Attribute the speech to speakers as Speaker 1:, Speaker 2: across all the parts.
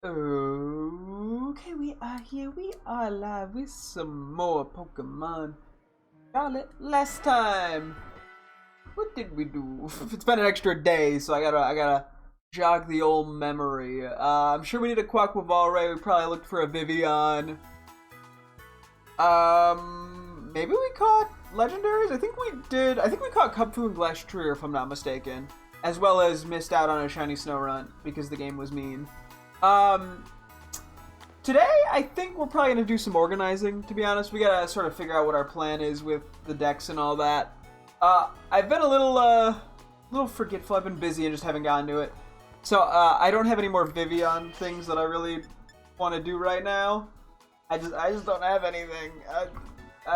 Speaker 1: Okay, we are here. We are live with some more Pokemon Scarlet. Last time, what did we do? It's been an extra day, so I gotta jog the old memory. I'm sure we need a Quaquavalre. We probably looked for a Vivian. Maybe we caught legendaries. I think we did. I think we caught Cubfu and Glastrier, if I'm not mistaken, as well as missed out on a shiny Snorunt because the game was mean. Today, I think we're probably going to do some organizing, to be honest. We got to sort of figure out what our plan is with the decks and all that. I've been a little forgetful. I've been busy and just haven't gotten to it. So, I don't have any more Vivian things that I really want to do right now. I just don't have anything. I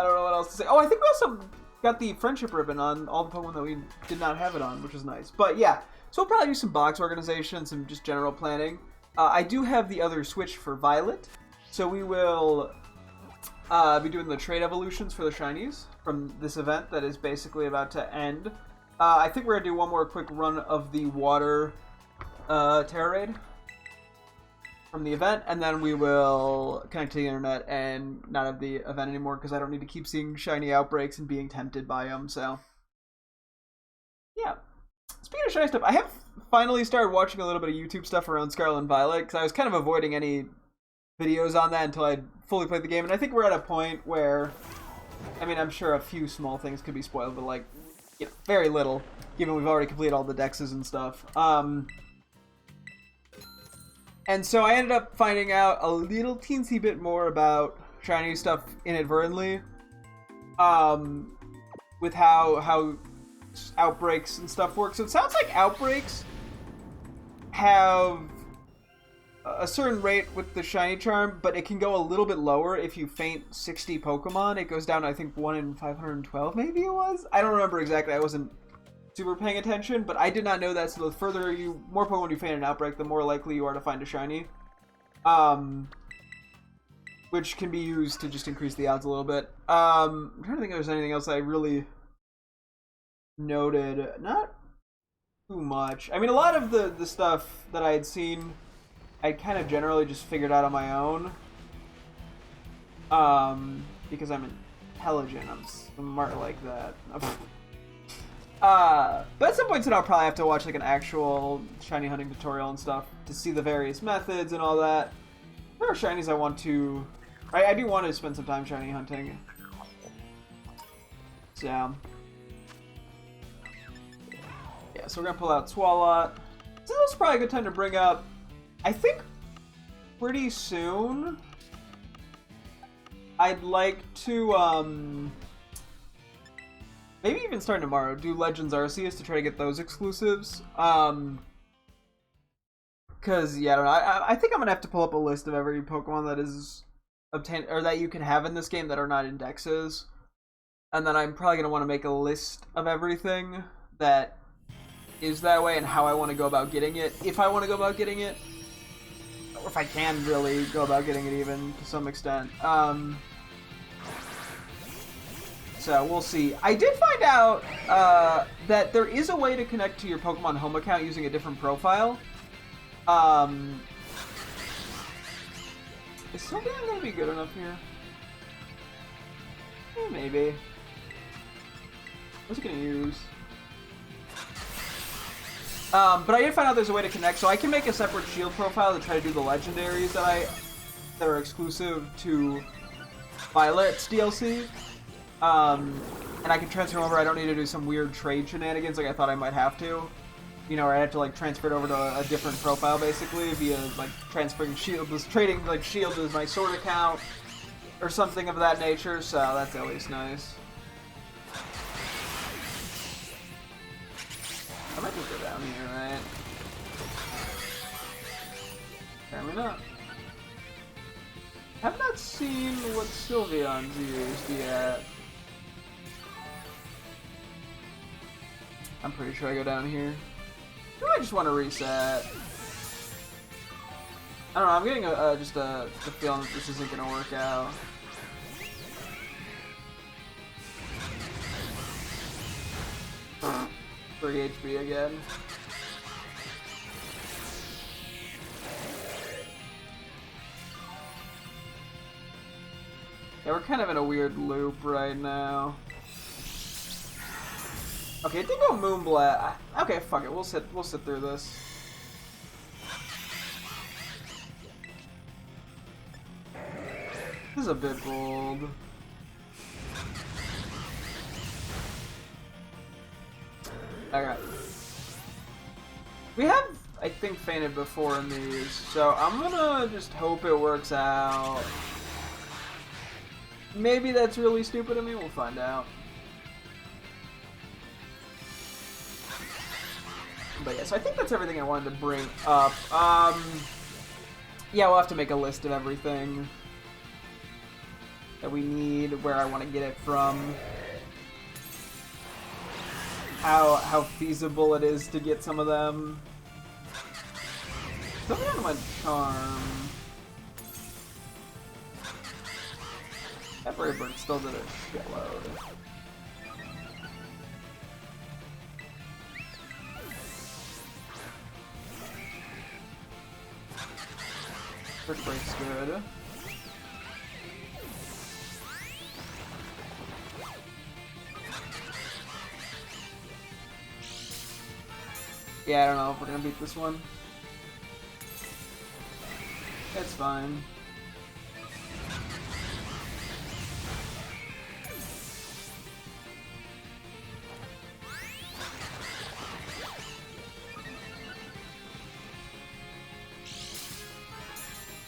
Speaker 1: don't know what else to say. Oh, I think we also got the friendship ribbon on all the Pokemon that we did not have it on, which is nice. But yeah, so we'll probably do some box organization, some just general planning. I do have the other Switch for Violet, so we will be doing the trade evolutions for the shinies from this event that is basically about to end. I think we're going to do one more quick run of the water Terra Raid from the event, and then we will connect to the internet and not have the event anymore because I don't need to keep seeing shiny outbreaks and being tempted by them, so yeah. Speaking of shiny stuff, I have finally started watching a little bit of YouTube stuff around Scarlet and Violet because I was kind of avoiding any videos on that until I'd fully played the game, and I think we're at a point where, I mean, I'm sure a few small things could be spoiled, but like, you know, very little, given we've already completed all the dexes and stuff. And so I ended up finding out a little teensy bit more about shiny stuff inadvertently, with how outbreaks and stuff work. So it sounds like outbreaks have a certain rate with the shiny charm, but it can go a little bit lower if you faint 60 Pokemon. It goes down to, I think, 1 in 512 maybe it was? I don't remember exactly. I wasn't super paying attention, but I did not know that. So the more Pokemon you faint an outbreak, the more likely you are to find a shiny. Which can be used to just increase the odds a little bit. I'm trying to think if there's anything else I really noted. Not too much. I mean, a lot of the stuff that I had seen, I kind of generally just figured out on my own. Because I'm intelligent, I'm smart like that. But at some point soon I'll probably have to watch like an actual shiny hunting tutorial and stuff to see the various methods and all that. There are shinies I want to... I do want to spend some time shiny hunting. So... yeah, so we're going to pull out Swalot. So this is probably a good time to bring up, I think pretty soon, I'd like to, maybe even starting tomorrow, do Legends Arceus to try to get those exclusives. Because, yeah, I don't know. I think I'm going to have to pull up a list of every Pokemon that is obtained, or that you can have in this game that are not indexes. And then I'm probably going to want to make a list of everything that is that way and how I want to go about getting it. If I want to go about getting it. Or if I can really go about getting it even to some extent. So we'll see. I did find out that there is a way to connect to your Pokemon Home account using a different profile. Is Sylveon going to be good enough here? Maybe. What's it going to use? But I did find out there's a way to connect, so I can make a separate shield profile to try to do the legendaries that are exclusive to Violet's DLC. And I can transfer them over. I don't need to do some weird trade shenanigans like I thought I might have to. You know, I had to like transfer it over to a different profile basically via like transferring shield, trading like shield as my sword account or something of that nature. So that's at least nice. I might just go down here, right? Apparently not. Have not seen what Sylveon's used yet. I'm pretty sure I go down here. Do I just want to reset? I don't know, I'm getting just a feeling that this isn't going to work out. 3 HP again. Yeah, we're kind of in a weird loop right now. Okay, it did go Moonblast. Okay, fuck it. We'll sit through this. This is a bit bold. Okay. We have, I think, fainted before in these, so I'm gonna just hope it works out. Maybe that's really stupid of me. We'll find out. But yeah, so I think that's everything I wanted to bring up. Yeah, we'll have to make a list of everything that we need, where I want to get it from, how feasible it is to get some of them. Something on my charm. That Brave Bird still did a shitload. First break's good. Yeah, I don't know if we're gonna beat this one. It's fine.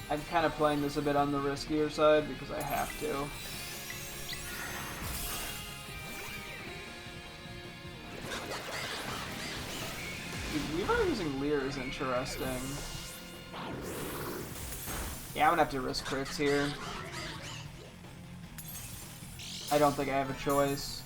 Speaker 1: I'm kind of playing this a bit on the riskier side because I have to. Dude, Weaver using Leer is interesting. Yeah, I'm gonna have to risk crits here. I don't think I have a choice.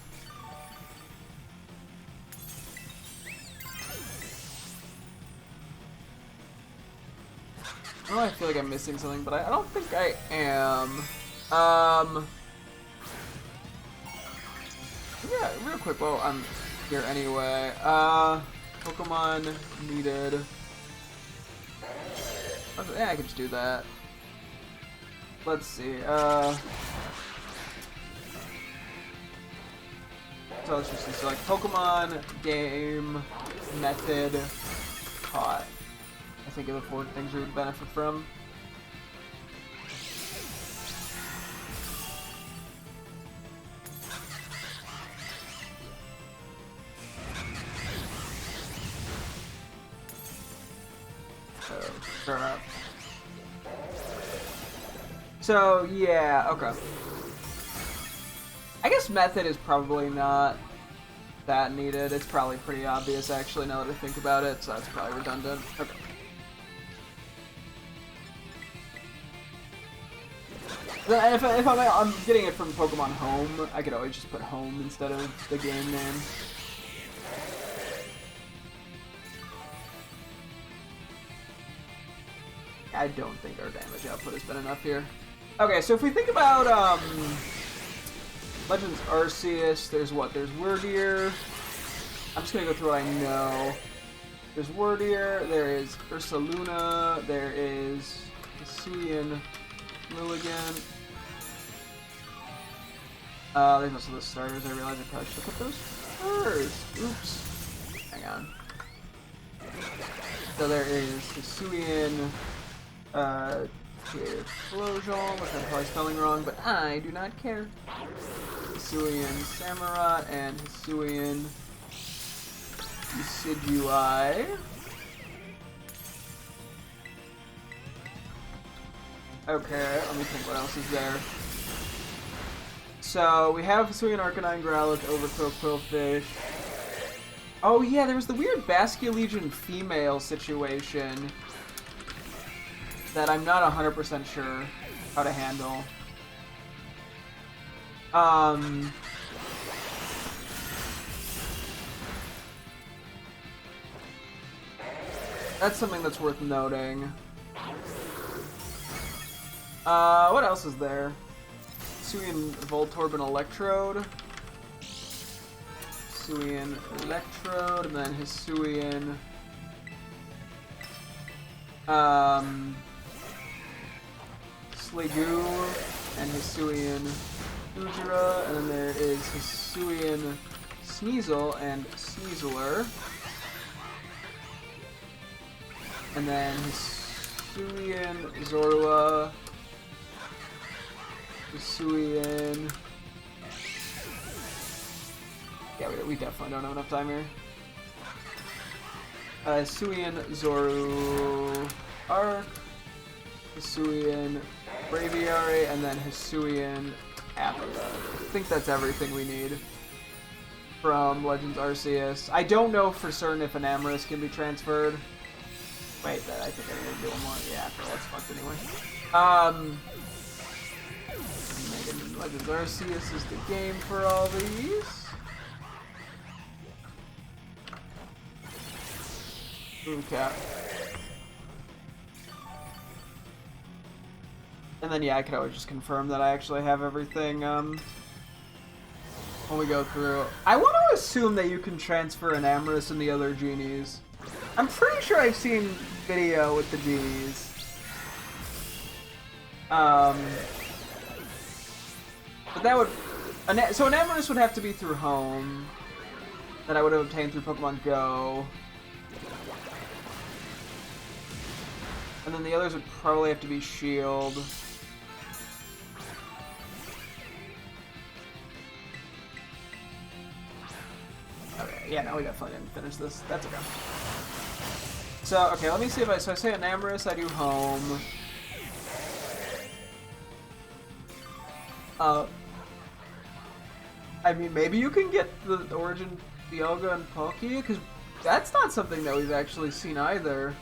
Speaker 1: Oh, I feel like I'm missing something, but I don't think I am. Yeah, real quick, well, I'm here anyway. Pokemon needed. Yeah, I can just do that. Let's see, so let's just select Pokemon, game, method, caught. I think of the 4 things we would benefit from. Turn up. So yeah, okay. I guess method is probably not that needed. It's probably pretty obvious actually now that I think about it, so that's probably redundant. Okay. If I'm getting it from Pokemon Home, I could always just put Home instead of the game name. I don't think our damage output has been enough here. Okay, so if we think about Legends Arceus, there's what? There's Wordier. I'm just gonna go through what I know. There's Wordier, there is Ursaluna, there is Hisuian Lilligant. There's also the starters. I realized I probably should put those first. Oops. Hang on. So there is Hisuian Tiflosion, which I'm probably spelling wrong, but I do not care. Hisuian Samurott and Hisuian Decidueye. Okay, let me think what else is there. So, we have Hisuian Arcanine, Growlithe, Overcrow, Quillfish. Oh yeah, there was the weird Basculegion female situation that I'm not 100% sure how to handle. That's something that's worth noting. What else is there? Hisuian Voltorb and Electrode. Hisuian Electrode, and then Hisuian Sliggoo and Hisuian Ujira, and then there is Hisuian Sneasel and Sneasler. And then Hisuian Zorua, Hisuian... Yeah, we definitely don't have enough time here. Hisuian Zoru Arc, Hisuian Braviary, and then Hisuian Apida. I think that's everything we need from Legends Arceus. I don't know for certain if an Amorous can be transferred. Wait, I think I need to do one more. Yeah, after that's fucked anyway. Legends Arceus is the game for all these. Okay. And then yeah, I could always just confirm that I actually have everything when we go through. I want to assume that you can transfer an Amorous and the other genies. I'm pretty sure I've seen video with the genies. But that would... So an Amorous would have to be through home. That I would have obtained through Pokemon Go. And then the others would probably have to be Shield. Okay, yeah, no, we definitely didn't finish this. That's okay. So, okay, let me see if I say an Amorous, I do home. I mean, maybe you can get the Origin Dialga and Palkia, because that's not something that we've actually seen either.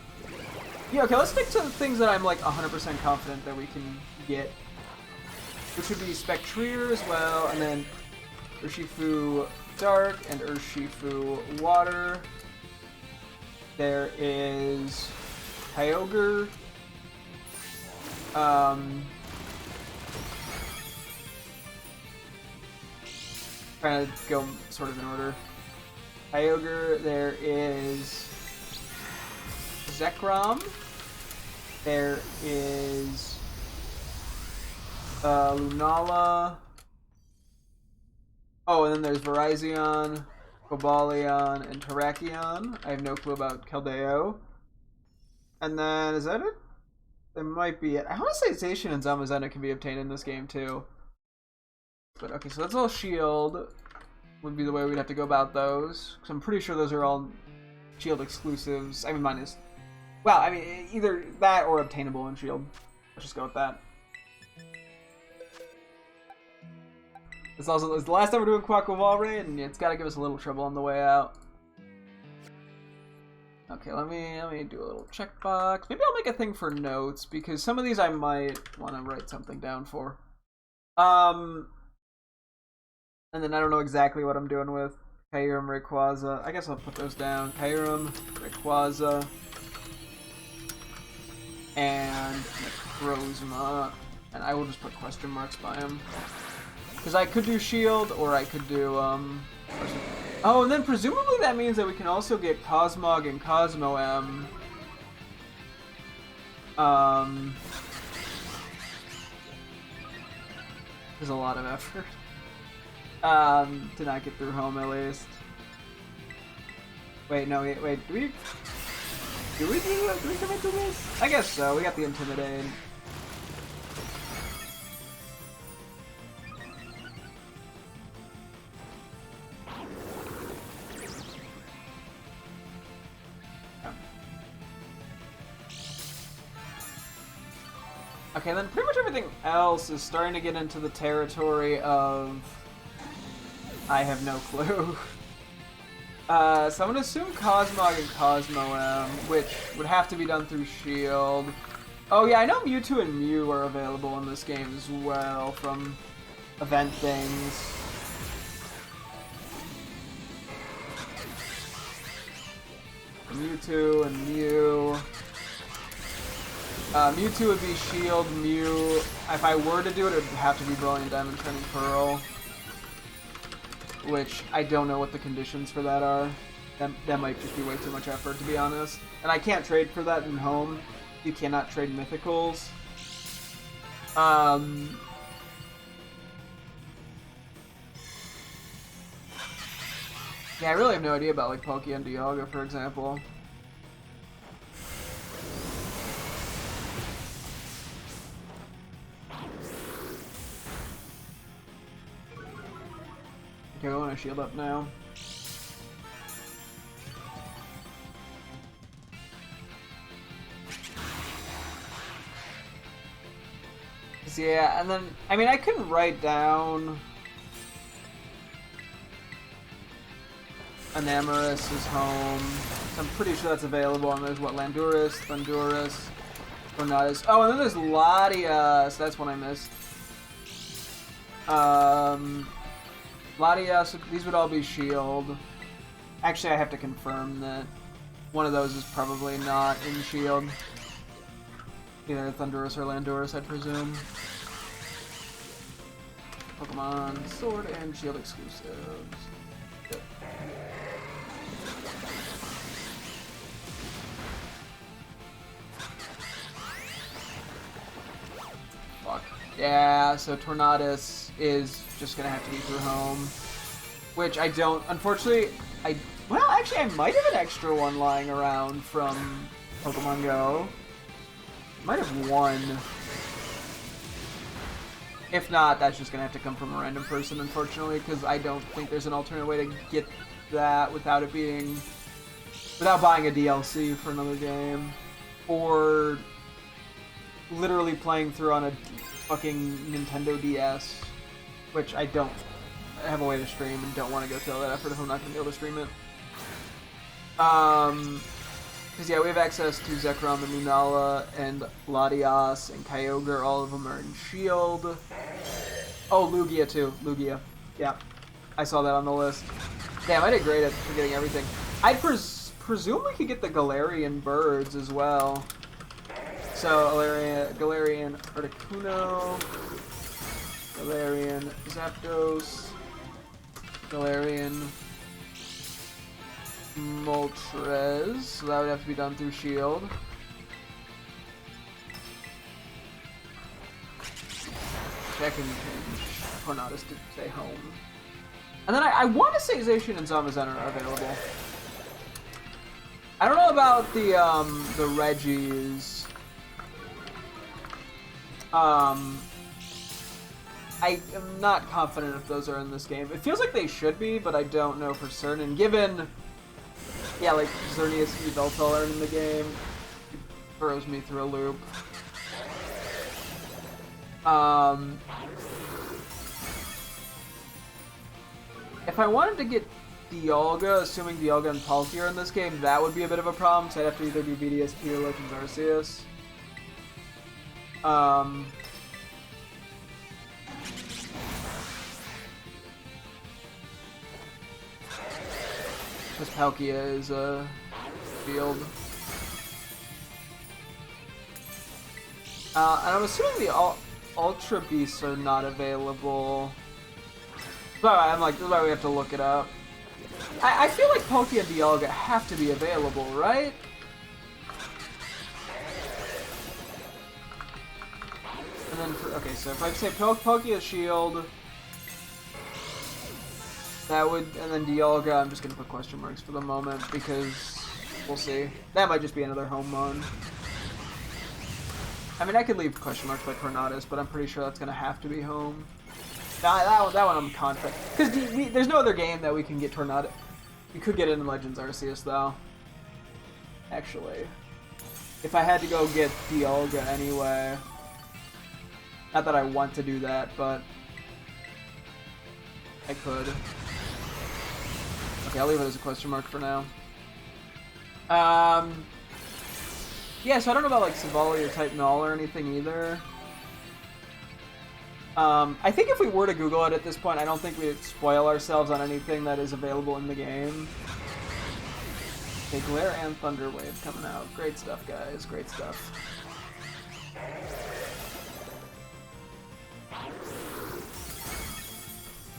Speaker 1: Yeah, okay, let's stick to the things that I'm like 100% confident that we can get. Which would be Spectrier as well, and then Urshifu Dark and Urshifu Water. There is Kyogre. Trying to go sort of in order. Kyogre, there is Zekrom. There is Lunala. Oh, and then there's Virizion, Cobalion, and Terrakion. I have no clue about Keldeo. And then, is that it? That might be it. I want to say Zacian and Zamazenta can be obtained in this game too. But okay, so that's all Shield. Would be the way we'd have to go about those. Because I'm pretty sure those are all Shield exclusives. I mean, mine is... Well, I mean, either that or obtainable in Shield. Let's just go with that. It's the last time we're doing Quaquavalre, and it's got to give us a little trouble on the way out. Okay, let me do a little checkbox. Maybe I'll make a thing for notes, because some of these I might want to write something down for. And then I don't know exactly what I'm doing with Kyurem, Rayquaza. I guess I'll put those down. Kyurem, Rayquaza, and Necrozma. And I will just put question marks by him. Because I could do Shield, or I could do, Oh, and then presumably that means that we can also get Cosmog and Cosmo M. There's a lot of effort. To not get through home at least. Wait, no, wait, do we commit to this? I guess so, we got the Intimidate. Okay, then pretty much everything else is starting to get into the territory of... I have no clue. So I'm going to assume Cosmog and Cosmo M, which would have to be done through Shield. Oh yeah, I know Mewtwo and Mew are available in this game as well from event things. Mewtwo and Mew. Mewtwo would be Shield, Mew. If I were to do it, it would have to be Brilliant Diamond, Shining Pearl. Which, I don't know what the conditions for that are. That might just be way too much effort, to be honest. And I can't trade for that in home. You cannot trade Mythicals. Yeah, I really have no idea about like Poke and Dialga, for example. Okay, we want to shield up now. Yeah, and then, I mean, I can write down Enamorus is home. So I'm pretty sure that's available, and there's what, Landorus, Thundurus, Tornadus. Oh, and then there's Latias. That's one I missed. Latias, these would all be shield. Actually, I have to confirm that one of those is probably not in shield. Either Thundurus or Landorus, I presume. Pokemon Sword and Shield exclusives. Good. Fuck. Yeah, so Tornadus is just gonna have to be through home. Which I don't, unfortunately, well, actually, I might have an extra one lying around from Pokemon Go. Might have one. If not, that's just gonna have to come from a random person, unfortunately, because I don't think there's an alternate way to get that without it being, without buying a DLC for another game, or literally playing through on a fucking Nintendo DS, which I don't have a way to stream and don't want to go through all that effort if I'm not gonna be able to stream it. Because, yeah, we have access to Zekrom and Lunala and Latias and Kyogre. All of them are in shield. Oh, Lugia, too. Lugia. Yeah. I saw that on the list. Damn, I did great at getting everything. I'd presume we could get the Galarian birds as well. So, Galarian Articuno, Galarian Zapdos, Galarian Moltres, so that would have to be done through shield. I can change Tornadus to stay home. And then I want to say Zacian and Zamazenta are available. I don't know about the Reggies. I am not confident if those are in this game. It feels like they should be, but I don't know for certain. Given, yeah, like Xerneas and Yveltal are in the game, it throws me through a loop. If I wanted to get Dialga, assuming Dialga and Palkia are in this game, that would be a bit of a problem, so I'd have to either do VDSP or Legends Arceus. Because Palkia is a field. And I'm assuming the Ultra Beasts are not available. But I'm like, this is why we have to look it up. I feel like Palkia and Dialga have to be available, right? And then, okay, so if I say Palkia Shield, that would, and then Dialga, I'm just gonna put question marks for the moment because we'll see. That might just be another home mon. I mean, I could leave question marks by Tornadus, but I'm pretty sure that's gonna have to be home. That one I'm confident. Because there's no other game that we can get Tornadus. You could get it in Legends Arceus, though. Actually. If I had to go get Dialga anyway. Not that I want to do that, but I could. Okay, I'll leave it as a question mark for now. Yeah, so I don't know about like Savali or Type Null or anything either. I think if we were to Google it at this point, I don't think we'd spoil ourselves on anything that is available in the game. Okay, Glare and Thunder Wave coming out. Great stuff, guys. Great stuff.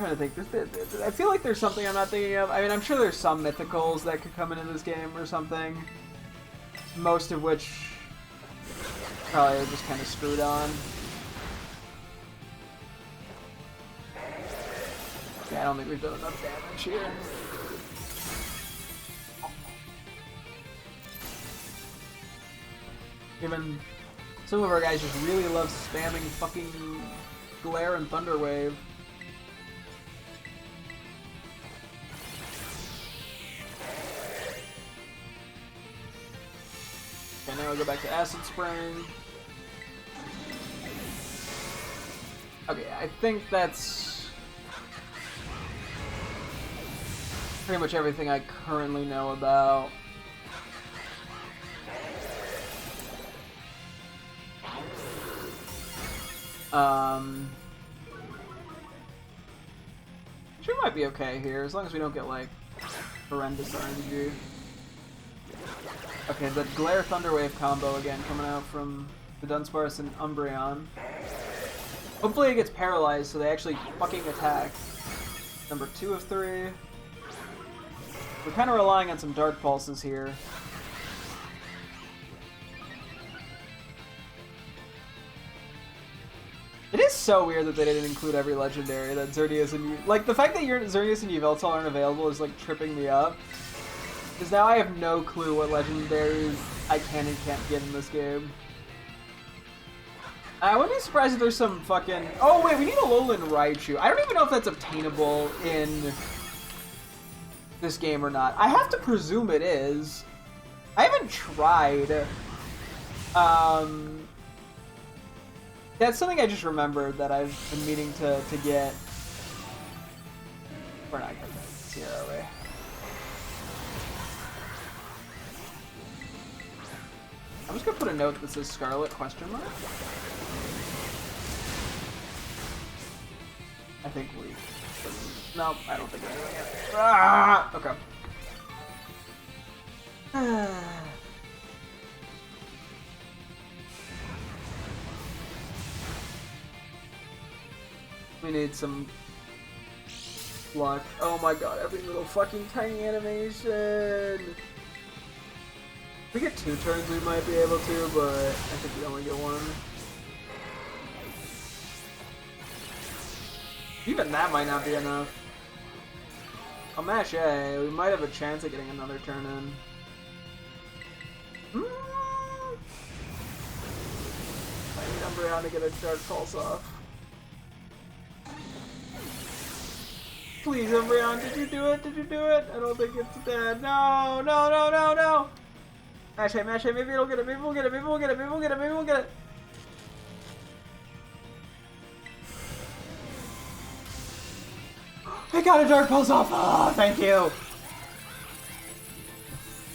Speaker 1: I'm trying to think. I feel like there's something I'm not thinking of. I mean, I'm sure there's some mythicals that could come into this game or something. Most of which probably are just kind of screwed on. Yeah, I don't think we've done enough damage here. Even some of our guys just really love spamming fucking Glare and Thunder Wave. Okay, now we go back to Acid Spring. Okay, I think that's pretty much everything I currently know about. She might be okay here, as long as we don't get, like, horrendous RNG. Okay, the Glare Thunderwave combo again coming out from the Dunsparce and Umbreon. Hopefully it gets paralyzed so they actually fucking attack. Number 2 of 3. We're kind of relying on some Dark Pulses here. It is so weird that they didn't include every legendary that Xerneas and like the fact that Xerneas and Yveltal aren't available is like tripping me up. Because now I have no clue what legendaries I can and can't get in this game. I wouldn't be surprised if there's some fucking... Oh wait, we need a Alolan Raichu. I don't even know if that's obtainable in this game or not. I have to presume it is. I haven't tried. That's something I just remembered that I've been meaning to get. We're not gonna see it, are we? I'm just gonna put a note that says Scarlet question mark. I think we... No, I don't think we're doing it. Ah! Okay. We need some luck. Oh my god, every little fucking tiny animation! If we get 2 turns, we might be able to, but I think we only get 1. Even that might not be enough. I'll mash A. We might have a chance of getting another turn in. I need Umbreon to get a Dark Pulse off. Please, Umbreon, did you do it? Did you do it? I don't think it's dead. No, no, no, no, no! Mash A, mash A. Maybe it'll get it. Maybe we'll get it. Maybe we'll get it. Maybe we'll get it. Maybe we'll get it. I got a Dark Pulse off! Oh, thank you!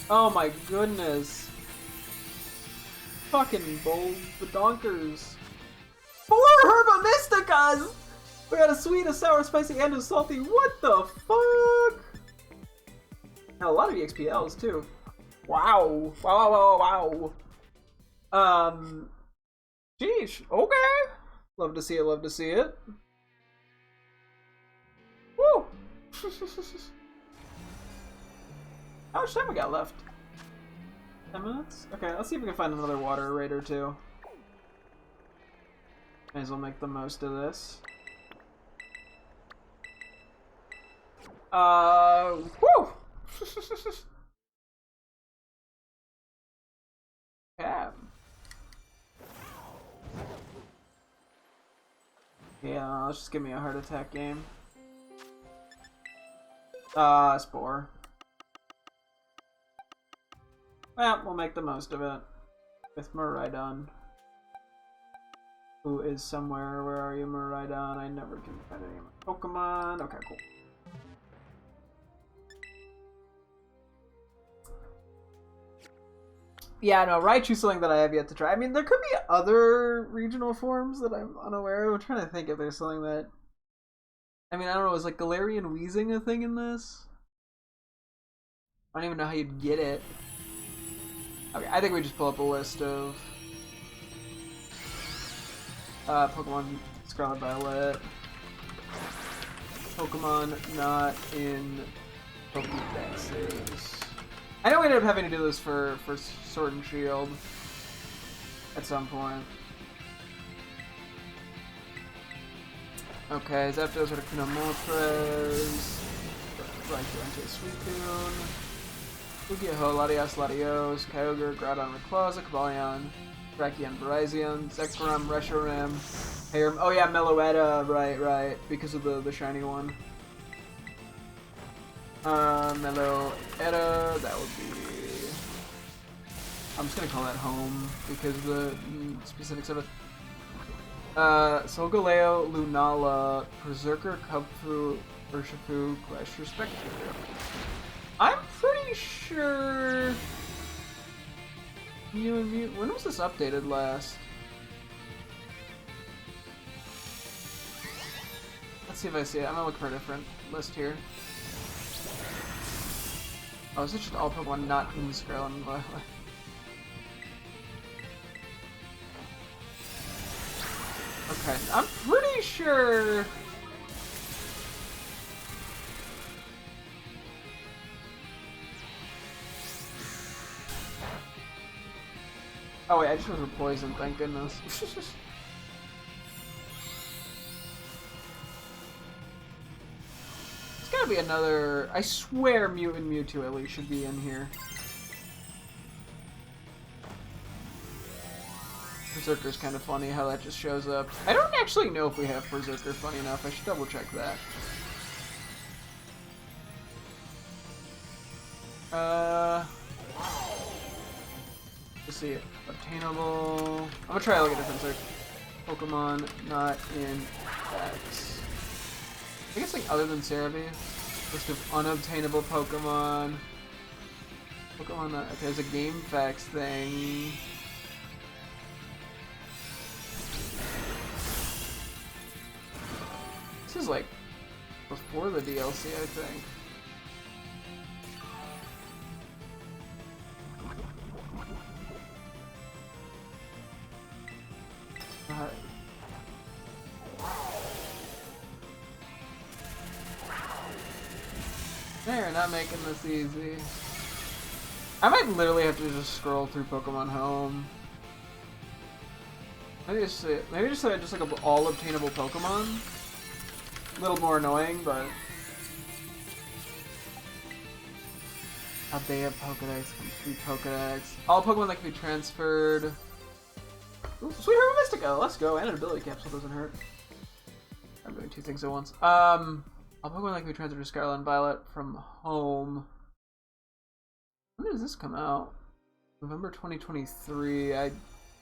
Speaker 1: Oh my goodness. Fucking bold badonkers. 4 Herba Mysticas! We got a sweet, a sour, spicy, and a salty. What the fuck? And a lot of EXPLs too. Wow. Wow, wow, wow. Sheesh. Okay. Love to see it, love to see it. Woo! How much time we got left? 10 minutes? Okay, let's see if we can find another water raid or 2. May as well make the most of this. Woo! Yeah. Yeah, let's just give me a heart attack game. Spore. Well, we'll make the most of it. With Miraidon. Who is somewhere. Where are you, Miraidon? I never can find any of my Pokemon. Okay, cool. Yeah, no, Raichu's something that I have yet to try. I mean, there could be other regional forms that I'm unaware of. I'm trying to think if there's something that... I mean, I don't know, is like Galarian Wheezing a thing in this? I don't even know how you'd get it. Okay, I think we just pull up a list of Pokemon Scarlet Violet. Pokemon not in Pokédexes. I know we ended up having to do this for Sword and Shield at some point. Okay, Zapdos, Articuno, Moltres, Raichu, Entei, Suicune. Yu-Gi-Oh! Latias, Latios, Kyogre, Groudon, Rayquaza, Cobalion, Brachion, Virizion, Zekrom, Reshiram, Hayram. Oh yeah, Meloetta, right, because of the shiny one. Meloetta, that would be... I'm just gonna call that home because of the specifics of it. Solgaleo, Lunala, Berserker, Kubfu, Urshifu, Glacier Spectre. I'm pretty sure... Mew and Mew... When was this updated last? Let's see if I see it. I'm gonna look for a different list here. Oh, is it just all Pokemon not in Scarlet and Violet? Okay, I'm pretty sure... Oh wait, I just went for poison, thank goodness. It's gotta be another... I swear Mew and Mewtwo at least should be in here. Berserker's kind of funny how that just shows up. I don't actually know if we have Berserker, funny enough. I should double check that. Let's see. Obtainable. I'm gonna try to look at different search. Pokemon not in X. I guess like other than Cerebi. List of unobtainable Pokemon. Pokemon not... Okay, there's a game facts thing. This is like before the DLC, I think. They're not making this easy. I might literally have to just scroll through Pokemon Home. Maybe just like all obtainable Pokemon. A little more annoying, but they have Pokedex, complete Pokedex. All Pokemon that can be transferred. Ooh, Sweet Herba Mystica, let's go. And an ability capsule doesn't hurt. I'm doing two things at once. All Pokemon that can be transferred to Scarlet and Violet from home. When does this come out? November 2023. I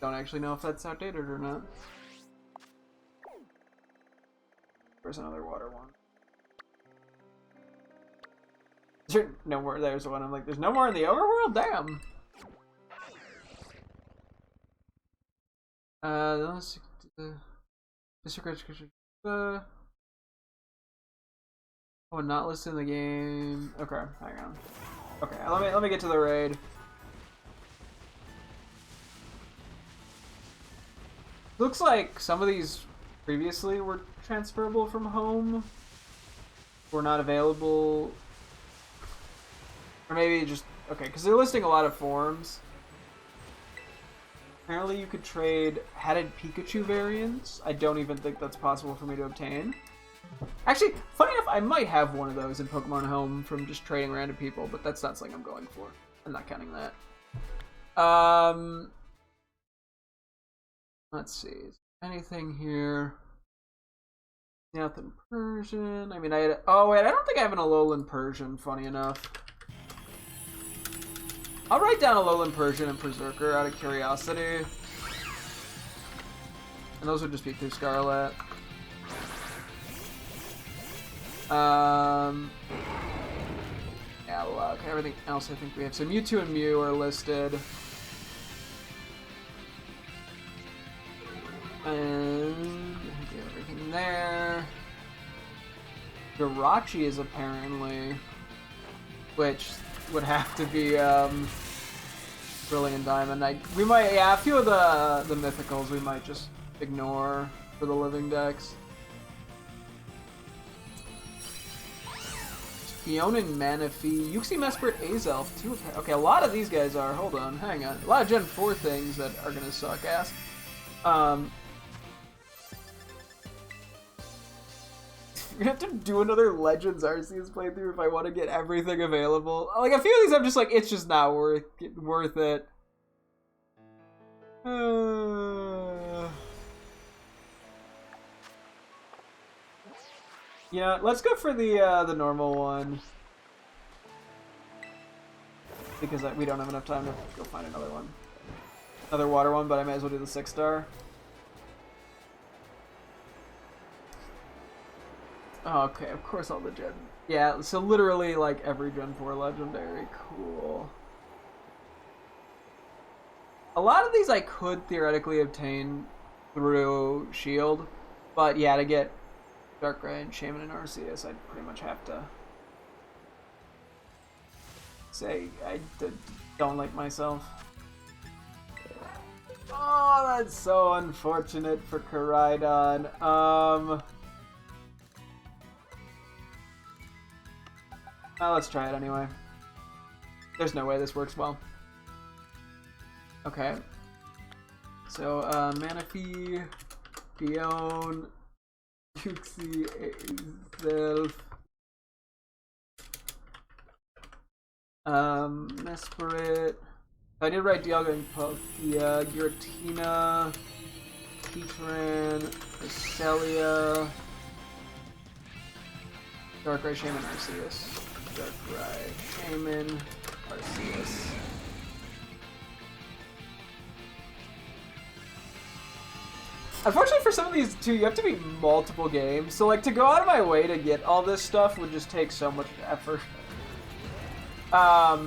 Speaker 1: don't actually know if that's outdated or not. There's another water one. Is there no more? There's one. I'm like, there's no more in the overworld? Damn! Oh, not listed in the game. Okay, hang on. Okay, let me get to the raid. Looks like some of these previously were transferable from home. Were not available. Or maybe just... Okay, because they're listing a lot of forms. Apparently you could trade hatted Pikachu variants. I don't even think that's possible for me to obtain. Actually, funny enough, I might have one of those in Pokemon Home from just trading random people, but that's not something I'm going for. I'm not counting that. Let's see. Is there anything here? Nothing Persian. I mean, I had... Oh, wait, I don't think I have an Alolan Persian, funny enough. I'll write down Alolan Persian and Berserker out of curiosity. And those would just be through Scarlet. Yeah, look, everything else I think we have. So Mewtwo and Mew are listed. And I think everything there. Jirachi is apparently, which would have to be Brilliant Diamond. We might, yeah, a few of the mythicals we might just ignore for the living decks. Fionin, Manaphy, Uxie, Mesprit, Azelf, two. Okay, a lot of these guys are. Hold on, hang on. A lot of Gen 4 things that are gonna suck ass. You're gonna have to do another Legends Arceus playthrough if I want to get everything available. Like, a few of these I'm just like, it's just not worth it. Yeah, let's go for the normal one. Because we don't have enough time to go find another one. Another water one, but I might as well do the 6-star. Oh, okay, of course all the Gen... Yeah, so literally, like, every Gen 4 Legendary. Cool. A lot of these I could theoretically obtain through Shield, but yeah, to get Darkrai and Shaman and Arceus, I'd pretty much have to say I don't like myself. Oh, that's so unfortunate for Koraidon. Let's try it anyway. There's no way this works well. Okay. So, Manaphy, Fion, Uxie, Self, Mesprit. I did write Dialga and Palkia, Giratina, Heatran, Cresselia, Darkrai, Shaman, Arceus. Darkrai, Shaman, Arceus. Unfortunately for some of these too, you have to beat multiple games. So like to go out of my way to get all this stuff would just take so much effort. Yeah,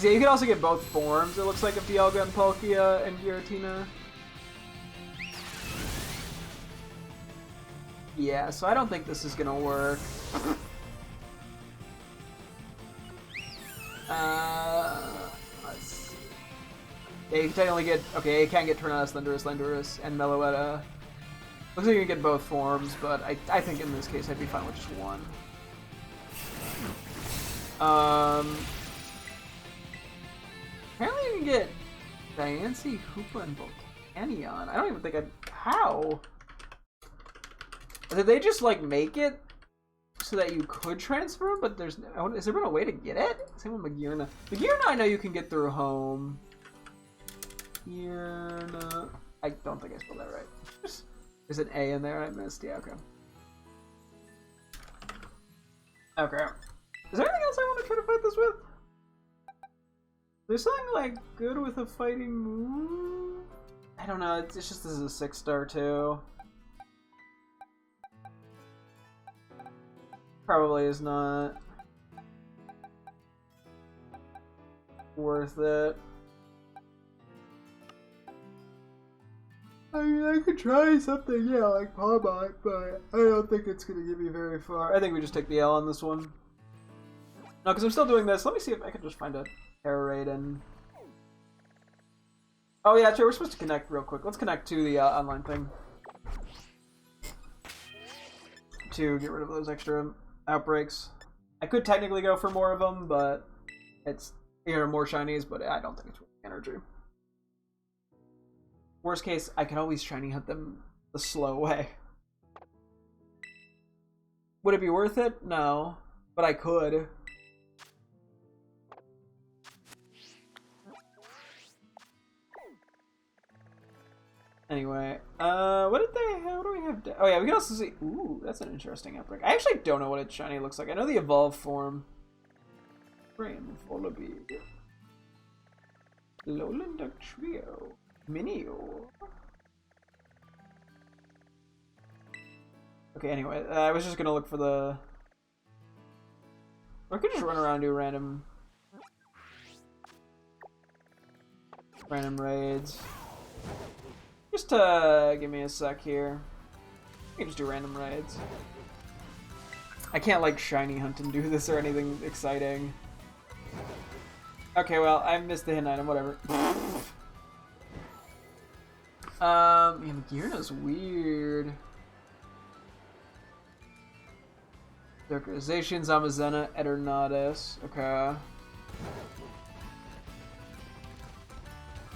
Speaker 1: you can also get both forms, it looks like, of Dialga and Palkia and Giratina. Yeah, so I don't think this is gonna work. Let's see. Yeah, you can technically get... Okay, you can get Tornadus, Landorus, and Meloetta. Looks like you can get both forms, but I think in this case I'd be fine with just one. Apparently you can get Diancie, Hoopa, and Volcanion. I don't even think I'd... How? Did they just, like, make it so that you could transfer them, but there's... Has there been a way to get it? Same with Magearna. Magearna I know you can get through home. Magearna... I don't think I spelled that right. There's an A in there I missed. Yeah, okay. Okay. Is there anything else I want to try to fight this with? There's something, like, good with a fighting move? I don't know, it's just this is a 6-star too. Probably is not worth it. I mean, I could try something, yeah, like Palmont, but I don't think it's gonna get me very far. I think we just take the L on this one. No, because I'm still doing this. Let me see if I can just find a Raiden. Oh yeah, sure, we're supposed to connect real quick. Let's connect to the online thing. To get rid of those extra outbreaks. I could technically go for more of them, but it's, you know, more shinies, but I don't think it's worth the energy. Worst case, I can always shiny hunt them the slow way. Would it be worth it? No, but I could. Anyway, what did they have? What do we have? Oh yeah, we can also see... Ooh, that's an interesting outbreak. I actually don't know what its shiny looks like. I know the evolved form. Frame, Volibee. Lowland Duck Trio. Minio. Okay, anyway, I was just gonna look for the... Or I could just run around and do random raids. Just give me a sec here. I can just do random raids. I can't like shiny hunt and do this or anything exciting. Okay, well, I missed the hidden item, whatever. Yeah, Magearna's weird. Characterization, Zamazenta, Eternatus. Okay.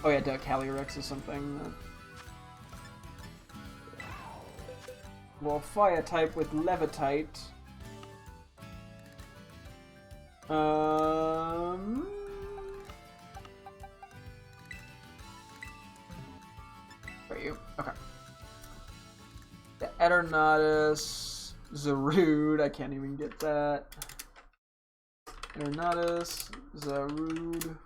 Speaker 1: Oh yeah, Calyrex is something that... Well, fire type with Levitite. Wait, you? Okay. The Eternatus, Zarude, I can't even get that. Eternatus, Zarude,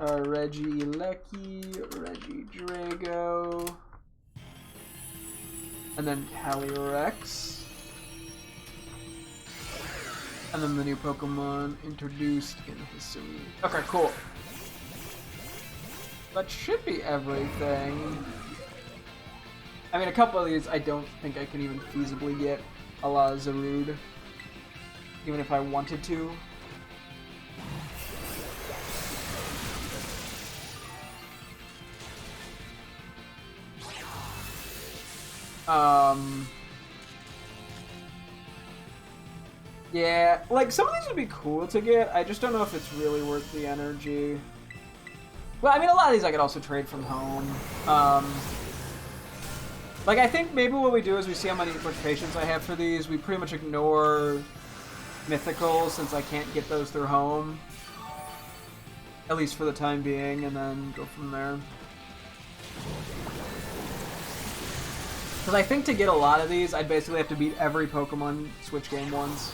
Speaker 1: Regieleki, Regidrago, and then Calyrex. And then the new Pokemon introduced in Hisui. Okay, cool. That should be everything. I mean, a couple of these I don't think I can even feasibly get a la Zarude. Even if I wanted to. Yeah, like, some of these would be cool to get. I just don't know if it's really worth the energy. Well, I mean, a lot of these I could also trade from home. Like, I think maybe what we do is we see how much patience I have for these. We pretty much ignore mythicals since I can't get those through home. At least for the time being, and then go from there. Because I think to get a lot of these, I'd basically have to beat every Pokemon Switch game once.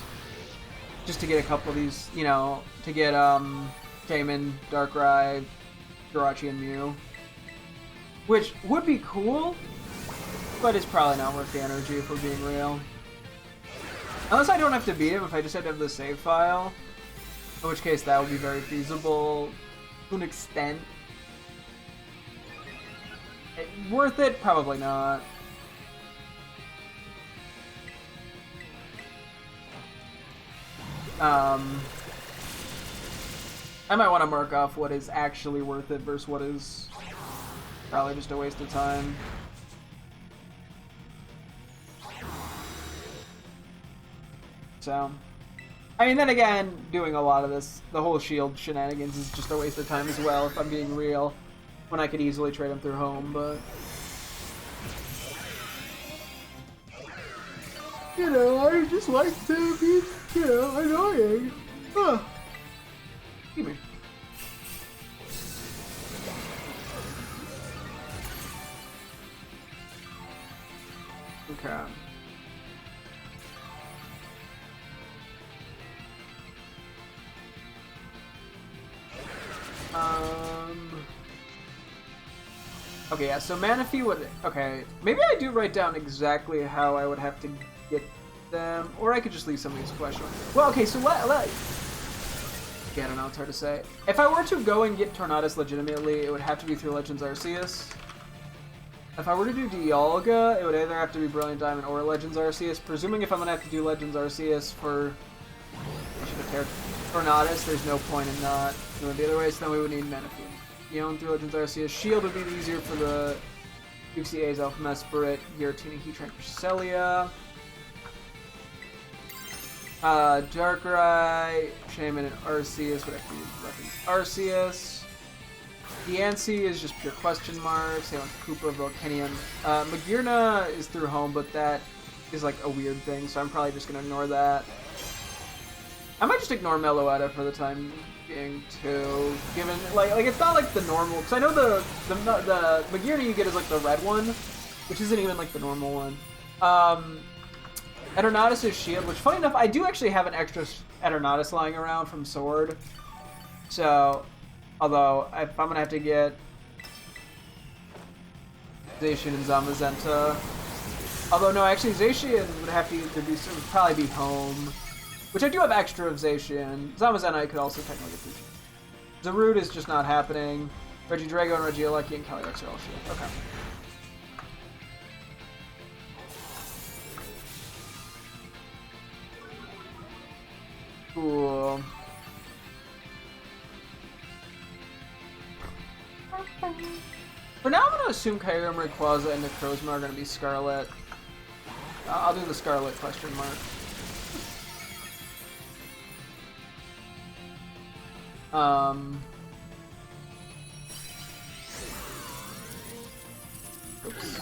Speaker 1: Just to get a couple of these, you know, to get Shaman, Darkrai, Jirachi, and Mew. Which would be cool, but it's probably not worth the energy if we're being real. Unless I don't have to beat him, if I just had to have the save file. In which case that would be very feasible to an extent. Worth it? Probably not. I might want to mark off what is actually worth it versus what is probably just a waste of time. So, I mean, then again, doing a lot of this, the whole shield shenanigans is just a waste of time as well, if I'm being real, when I could easily trade them through home, but... You know, I just like to be, you know, annoying. Huh. Give me. Okay. Okay, yeah, so Manaphy would... Okay, maybe I do write down exactly how I would have to get them, or I could just leave some of these questions. Well, okay, so let yeah, I don't know, it's hard to say. If I were to go and get Tornadus legitimately, it would have to be through Legends Arceus. If I were to do Dialga, it would either have to be Brilliant Diamond or Legends Arceus. Presuming if I'm going to have to do Legends Arceus for... I should have cared. Tornadus, there's no point in not doing the other way, so then we would need Manaphy. You know, through Legends Arceus. Shield would be easier for the UCA's Alpha Mesprit, Giratina, Heatran, Cresselia. Darkrai, Shaman, and Arceus would have to be Legends Arceus. Diancie is just pure question mark. Same with Koopa, Volcanion. Magearna is through home, but that is like a weird thing, so I'm probably just going to ignore that. I might just ignore Meloetta for the time being too, given like it's not like the normal. Because I know the Magearna you get is like the red one, which isn't even like the normal one. Eternatus' shield, which funny enough, I do actually have an extra Eternatus lying around from Sword. So, although if I'm gonna have to get Zacian and Zamazenta, although no, actually Zacian would have to either be would probably be home. Which I do have extra of Zacian. Zamazenta I could also technically appreciate. Zarude is just not happening. Regidrago and Regieleki and Calyrex are all shield. Okay. Cool. For now, I'm going to assume Kyurem, Rayquaza, and Necrozma are going to be Scarlet. I'll do the Scarlet question mark. Oops.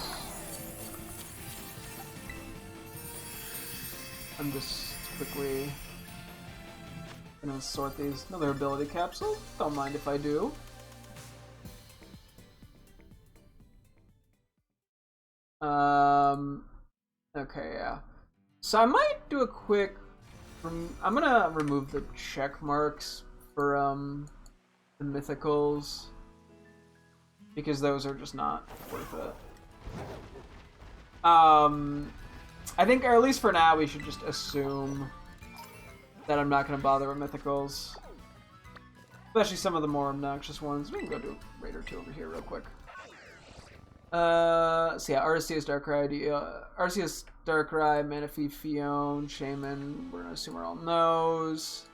Speaker 1: I'm just quickly gonna sort these. Another ability capsule. Don't mind if I do. Okay, yeah. So I might do a quick. I'm gonna remove the check marks for the mythicals because those are just not worth it. I think, or at least for now, we should just assume that I'm not gonna bother with mythicals, especially some of the more obnoxious ones. We can go do a raid or two over here real quick. So yeah, Arceus, Darkrai, Arceus, Darkrai, Manaphy, Fion, Shaman. We're gonna assume we're all knows.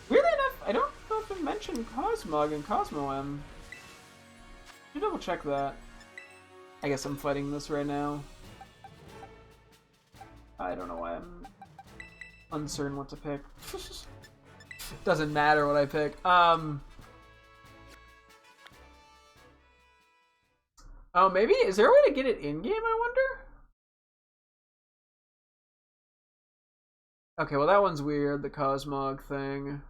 Speaker 1: Weirdly enough, I don't know if I mentioned Cosmog and Cosmoem. You double check that. I guess I'm fighting this right now. I don't know why I'm uncertain what to pick. Doesn't matter what I pick. Oh, maybe? Is there a way to get it in-game, I wonder? Okay, well that one's weird, the Cosmog thing.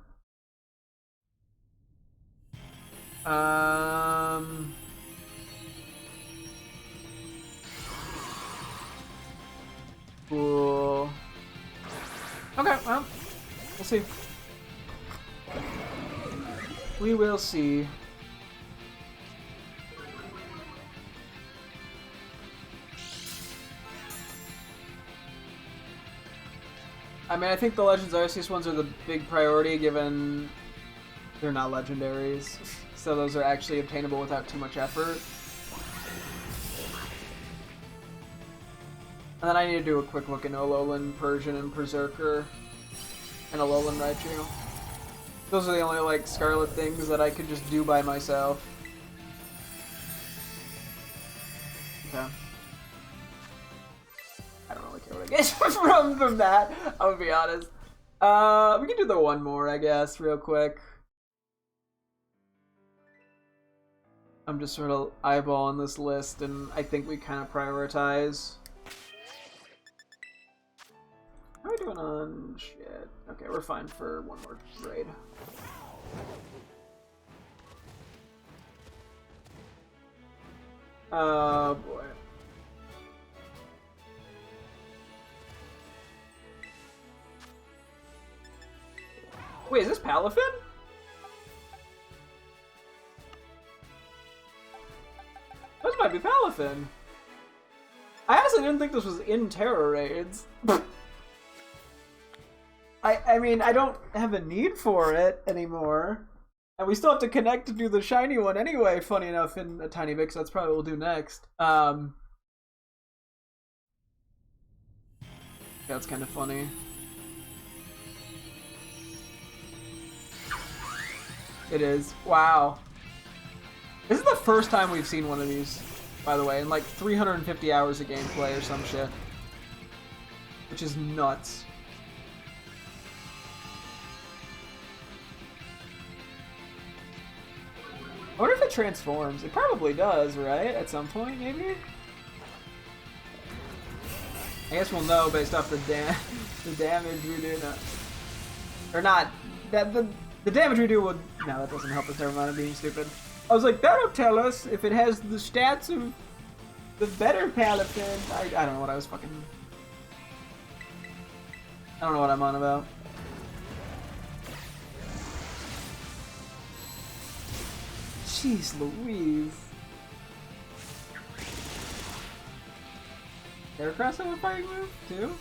Speaker 1: Cool. Okay, well, we'll see. We will see. I mean, I think the Legends Arceus ones are the big priority given they're not legendaries. So those are actually obtainable without too much effort. And then I need to do a quick look into Alolan Persian and Berserker and Alolan Raichu. Those are the only, like, Scarlet things that I could just do by myself. Okay. I don't really care what I get from that, I'm gonna be honest. We can do the one more, I guess, real quick. I'm just sort of eyeballing this list, and I think we kind of prioritize. How are we doing on shit? Okay, we're fine for one more raid. Oh boy. Wait, is this Palafin? This might be Palafin. I honestly didn't think this was in Terror Raids. I mean, I don't have a need for it anymore. And we still have to connect to do the shiny one anyway, funny enough, in a tiny bit, because that's probably what we'll do next. Yeah, that's kind of funny. It is. Wow. This is the first time we've seen one of these, by the way, in like 350 hours of gameplay or some shit. Which is nuts. I wonder if it transforms. It probably does, right? At some point, maybe? I guess we'll know based off the damage we do. No. Or not. The damage we do would... No, that doesn't help us. Never mind, I'm being stupid. I was like, that'll tell us if it has the stats of the better Palafin. I don't know what I was fucking... I don't know what I'm on about. Jeez Louise. Aircraft have a fighting move, too?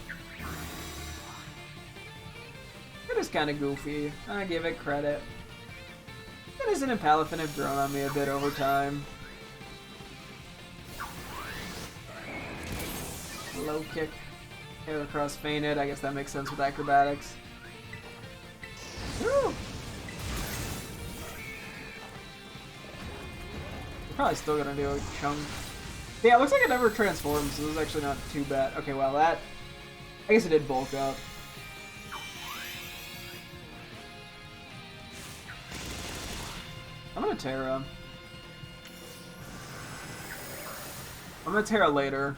Speaker 1: It is kind of goofy. I give it credit. It and Palafin have grown on me a bit over time. Low kick. Heracross fainted. I guess that makes sense with acrobatics. Woo! We're probably still gonna do a chunk. Yeah, it looks like it never transforms, so this is actually not too bad. Okay, well that... I guess it did bulk up. I'm gonna Terra. I'm gonna Terra later.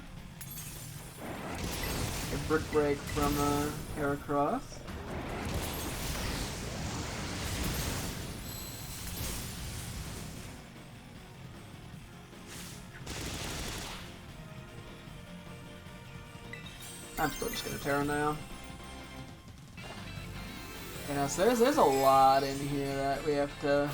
Speaker 1: A Brick Break from Heracross. I'm still just gonna Terra now. You know, so there's a lot in here that we have to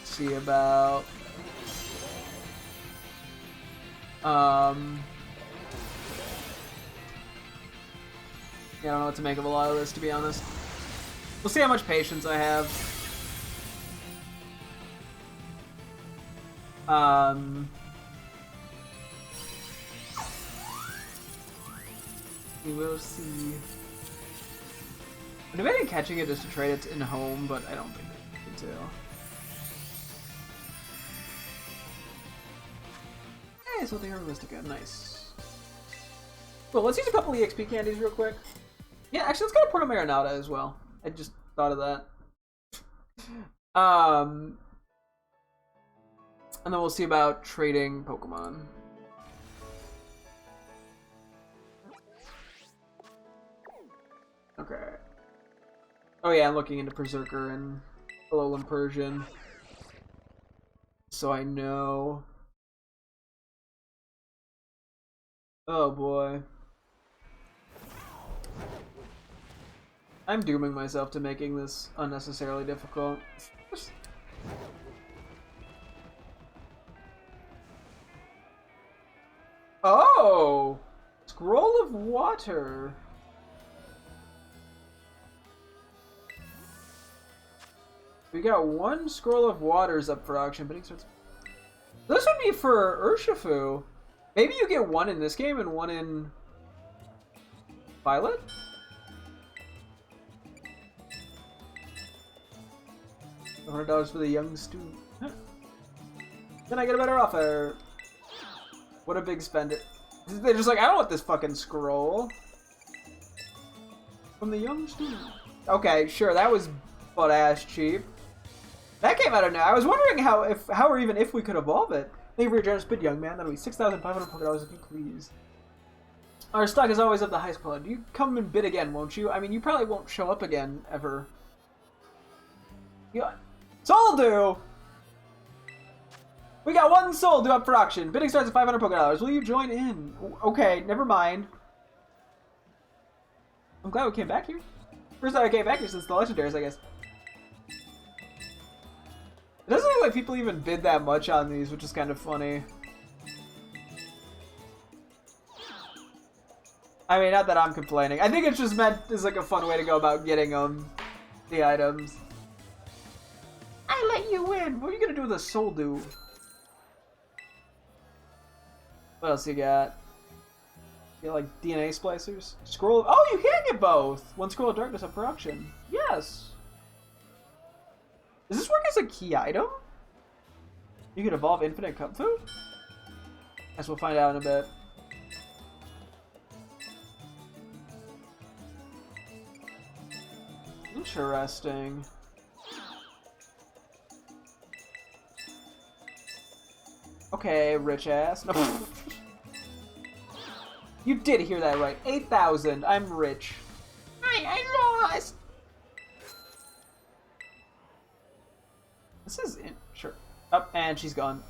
Speaker 1: see about. Yeah, I don't know what to make of a lot of this, to be honest. We'll see how much patience I have. We will see. I'm debating catching it just to trade it in home, but I don't think I can do. Hey, something Mystica. Nice. Well, let's use a couple EXP candies real quick. Yeah, actually, let's go to Porto Marinata as well. I just thought of that. And then we'll see about trading Pokemon. Okay. Oh yeah, I'm looking into Berserker and Alolan Persian. So I know. Oh boy. I'm dooming myself to making this unnecessarily difficult. Oh! Scroll of Water. We got one Scroll of Waters up for auction, but this would be for Urshifu. Maybe you get one in this game and one in Violet? $100 for the young student. Huh. Then I get a better offer. What a big spend it. They're just like, I don't want this fucking scroll. From the young student. Okay, sure, that was butt ass cheap. That came out of nowhere. I was wondering how or even if we could evolve it. Thank you for your generous bid, young man. That'll be 6,500 Pokédollars if you please. Our stock is always of the highest quality. You come and bid again, won't you? I mean, you probably won't show up again, ever. Yeah. Soldu! We got one Soldu up for auction. Bidding starts at 500 Pokédollars. Will you join in? Okay, never mind. I'm glad we came back here. First time I came back here since the legendaries, I guess. It doesn't look like people even bid that much on these, which is kind of funny. I mean, not that I'm complaining. I think it's just meant as like a fun way to go about getting the items. I let you win. What are you gonna do with a Soldu? What else you got? You got like DNA splicers? Scroll. Oh, you can get both. One Scroll of Darkness up for auction. Yes. Does this work as a key item? You can evolve Infinite Kung-Fu? Guess we'll find out in a bit. Interesting. Okay, rich ass. No. You did hear that right. 8,000. I'm rich. I lost. This is sure. Up and she's gone.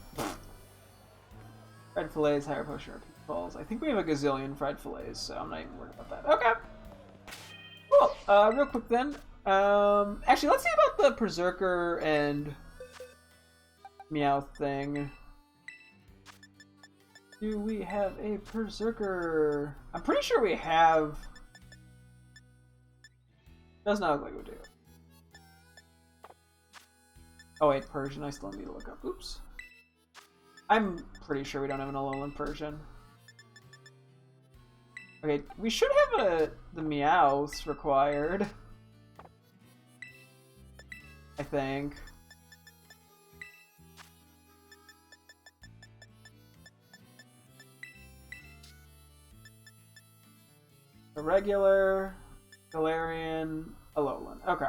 Speaker 1: Fried fillets, higher potion, falls. I think we have a gazillion fried fillets, so I'm not even worried about that. Okay. Cool. Real quick then. Actually, let's see about the Berserker and Meowth thing. Do we have a Berserker? I'm pretty sure we have. Does not look like we do. Oh wait, Persian, I still need to look up. Oops. I'm pretty sure we don't have an Alolan Persian. Okay, we should have the Meowths required. I think. A regular, Galarian, Alolan. Okay.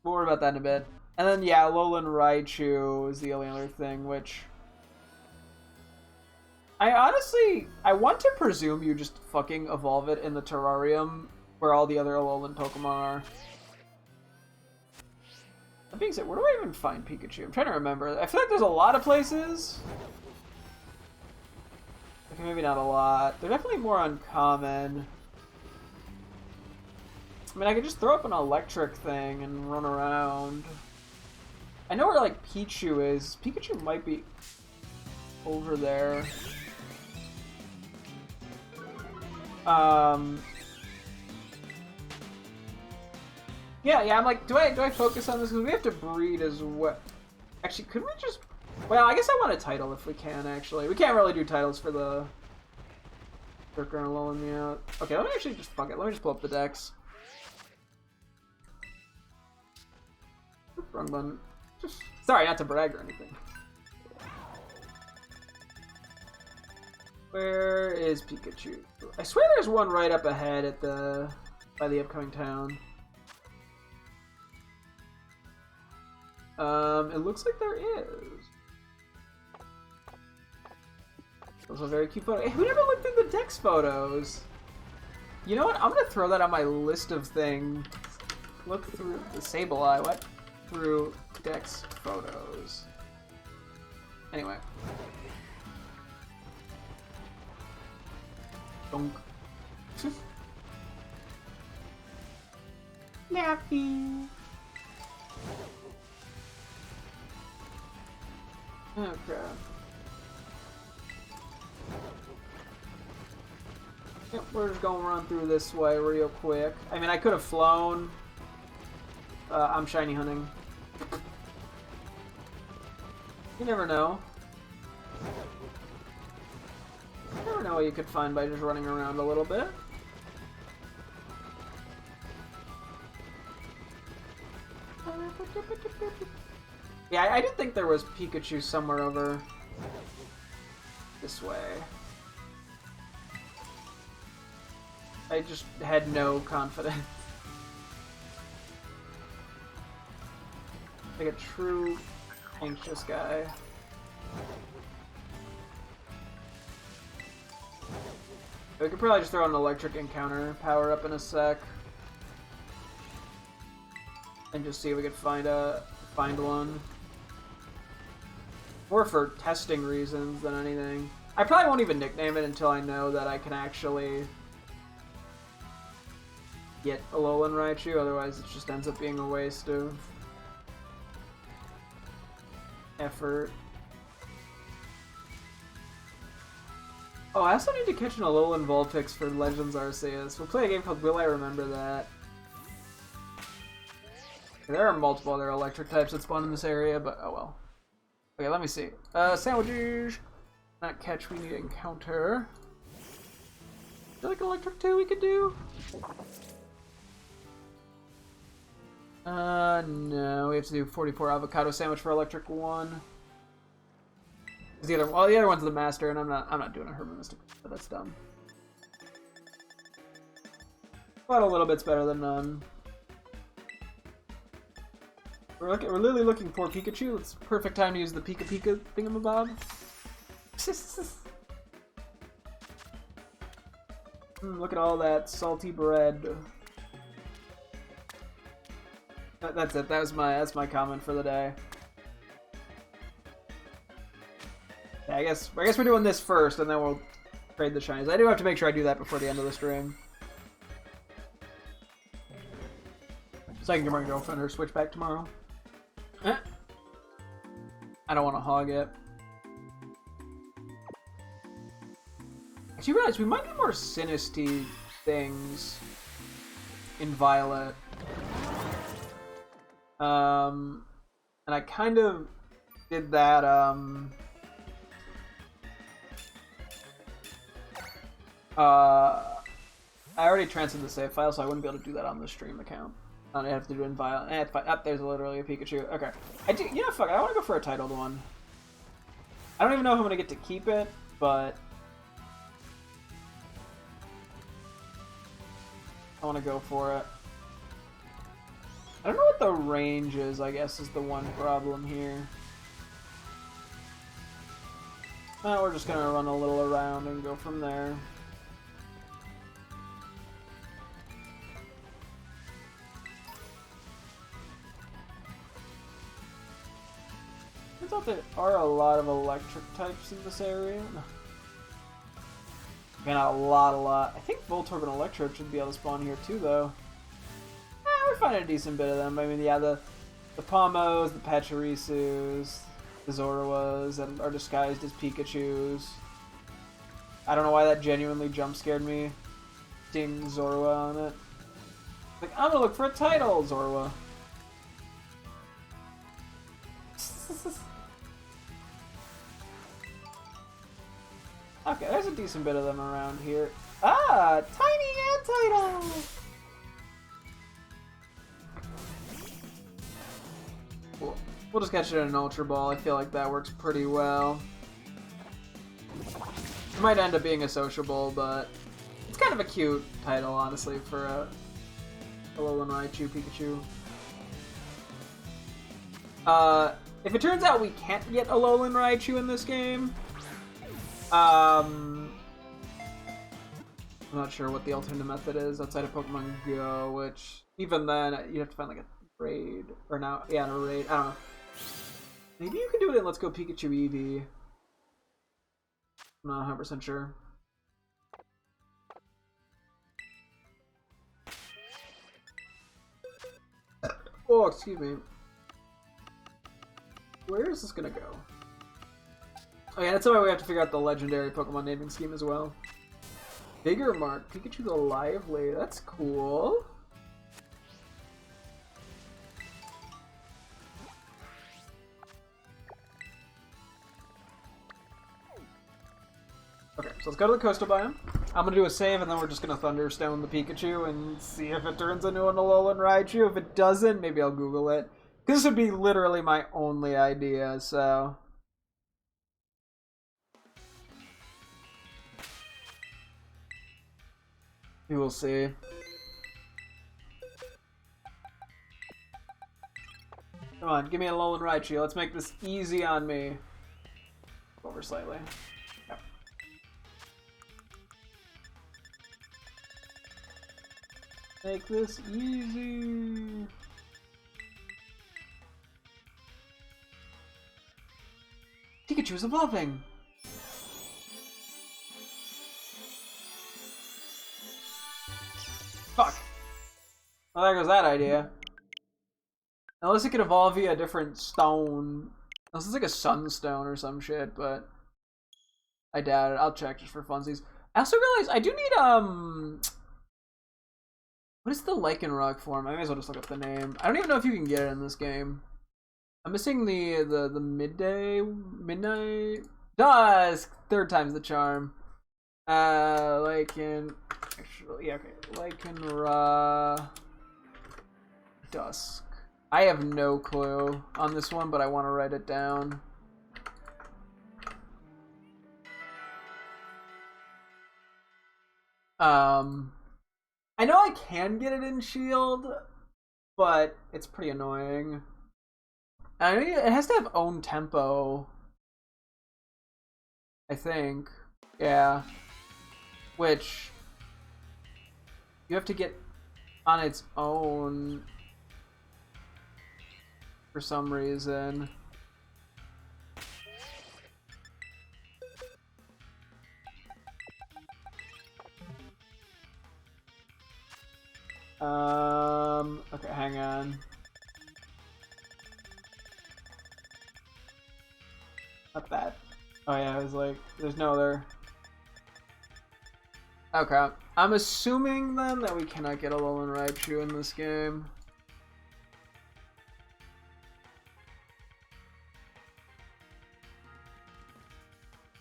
Speaker 1: We'll worry about that in a bit. And then, yeah, Alolan Raichu is the only other thing, which... I want to presume you just fucking evolve it in the terrarium where all the other Alolan Pokemon are. That being said, where do I even find Pikachu? I'm trying to remember. I feel like there's a lot of places. Okay, maybe not a lot. They're definitely more uncommon. I mean, I could just throw up an electric thing and run around. I know where, like, Pichu is. Pikachu might be over there. Yeah, I'm like, do I focus on this? Because we have to breed as well. Actually, could we just... Well, I guess I want a title if we can, actually. We can't really do titles for the... They're gonna lull me out. Okay, let me actually just... Fuck it, let me just pull up the decks. Wrong button. Just... Sorry, not to brag or anything. Where is Pikachu? I swear there's one right up ahead at the... by the upcoming town. It looks like there is. Those are very cute photos. Hey, who never looked at the Dex photos? You know what? I'm gonna throw that on my list of things. Look through the Sableye. What? Through Dex photos. Anyway. Donk. Nappy. Okay. Yep, we're just gonna run through this way real quick. I mean, I could have flown. I'm shiny hunting. You never know. You never know what you could find by just running around a little bit. Yeah, I did think there was Pikachu somewhere over this way. I just had no confidence. Like a true anxious guy. We could probably just throw an electric encounter power up in a sec. And just see if we could find one. More for testing reasons than anything. I probably won't even nickname it until I know that I can actually get Alolan Raichu, otherwise it just ends up being a waste of effort. Oh, I also need to catch an Alolan Vulpix for Legends Arceus. We'll play a game called Will I Remember That? There are multiple other electric types that spawn in this area, but oh well. Okay, let me see. Sandwiches! Not catch, we need encounter. Is there like electric 2 we could do? No, we have to do 44 avocado sandwich for electric 1. The other one's the master, and I'm not doing a Herba Mystic, but that's dumb. But a little bit's better than none. We're literally looking for Pikachu. It's perfect time to use the Pika Pika thingamabob. Look at all that salty bread. That's it. That's my comment for the day. Yeah, I guess we're doing this first, and then we'll trade the shinies. I do have to make sure I do that before the end of the stream, so I can give my girlfriend her Switchback tomorrow. I don't want to hog it. I actually realized we might do more Sinistea things in Violet. And I kind of did that, I already transferred the save file, so I wouldn't be able to do that on the stream account. I have to do it in Violet. There's literally a Pikachu. Okay. You know, fuck it, I want to go for a titled one. I don't even know if I'm going to get to keep it, but... I want to go for it. I don't know what the range is, I guess, is the one problem here. We're just gonna run a little around and go from there. Turns out there are a lot of electric types in this area. Man, a lot. I think Voltorb and Electrode should be able to spawn here too, though. We're finding a decent bit of them. I mean, yeah, the Pommos, the Pachirisus, the Zoroas that are disguised as Pikachus. I don't know why that genuinely jump scared me, seeing Zorua on it. Like, I'm gonna look for a title, Zorua. Okay, there's a decent bit of them around here. Ah, tiny Antidote! We'll just catch it in an Ultra Ball. I feel like that works pretty well. It might end up being a sociable, but it's kind of a cute title, honestly, for a Alolan Raichu Pikachu. If it turns out we can't get Alolan Raichu in this game, I'm not sure what the alternative method is outside of Pokemon Go, which even then you have to find like a raid or now, yeah, a raid. I don't know. Maybe you can do it in Let's Go Pikachu Eevee. I'm not 100% sure. Oh, excuse me. Where is this gonna go? Oh yeah, that's why we have to figure out the legendary Pokemon naming scheme as well. Bigger Mark, Pikachu the Lively, that's cool. Okay, so let's go to the coastal biome. I'm gonna do a save and then we're just gonna Thunderstone the Pikachu and see if it turns into an Alolan Raichu. If it doesn't, maybe I'll Google it. This would be literally my only idea, so... we will see. Come on, give me an Alolan Raichu. Let's make this easy on me. Over slightly. Yep. Make this easy. Pikachu's evolving. Fuck. Well, there goes that idea. Unless it could evolve via a different stone. Unless it's like a sunstone or some shit, but I doubt it. I'll check just for funsies. I also realized I do need, what is the Lycanroc form? I may as well just look up the name. I don't even know if you can get it in this game. I'm missing the midnight dusk. Third time's the charm. Lycan. Actually, yeah, okay. Lycanroc Dusk. I have no clue on this one, but I want to write it down. I know I can get it in Shield, but it's pretty annoying. I mean, it has to have own tempo, I think. Yeah. Which you have to get on its own for some reason. Okay, hang on. Not that. Oh yeah, I was like, there's no other. Okay, I'm assuming then that we cannot get a Alolan Raichu in this game.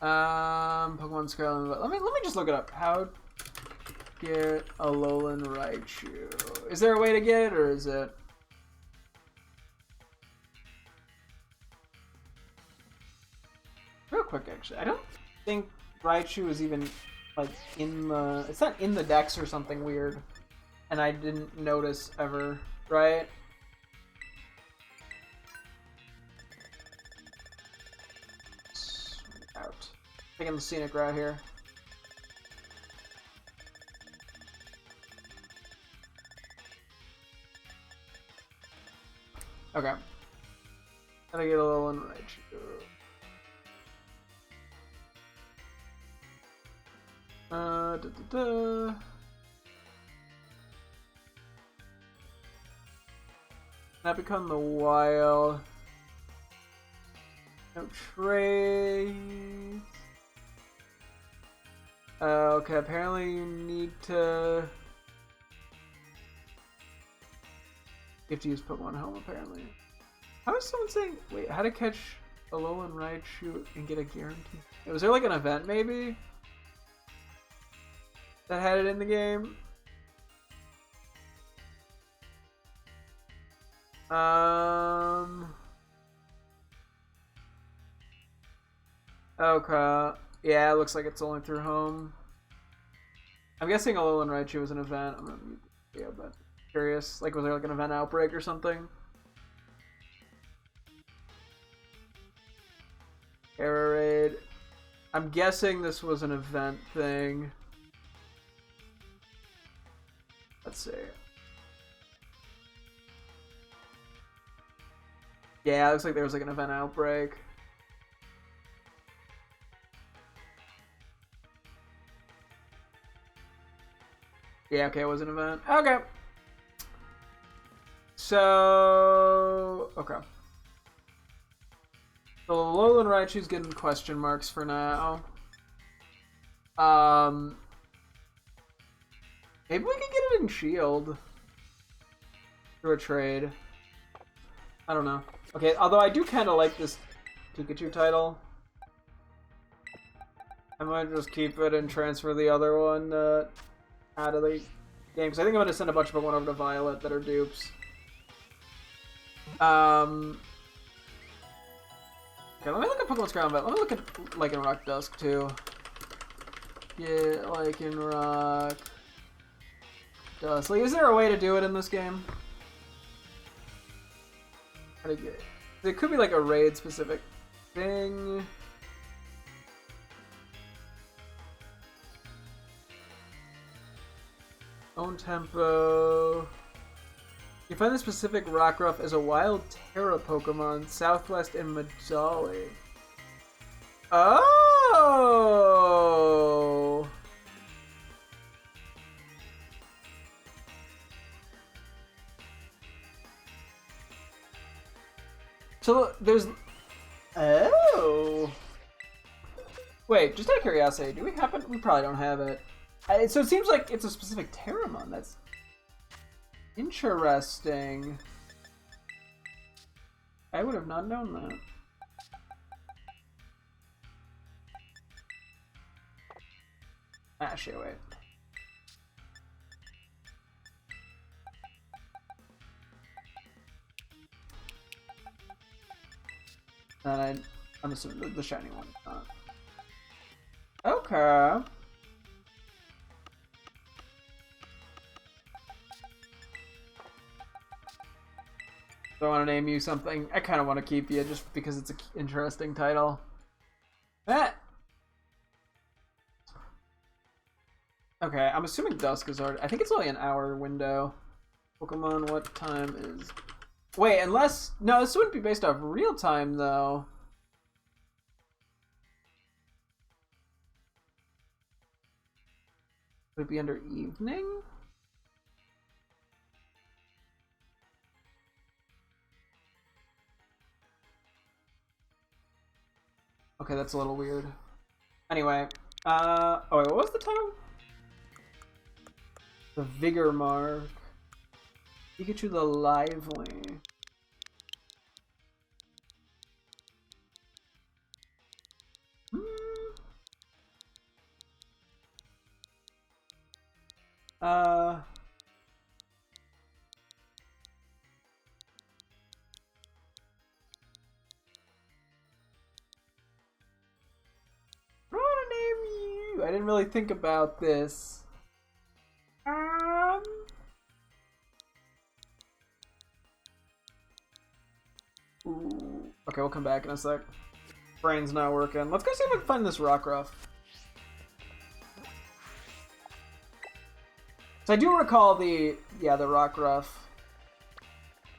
Speaker 1: Pokemon Scarlet. Let me just look it up. How get a Alolan Raichu? Is there a way to get it, or is it? Real quick, actually, I don't think Raichu is even like in the. It's not in the Dex or something weird. and I didn't notice ever, right? Out. Taking the scenic route here. Okay. Gotta get a little enraged. That become the wild. No trades. Okay, apparently you need to. You have to use Pokemon Home, apparently. How is someone saying, wait, how to catch a Alolan Raichu and get a guarantee? Was there like an event, maybe? That had it in the game? Okay. Yeah, it looks like it's only through home. I'm guessing Alolan Raichu was an event. I'm gonna mute the video, but curious. Like, was there like an event outbreak or something? Error raid. I'm guessing this was an event thing. Let's see. Yeah, it looks like there was like an event outbreak. Yeah, okay, it was an event. Okay. So, okay. So Alolan Raichu's getting question marks for now. Maybe we can get it in Shield through a trade. I don't know. Okay, although I do kind of like this Pikachu title. I might just keep it and transfer the other one out of the game, because I think I'm going to send a bunch of Pokemon over to Violet that are dupes. Okay, let me look at Pokemon Scarlet. Let me look at Lycanroc Dusk too. Yeah, Lycanroc Dusk. Like, is there a way to do it in this game? How to get it? There could be like a raid specific thing. Own tempo. You find the specific Rockruff as a wild Terra Pokemon southwest in Medali. Oh! So there's. Oh! Wait, just out of curiosity, do we happen? We probably don't have it. So it seems like it's a specific Terramon. That's interesting. I would have not known that. Ah, shit, wait. And I'm assuming the shiny one. Okay. So I want to name you something. I kind of want to keep you just because it's an interesting title. Eh. Okay, I'm assuming dusk is already. I think it's only an hour window. Pokemon, what time is? Wait, unless no, this wouldn't be based off real time though. Would it be under evening? Okay, that's a little weird. Anyway, oh wait, what was the title? The Vigor Mark. Pikachu the Lively. I want to name you. I didn't really think about this. Ooh. Okay, we'll come back in a sec. Brain's not working. Let's go see if we can find this Rockruff. So I do recall the Rockruff.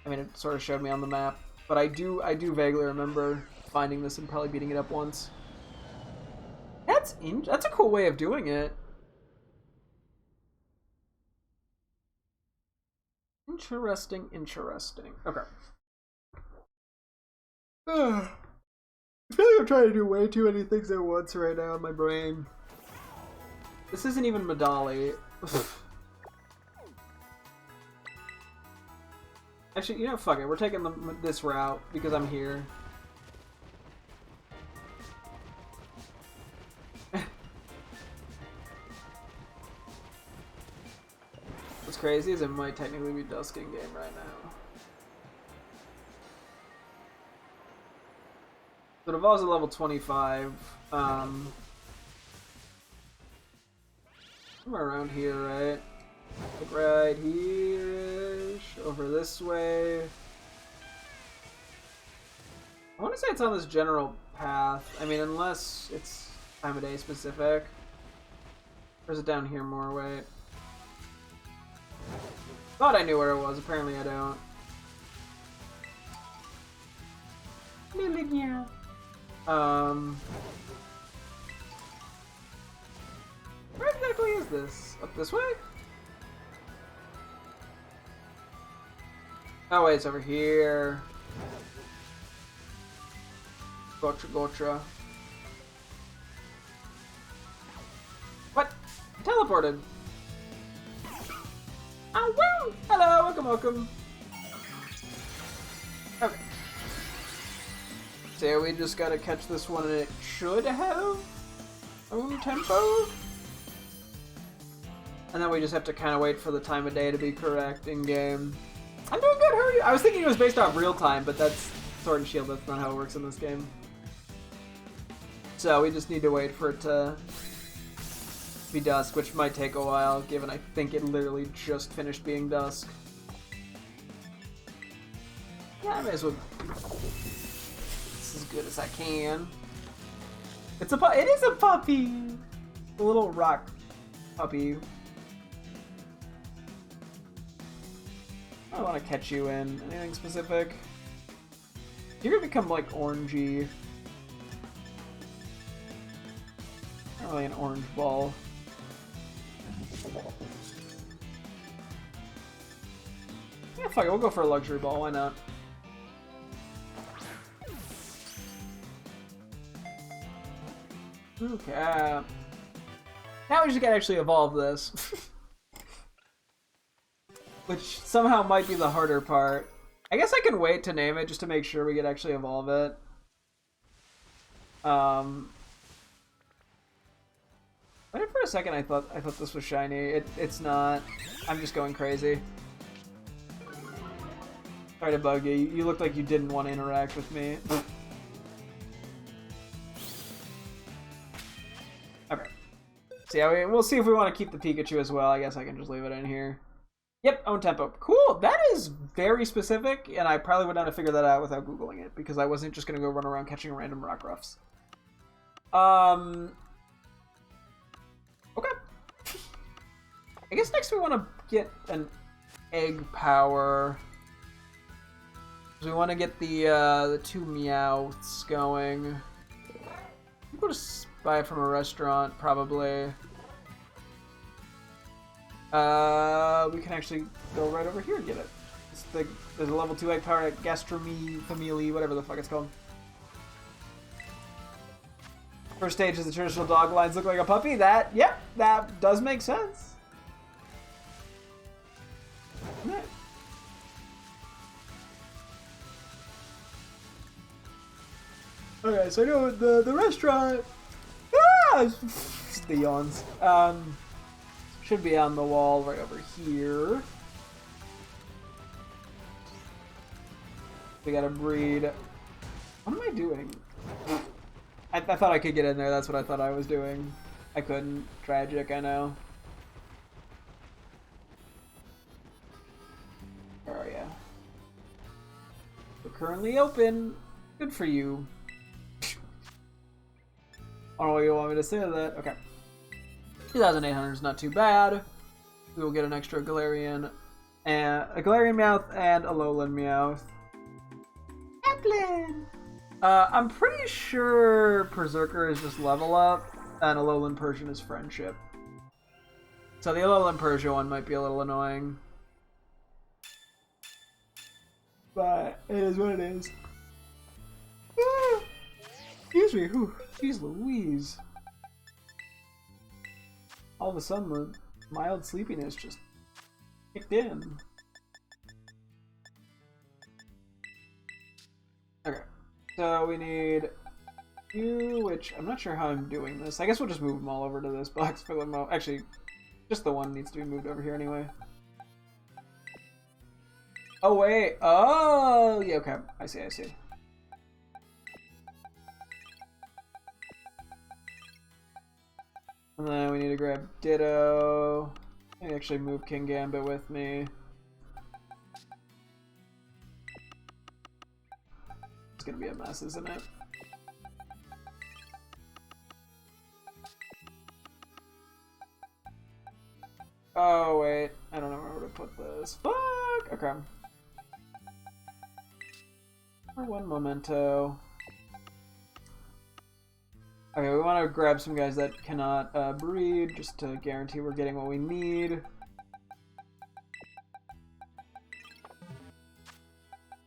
Speaker 1: I mean, it sort of showed me on the map, but I do vaguely remember finding this and probably beating it up once. That's a cool way of doing it. Interesting. Okay. I feel like I'm trying to do way too many things at once right now in my brain. This isn't even Medali. Actually, you know, fuck it. We're taking this route because I'm here. What's crazy is it might technically be dusk in game right now. So it evolves at level 25. Somewhere around here, right? Like right here-ish. Over this way. I want to say it's on this general path. I mean, unless it's time of day specific. Or is it down here more? Wait. Thought I knew where it was. Apparently I don't. Where exactly is this? Up this way? Oh wait, it's over here. Gotcha. What? I teleported. Oh, woo! Hello, welcome. Okay. So we just gotta catch this one and it should have own tempo. And then we just have to kind of wait for the time of day to be correct in game. I'm doing good, how are you? I was thinking it was based off real time, but that's Sword and Shield, that's not how it works in this game. So we just need to wait for it to be dusk, which might take a while, given I think it literally just finished being dusk. Yeah, I may as well this as good as I can. It is a puppy! A little rock puppy. I want to catch you in. Anything specific? You're gonna become like orangey. Not really an orange ball. Yeah, fuck it, we'll go for a luxury ball, why not? Okay. Now we just gotta actually evolve this. Which somehow might be the harder part. I guess I can wait to name it just to make sure we could actually evolve it. Wait for a second, I thought this was shiny. It's not. I'm just going crazy. Sorry to bug you. You looked like you didn't want to interact with me. Okay. So yeah, we'll see if we want to keep the Pikachu as well. I guess I can just leave it in here. Yep, own tempo. Cool, that is very specific, and I probably would not have figured that out without Googling it, because I wasn't just going to go run around catching random Rockruffs. Okay. I guess next we want to get an egg power. We want to get the two Meowths going. I'm going to buy it from a restaurant, probably. We can actually go right over here and get it. There's a level 2 egg power at Gastronomy Family, whatever the fuck it's called. First stage is the traditional dog lines look like a puppy. That does make sense. Yeah. Okay, so I know the restaurant. The yawns. Should be on the wall right over here. We gotta breed. What am I doing? I thought I could get in there. That's what I thought I was doing. I couldn't. Tragic, I know. Where are ya? We're currently open. Good for you. I don't know what you want me to say to that. Okay. 2,800 is not too bad. We will get an extra Galarian and a Galarian Meowth and a Alolan Meowth. Applin! I'm pretty sure Berserker is just level up and Alolan Persian is friendship. So the Alolan Persian one might be a little annoying. But it is what it is. Ah, excuse me. Whew. Jeez Louise. All of a sudden, the mild sleepiness just kicked in. Okay. So we need you, which I'm not sure how I'm doing this. I guess we'll just move them all over to this box for the moment. Actually, just the one needs to be moved over here anyway. Oh, wait. Oh, yeah, okay. I see. And then we need to grab Ditto. I actually move King Gambit with me. It's gonna be a mess, isn't it? Oh, wait. I don't know where to put this. Fuck! Okay. For one memento. Okay, we want to grab some guys that cannot breed, just to guarantee we're getting what we need.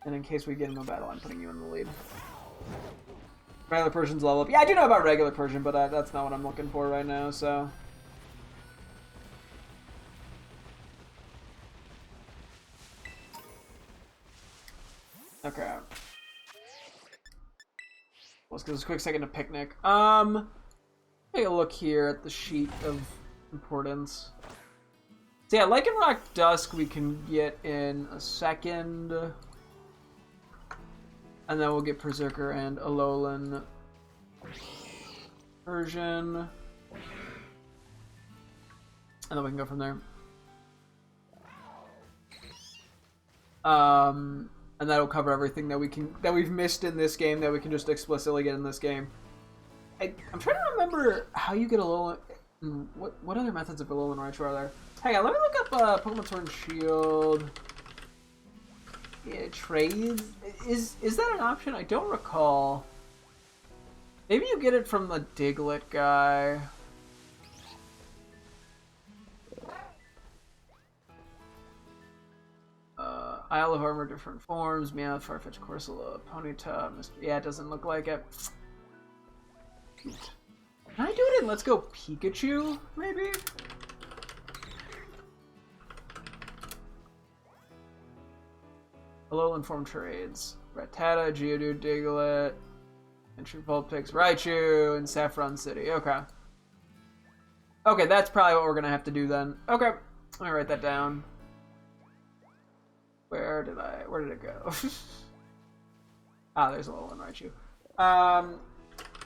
Speaker 1: And in case we get into a battle, I'm putting you in the lead. Regular Persian's level up. Yeah, I do know about regular Persian, but that's not what I'm looking for right now, so... Okay. Let's give us a quick second to picnic. Take a look here at the sheet of importance. So yeah, Lycanroc Dusk we can get in a second. And then we'll get Berserker and Alolan Persian. And then we can go from there. And that'll cover everything that we've missed in this game that we can just explicitly get in this game. I'm trying to remember how you get Alolan. What other methods of Alolan Raichu are there? Hang on, let me look up Pokemon Sword and Shield. Yeah, trades. Is that an option? I don't recall. Maybe you get it from the Diglett guy. Isle of Armor, different forms. Meowth, Farfetch, Corsola, Ponyta, Mr. Yeah, it doesn't look like it. Can I do it in Let's Go Pikachu, maybe? Alolan form trades. Rattata, Geodude, Diglett, Entry Vulpix, Raichu, and Saffron City. Okay. Okay, that's probably what we're gonna have to do then. Okay, let me write that down. Where did it go? Ah, there's Alolan Raichu.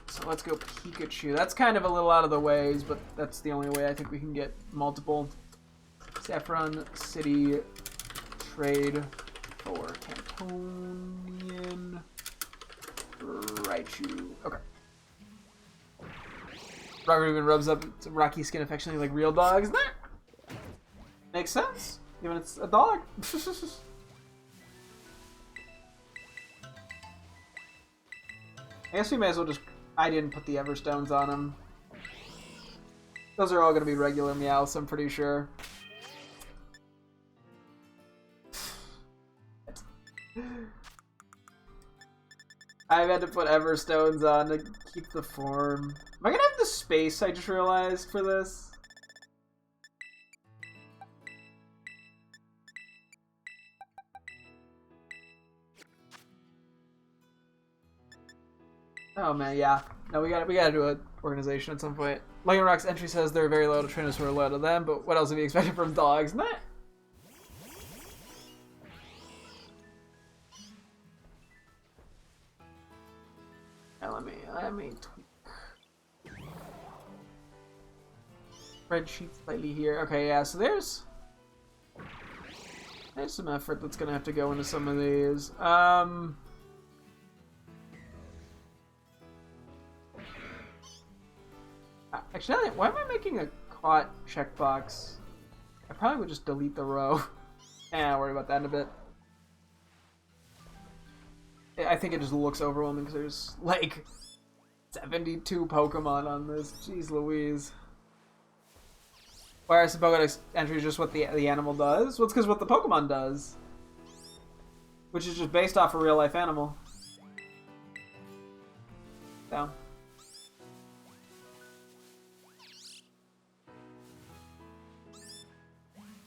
Speaker 1: So let's go Pikachu. That's kind of a little out of the ways, but that's the only way I think we can get multiple. Saffron City trade for Cantonian Raichu. Okay. Robert even rubs up its rocky skin affectionately like real dogs. Makes sense, given it's a dog. I guess we may as well just... I didn't put the Everstones on him. Those are all going to be regular Meowths, I'm pretty sure. I've had to put Everstones on to keep the form. Am I going to have the space, I just realized, for this? Oh man, yeah. No, we gotta do an organization at some point. Lycanroc's entry says they're very loyal to trainers who are loyal to them, but what else have you expected from dogs? Nah. Now let me tweak. Spreadsheet slightly here. Okay, yeah, so there's some effort that's gonna have to go into some of these. Actually, why am I making a caught checkbox? I probably would just delete the row. I'll worry about that in a bit. I think it just looks overwhelming because there's like 72 Pokemon on this. Jeez Louise. Why are some Pokedex entries just what the animal does? Well, it's because what the Pokemon does. Which is just based off a real life animal. Down.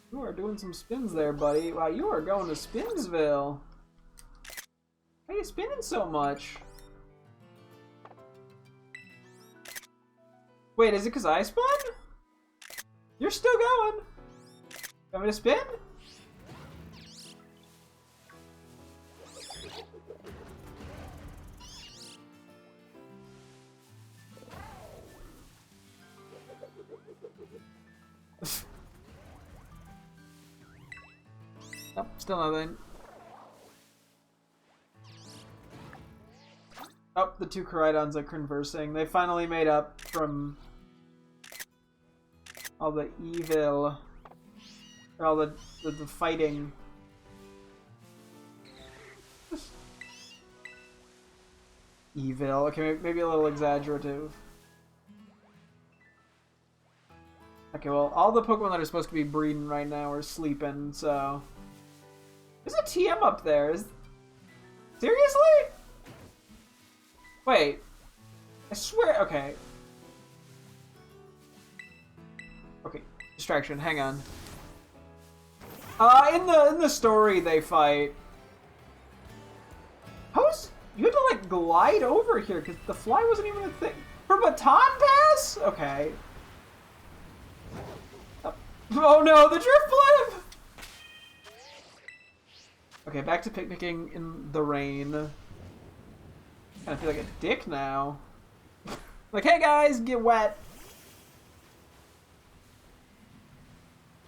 Speaker 1: You are doing some spins there, buddy. Wow, you are going to Spinsville. Why are you spinning so much? Wait, is it because I spun? You're still going. Want me to spin? Nope, still nothing. Oh, the two Koraidons are conversing. They finally made up from all the evil, or all the fighting. Evil. Okay, maybe a little exaggerative. Okay, well, all the Pokemon that are supposed to be breeding right now are sleeping, so... There's a TM up there. Seriously? Wait. I swear... Okay. Okay. Distraction. Hang on. In the story they fight... How's... You had to, like, glide over here, because the fly wasn't even a thing. For Baton Pass? Okay. Oh no, the drift flip! Okay, back to picnicking in the rain. Kinda feel like a dick now. Like, hey guys, get wet.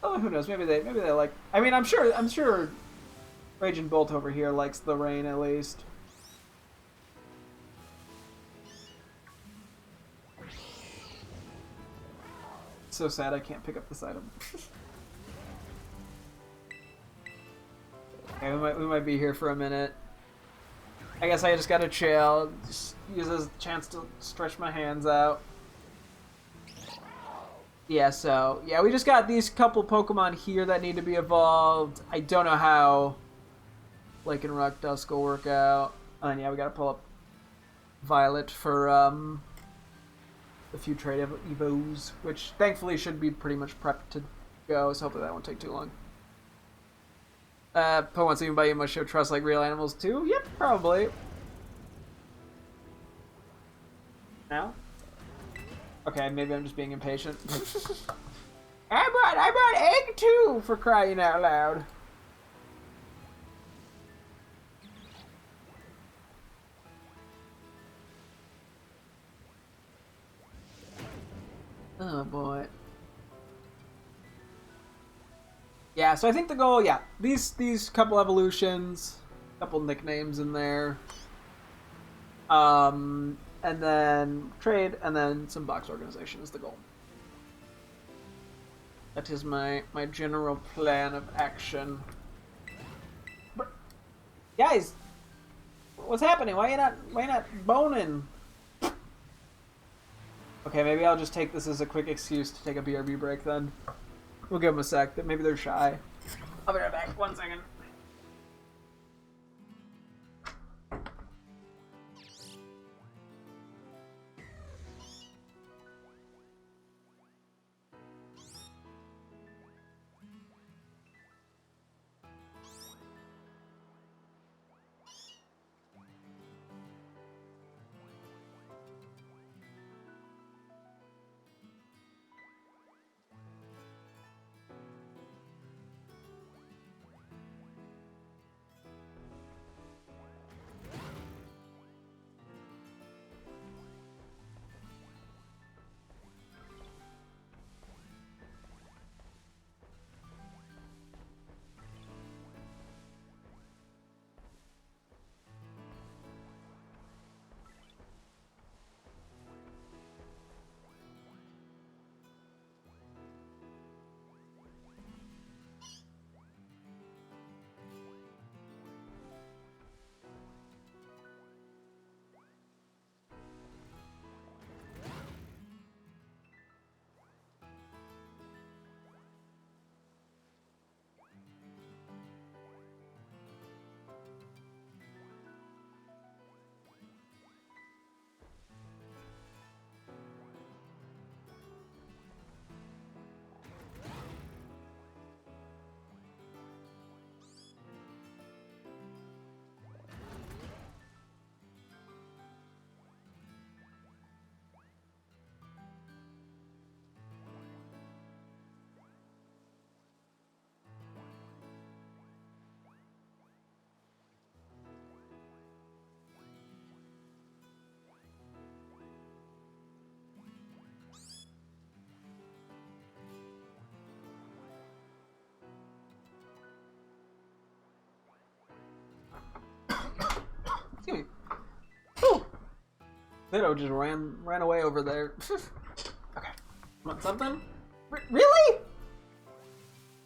Speaker 1: Oh, who knows? Maybe they like. I mean, I'm sure Raging Bolt over here likes the rain at least. So sad I can't pick up this item. Okay, we might be here for a minute. I guess I just gotta chill. Just use this chance to stretch my hands out. Yeah, so yeah, we just got these couple Pokemon here that need to be evolved. I don't know how Lake and Rock Dusk will work out. And yeah, we gotta pull up Violet for the few trade evos, which thankfully should be pretty much prepped to go, so hopefully that won't take too long. Pokemon seen by you must show trust like real animals too? Yep, probably. Now? Okay, maybe I'm just being impatient. I brought egg too, for crying out loud. Oh boy. Yeah, so I think the goal, yeah, these couple evolutions, couple nicknames in there, and then trade, and then some box organization is the goal. That is my general plan of action. But, guys, what's happening? Why you not boning? Okay, maybe I'll just take this as a quick excuse to take a BRB break then. We'll give them a sec, but maybe they're shy. I'll be right back. 1 second. Ditto just ran away over there. Okay. Want something? Really?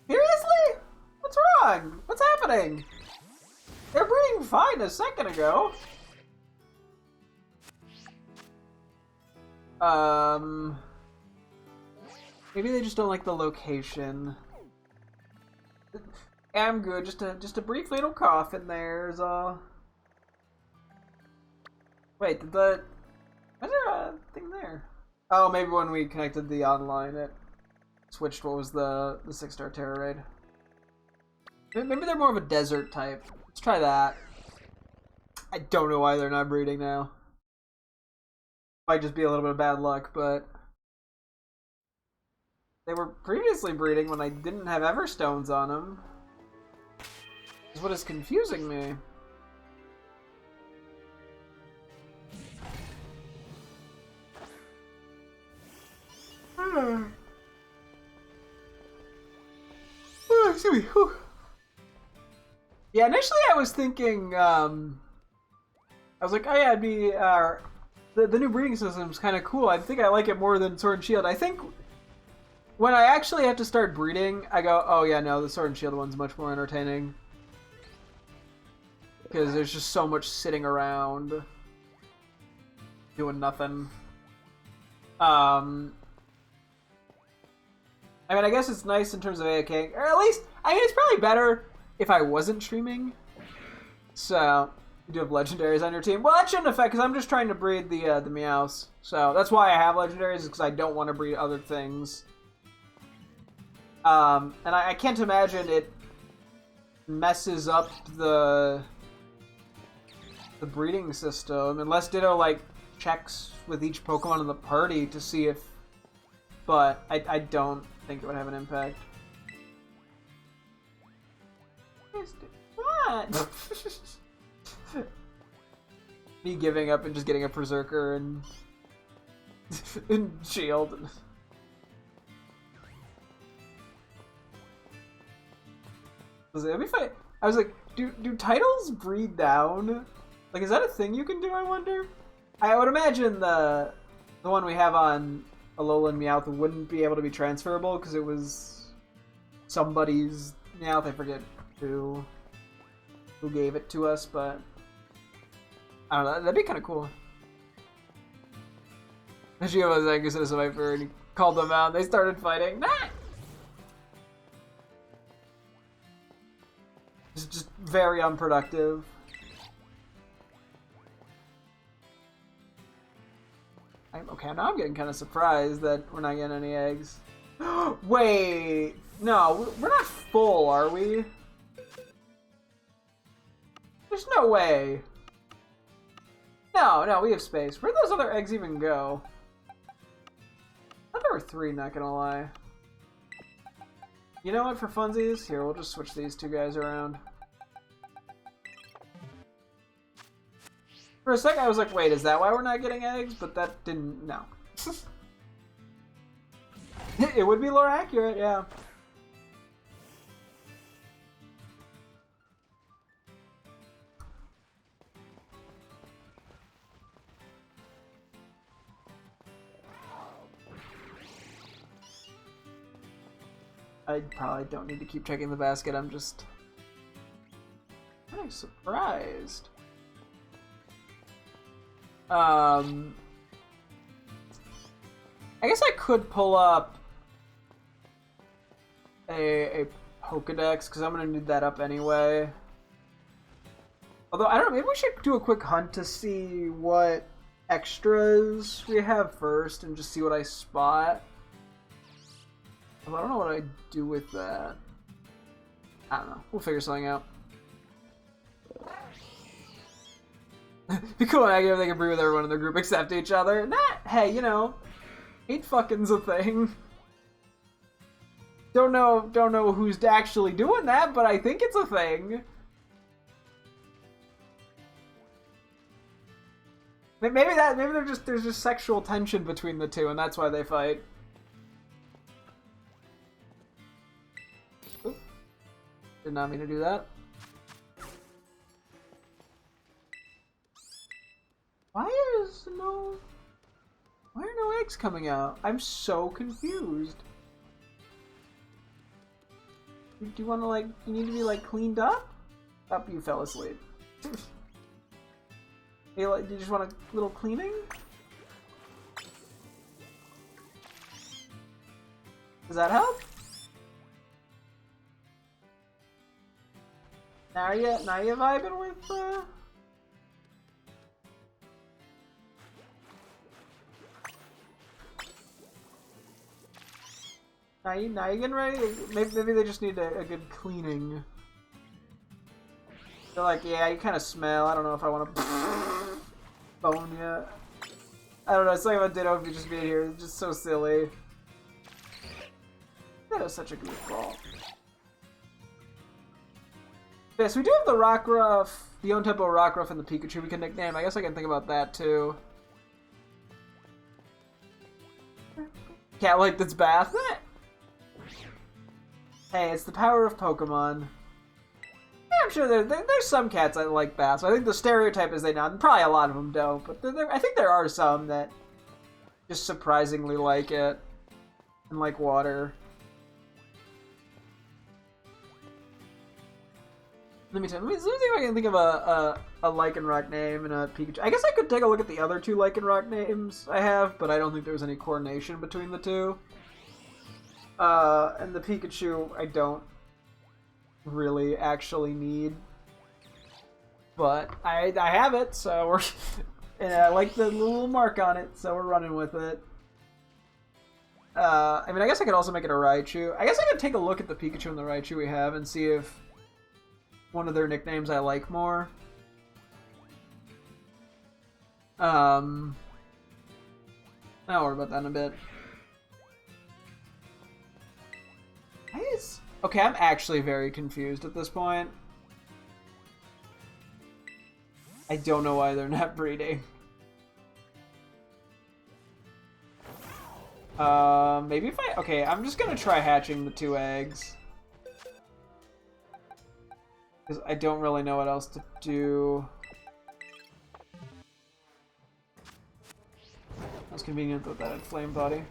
Speaker 1: Seriously? What's wrong? What's happening? They're breeding fine a second ago. Maybe they just don't like the location. I'm good. Just a brief little cough in there is all. Wait, why is there a thing there? Oh, maybe when we connected the online, it switched what was the 6-star terror raid. Maybe they're more of a desert type. Let's try that. I don't know why they're not breeding now. Might just be a little bit of bad luck, but they were previously breeding when I didn't have Everstones on them. Is what is confusing me. Excuse me. Whew. Yeah, initially I was thinking, I was like, oh yeah, it'd be, the new breeding system's kind of cool. I think I like it more than Sword and Shield. I think when I actually have to start breeding, I go, oh yeah, no, the Sword and Shield one's much more entertaining. Because there's just so much sitting around doing nothing. I mean, I guess it's nice in terms of AFK, or at least, I mean, it's probably better if I wasn't streaming. So, you do have legendaries on your team. Well, that shouldn't affect, because I'm just trying to breed the meows. So, that's why I have legendaries, is because I don't want to breed other things. And I can't imagine it messes up the breeding system, unless Ditto, like, checks with each Pokemon in the party to see if... But I don't think it would have an impact. What? Me giving up and just getting a Berserker and and Shield. It'd be fine. I was like, do titles breed down? Like, is that a thing you can do? I wonder. I would imagine the one we have on Alolan Meowth wouldn't be able to be transferable because it was somebody's Meowth. I forget who gave it to us, but I don't know. That'd be kind of cool. She was angry at a Viper and he called them out. They started fighting. Nah! It's just very unproductive. Okay, now I'm getting kind of surprised that we're not getting any eggs. Wait, no, we're not full, are we? There's no way. No, we have space. Where'd those other eggs even go? I thought there were 3, not gonna lie. You know what, for funsies? Here, we'll just switch these 2 guys around. For a sec, I was like, wait, is that why we're not getting eggs? But that didn't... no. It would be lore accurate, yeah. I probably don't need to keep checking the basket, I'm just... kind of surprised. I guess I could pull up a Pokedex, because I'm going to need that up anyway. Although, I don't know, maybe we should do a quick hunt to see what extras we have first, and just see what I spot. Although I don't know what I do with that. I don't know. We'll figure something out. Be cool and they can breed with everyone in their group except each other. Nah, hey, you know, ain't fucking's a thing. Don't know who's actually doing that, but I think it's a thing. Maybe there's just sexual tension between the two, and that's why they fight. Oop. Did not mean to do that. Why are no eggs coming out? I'm so confused. Do you want to, like, you need to be, like, cleaned up? Up, you fell asleep. Hey, like, do you just want a little cleaning? Does that help? Now you vibing with, Now you getting ready? Maybe they just need a good cleaning. They're like, yeah, you kind of smell. I don't know if I want to bone you. I don't know. It's like about Ditto if you just be here. It's just so silly. That was such a goofball. Yeah, so we do have the Rockruff, the on-tempo Rockruff, and the Pikachu we can nickname. I guess I can think about that too. Cat like that's bath. Hey, it's the power of Pokemon. Yeah, I'm sure there's some cats that like baths. I think the stereotype is they don't. Probably a lot of them don't, but I think there are some that just surprisingly like it and like water. Let me see if I can think of a Lycanroc name and a Pikachu. I guess I could take a look at the other two Lycanroc names I have, but I don't think there's any coordination between the two. And the Pikachu, I don't really actually need. But I have it, so we're... and I like the little mark on it, so we're running with it. I mean, I guess I could also make it a Raichu. I guess I could take a look at the Pikachu and the Raichu we have and see if one of their nicknames I like more. I'll worry about that in a bit. Okay, I'm actually very confused at this point. I don't know why they're not breeding. Maybe if I... Okay, I'm just gonna try hatching the 2 eggs. Because I don't really know what else to do. That's convenient that had Flame Body.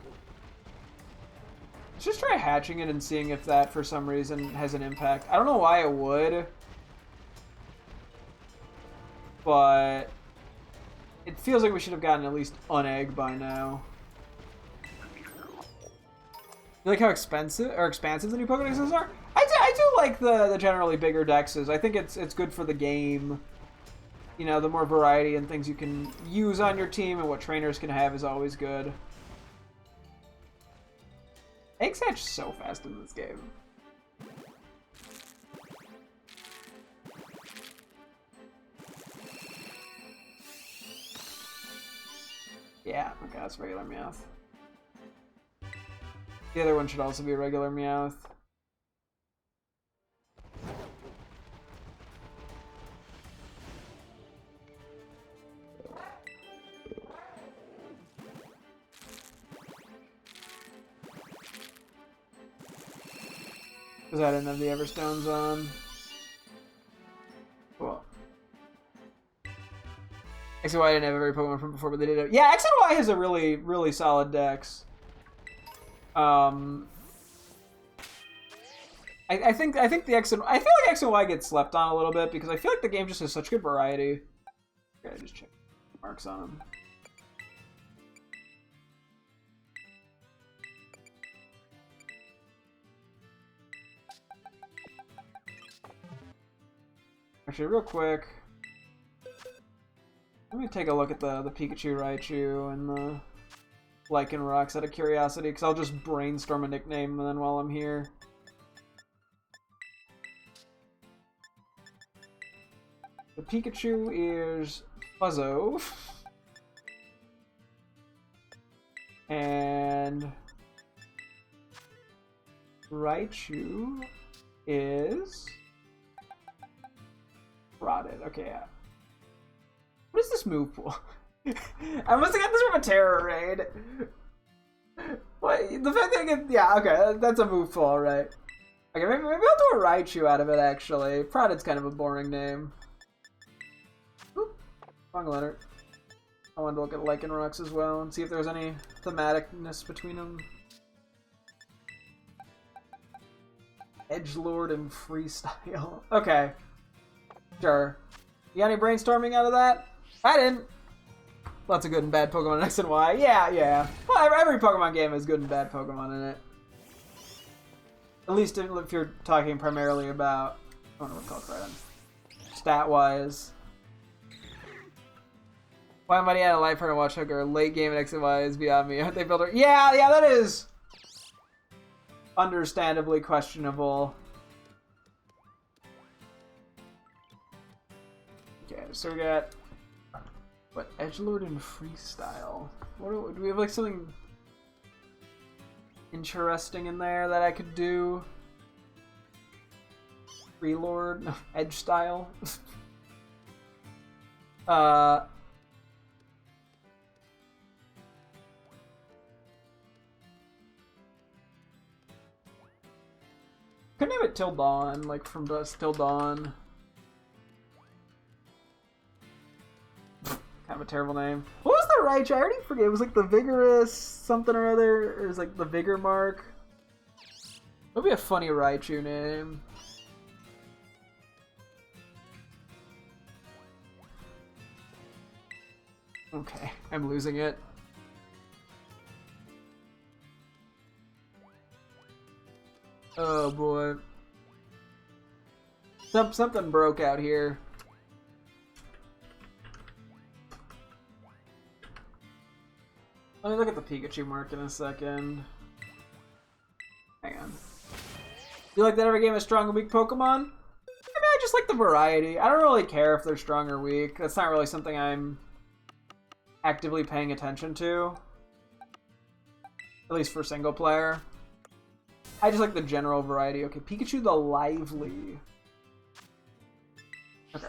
Speaker 1: Let's just try hatching it and seeing if that, for some reason, has an impact. I don't know why it would. But it feels like we should have gotten at least an egg by now. You like how expensive or expansive the new Pokédexes are? I do like the generally bigger dexes. I think it's good for the game. You know, the more variety and things you can use on your team and what trainers can have is always good. Eggs hatch so fast in this game. Yeah, okay, that's regular Meowth. The other one should also be a regular Meowth. Because I didn't have the Everstones on. Cool. X and Y didn't have every Pokemon from before, but they did it. Yeah, X and Y has a really, really solid dex. I think the X and I feel like X and Y gets slept on a little bit because I feel like the game just has such good variety. Okay, just check marks on them. Actually, real quick, let me take a look at the Pikachu, Raichu, and the Lycanrocs out of curiosity, because I'll just brainstorm a nickname and then while I'm here. The Pikachu is Fuzzo. And Raichu is Rotted. Okay, yeah. What is this move pool? I must have got this from a terror raid. What? The fact that I get... Yeah, okay, that's a move pool, right? Okay, maybe I'll do a Raichu out of it, actually. Prodded's kind of a boring name. Oop, wrong letter. I wanted to look at Lycanrocs as well and see if there's any thematicness between them. Edgelord and Freestyle. Okay. Sure. You got any brainstorming out of that? I didn't. Lots of good and bad Pokemon in X and Y. Yeah. Well, every Pokemon game has good and bad Pokemon in it. At least if you're talking primarily about... I don't know what to call it, stat-wise. Why might he add a life for a watch hooker? Late game in X and Y is beyond me. Aren't they built? Yeah, that is understandably questionable. Okay, so we got what? Edgelord and Freestyle. Do we have like something interesting in there that I could do? Freelord, no, Edge Style. Could name it Till Dawn, like from Dusk Till Dawn. Kind of a terrible name. What was the Raichu? I already forget. It was like the Vigorous something or other. It was like the Vigor Mark. That'd be a funny Raichu name. Okay, I'm losing it. Oh boy. Something broke out here. Let me look at the Pikachu mark in a second. Hang on. You like that every game has strong and weak Pokemon? I mean, I just like the variety. I don't really care if they're strong or weak. That's not really something I'm actively paying attention to. At least for single player. I just like the general variety. Okay, Pikachu the Lively. Okay.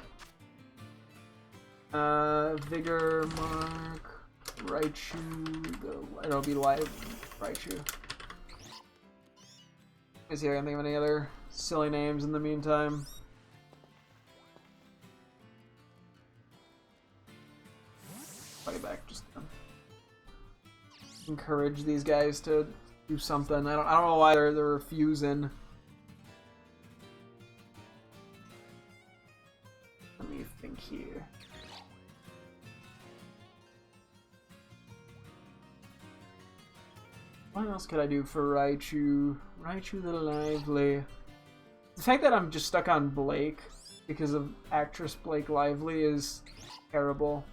Speaker 1: Vigor Mark. Raichu. It'll be live Raichu. Let me see if I can think of any other silly names in the meantime. Fight back, just encourage these guys to do something. I don't know why they're refusing. Let me think here. What else could I do for Raichu? Raichu the Lively. The fact that I'm just stuck on Blake because of actress Blake Lively is terrible.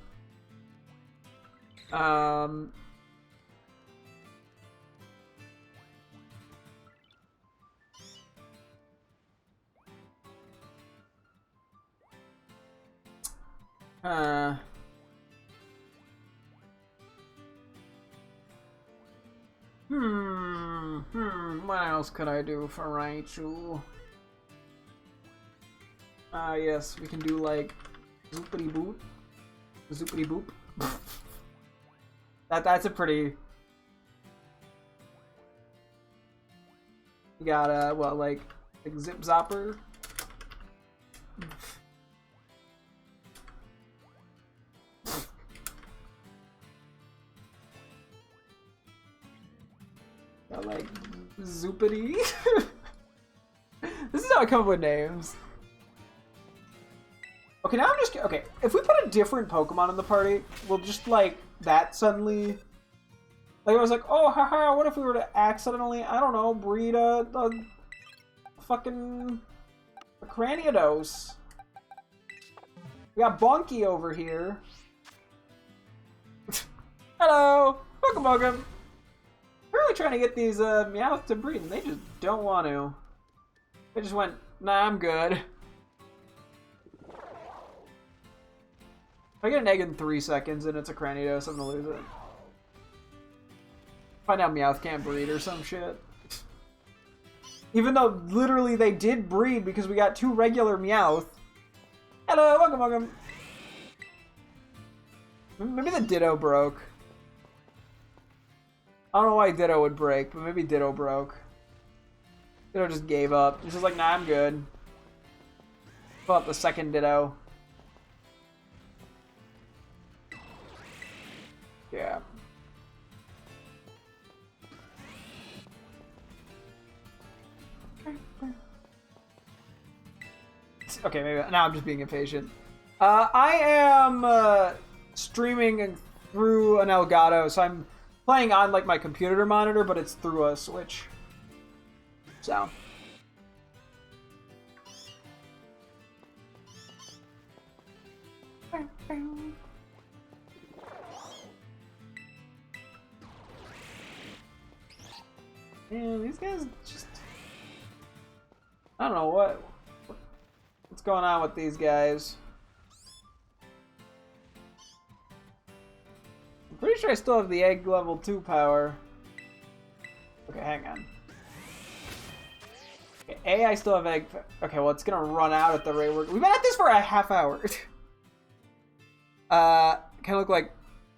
Speaker 1: What else could I do for Raichu? Yes, we can do like Zoopity Boop. Zoopity Boop. That's a pretty... You got what, like Zip Zopper? Got like Zoopity. This is how I come up with names. Okay, now I'm just... Okay, if we put a different Pokemon in the party, we'll just like... That suddenly... Like, I was like, oh, haha, what if we were to accidentally, I don't know, breed a fucking... a Cranidos. We got Bonky over here. Hello! Welcome, welcome. We're really trying to get these Meowth to breed, and they just don't want to. They just went, nah, I'm good. If I get an egg in 3 seconds and it's a Cranidos, I'm gonna lose it. Find out Meowth can't breed or some shit. Even though literally they did breed because we got 2 regular Meowth. Hello, welcome, welcome. Maybe the Ditto broke. I don't know why Ditto would break, but maybe Ditto broke. Ditto just gave up. He's just like, nah, I'm good. Pull up the second Ditto. Yeah. Okay, maybe now I'm just being impatient. I am streaming through an Elgato, so I'm playing on like my computer monitor, but it's through a Switch. So. Man, these guys just... I don't know what's going on with these guys. I'm pretty sure I still have the egg level 2 power. Okay, hang on. Okay, A, I still have egg... Okay, well, it's gonna run out at the rate we've been at this for a half hour. Kind of look like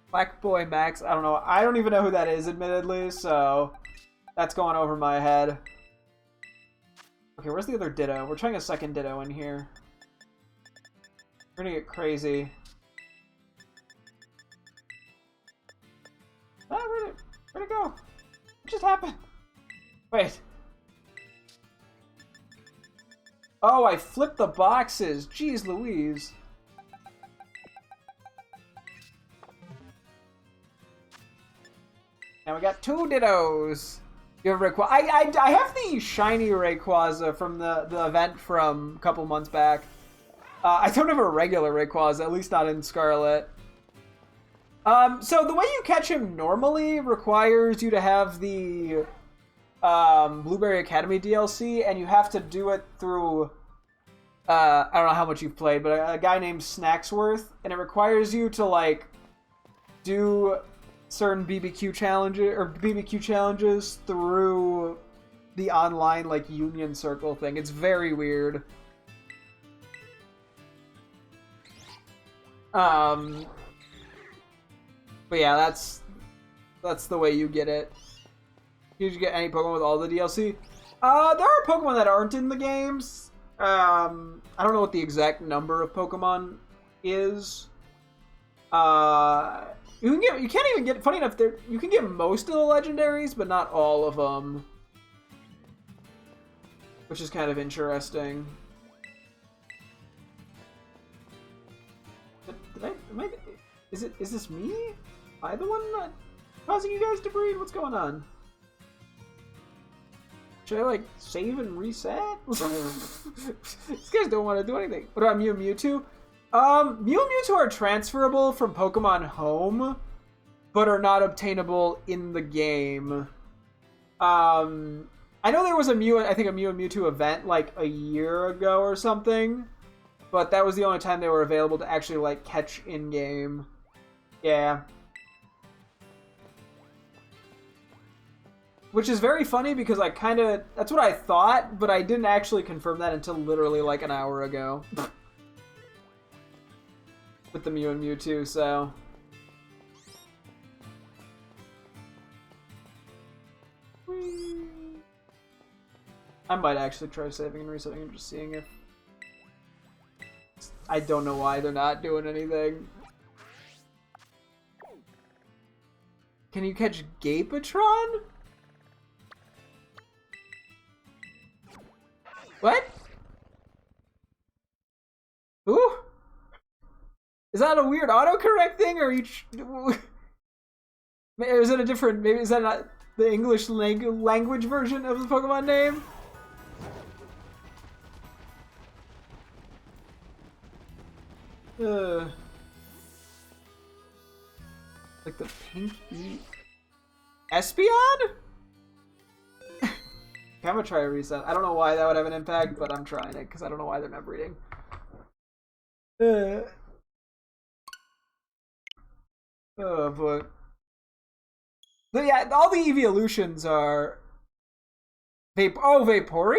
Speaker 1: Black Boy Max. I don't know. I don't even know who that is, admittedly, so... That's going over my head. Okay, where's the other Ditto? We're trying a second Ditto in here. We're gonna get crazy. Ah, where'd it go? What just happened? Wait. Oh, I flipped the boxes. Jeez Louise. Now we got 2 Dittos. You have Rayquaza. I have the shiny Rayquaza from the event from a couple months back. I don't have a regular Rayquaza, at least not in Scarlet. So the way you catch him normally requires you to have the Blueberry Academy DLC, and you have to do it through... I don't know how much you've played, but a guy named Snacksworth, and it requires you to, like, do... certain BBQ challenges through the online like Union Circle thing. It's very weird. But yeah, that's the way you get it. Did you get any Pokemon with all the DLC? There are Pokemon that aren't in the games. I don't know what the exact number of Pokemon is. You can't even get, funny enough, you can get most of the legendaries, but not all of them. Which is kind of interesting. Is this me? Am I the one not causing you guys to breed? What's going on? Should I, like, save and reset? These guys don't want to do anything. What about Mew and Mewtwo? Mew and Mewtwo are transferable from Pokemon Home, but are not obtainable in the game. I know there was a Mew and Mewtwo event like a year ago or something, but that was the only time they were available to actually like catch in game. Yeah. Which is very funny because that's what I thought, but I didn't actually confirm that until literally like an hour ago. With the Mew and Mewtwo, so... I might actually try saving and resetting and just seeing if... I don't know why they're not doing anything. Can you catch Gapatron? What? Ooh? Is that a weird autocorrect thing, or is it a different? Maybe is that not the English language version of the Pokemon name? Like the pink E. Espeon? Okay, I'm gonna try a reset. I don't know why that would have an impact, but I'm trying it because I don't know why they're not breeding. Oh boy. But yeah, all the evolutions are Vaporeon?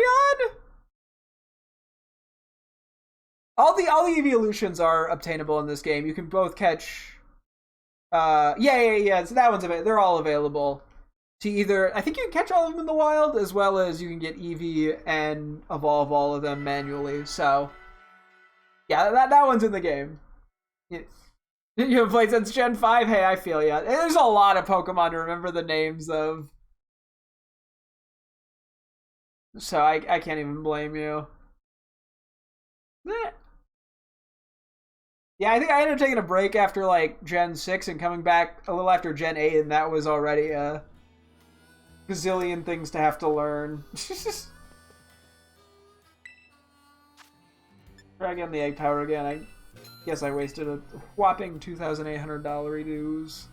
Speaker 1: All the evolutions are obtainable in this game. You can both catch yeah. So that one's available. They're all available to either, I think you can catch all of them in the wild, as well as you can get Eevee and evolve all of them manually. So yeah, that one's in the game. You have played since Gen 5? Hey, I feel ya. There's a lot of Pokemon to remember the names of. So I can't even blame you. Yeah, I think I ended up taking a break after like Gen 6 and coming back a little after Gen 8, and that was already a gazillion things to have to learn. Try again the egg power again. I guess I wasted a whopping $2,800 dues.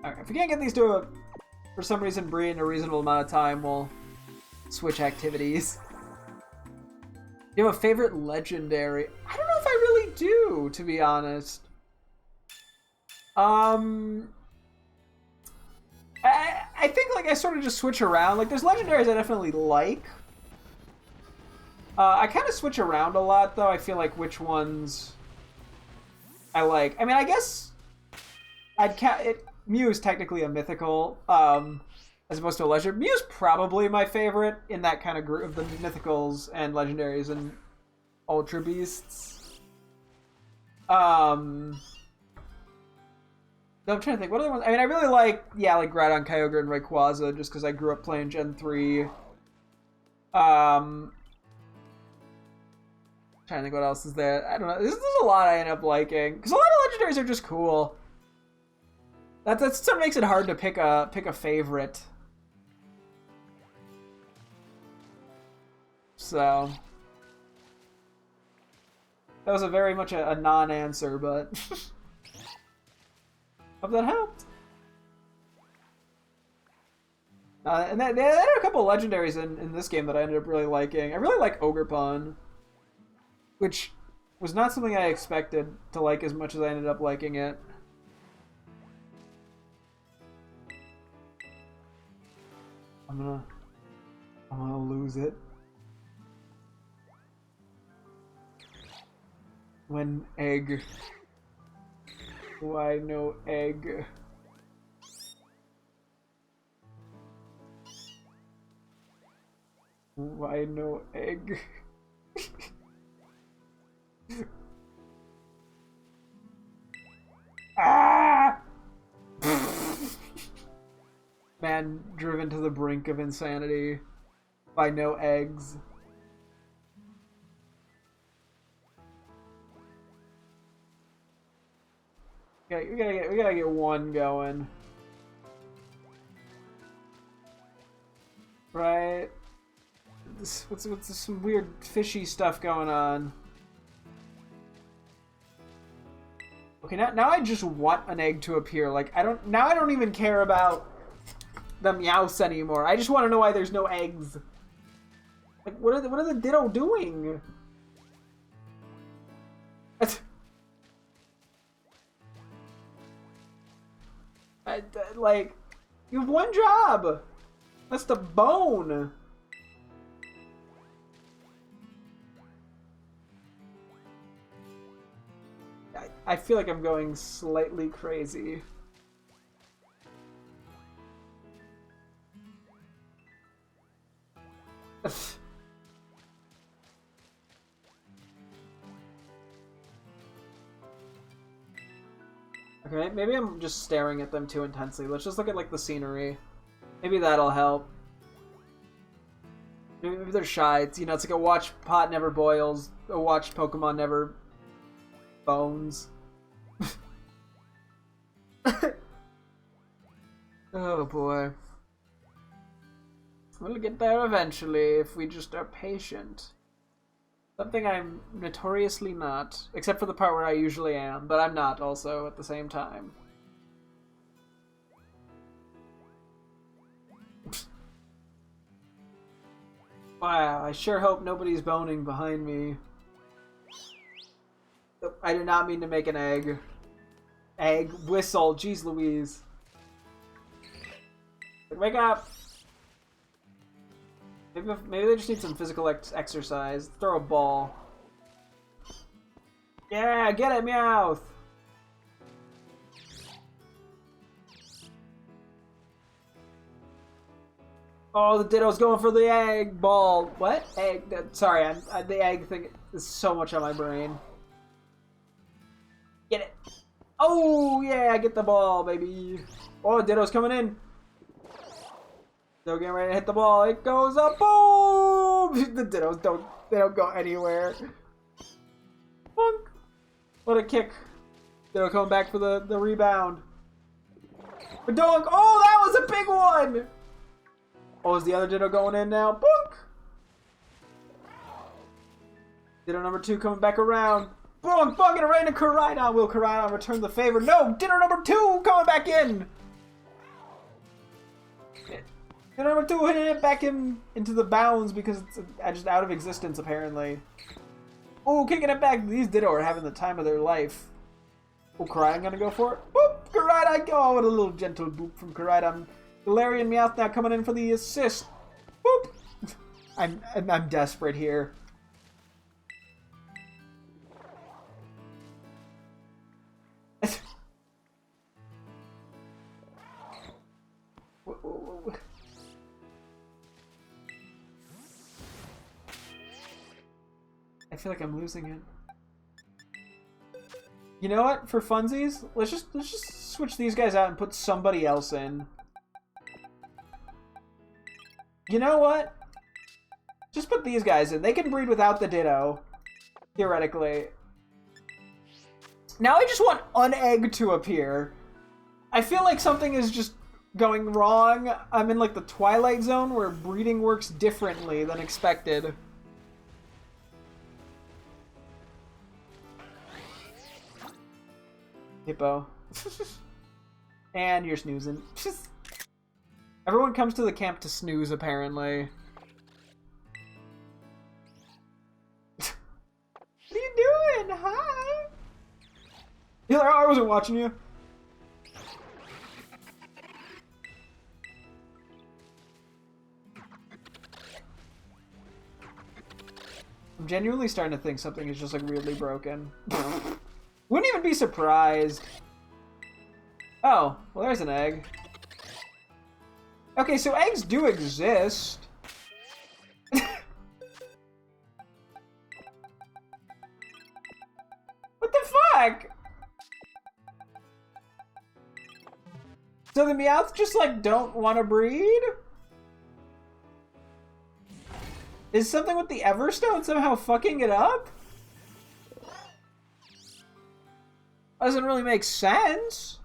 Speaker 1: Alright, if we can't get these to a, for some reason, breed in a reasonable amount of time, we'll switch activities. Do you have a favorite legendary? I don't know if I really do, to be honest. I think like I sort of just switch around. Like there's legendaries I definitely like. I kind of switch around a lot though. I feel like which ones I like. I mean, I guess Mew is technically a mythical, as opposed to a legendary. Mew's probably my favorite in that kind of group of the mythicals and legendaries and ultra beasts. I'm trying to think. What other ones? I mean, I really like, yeah, like Groudon, Kyogre, and Rayquaza, just because I grew up playing Gen 3. Trying to think what else is there. I don't know. There's a lot I end up liking because a lot of legendaries are just cool. That sort of makes it hard to pick a favorite. So that was a very much a non-answer, but hope that helped. And they had a couple of legendaries in this game that I ended up really liking. I really like Ogerpon, which was not something I expected to like as much as I ended up liking it. I'm gonna lose it. When egg. Why no egg? Why no egg? Ah! Man driven to the brink of insanity by no eggs. We gotta get one going. Right? What's some weird fishy stuff going on? Okay, now I just want an egg to appear. Like I don't even care about the Meowths anymore. I just want to know why there's no eggs. Like what are the Ditto doing? Like you have one job. That's the bone. I feel like I'm going slightly crazy. Okay, maybe I'm just staring at them too intensely. Let's just look at like the scenery. Maybe that'll help. Maybe they're shy. It's, you know, it's like a watched pot never boils, a watched Pokemon never bones. Oh boy. We'll get there eventually if we just are patient. Something I'm notoriously not, except for the part where I usually am, but I'm not also at the same time. Wow, I sure hope nobody's boning behind me. I did not mean to make an egg. Egg whistle, jeez Louise. Wake up! Maybe they just need some physical exercise. Throw a ball. Yeah, get it, Meowth! Oh, the Ditto's going for the egg ball. What? Egg? Sorry, the egg thing is so much on my brain. Oh, yeah, I get the ball, baby. Oh, Ditto's coming in. They're getting ready to hit the ball. It goes up. Boom! The Dittos don't go anywhere. Bonk. What a kick. Ditto coming back for the rebound. But don't. Oh, that was a big one. Oh, is the other Ditto going in now? Bonk. Ditto number 2 coming back around. Bonk, bonk, it right into Koraidon. Will Koraidon return the favor? No, Ditto number 2 coming back in. Ditto number 2 hitting it back into the bounds because it's just out of existence apparently. Oh, kicking it back. These Ditto are having the time of their life. Oh, Koraidon gonna go for it. Boop, Koraidon. Oh, what a little gentle boop from Koraidon. Galarian Meowth now coming in for the assist. Boop. I'm desperate here. I feel like I'm losing it. You know what? For funsies, let's just switch these guys out and put somebody else in. You know what? Just put these guys in. They can breed without the Ditto, theoretically. Now I just want Unegg to appear. I feel like something is just going wrong. I'm in like the Twilight Zone where breeding works differently than expected. Hippo. And you're snoozing. Everyone comes to the camp to snooze, apparently. What are you doing? Hi! I wasn't watching you. I'm genuinely starting to think something is just like weirdly broken. Wouldn't even be surprised. Oh, well there's an egg. Okay, so eggs do exist. What the fuck? So the Meowth just like don't want to breed? Is something with the Everstone somehow fucking it up? Doesn't really make sense.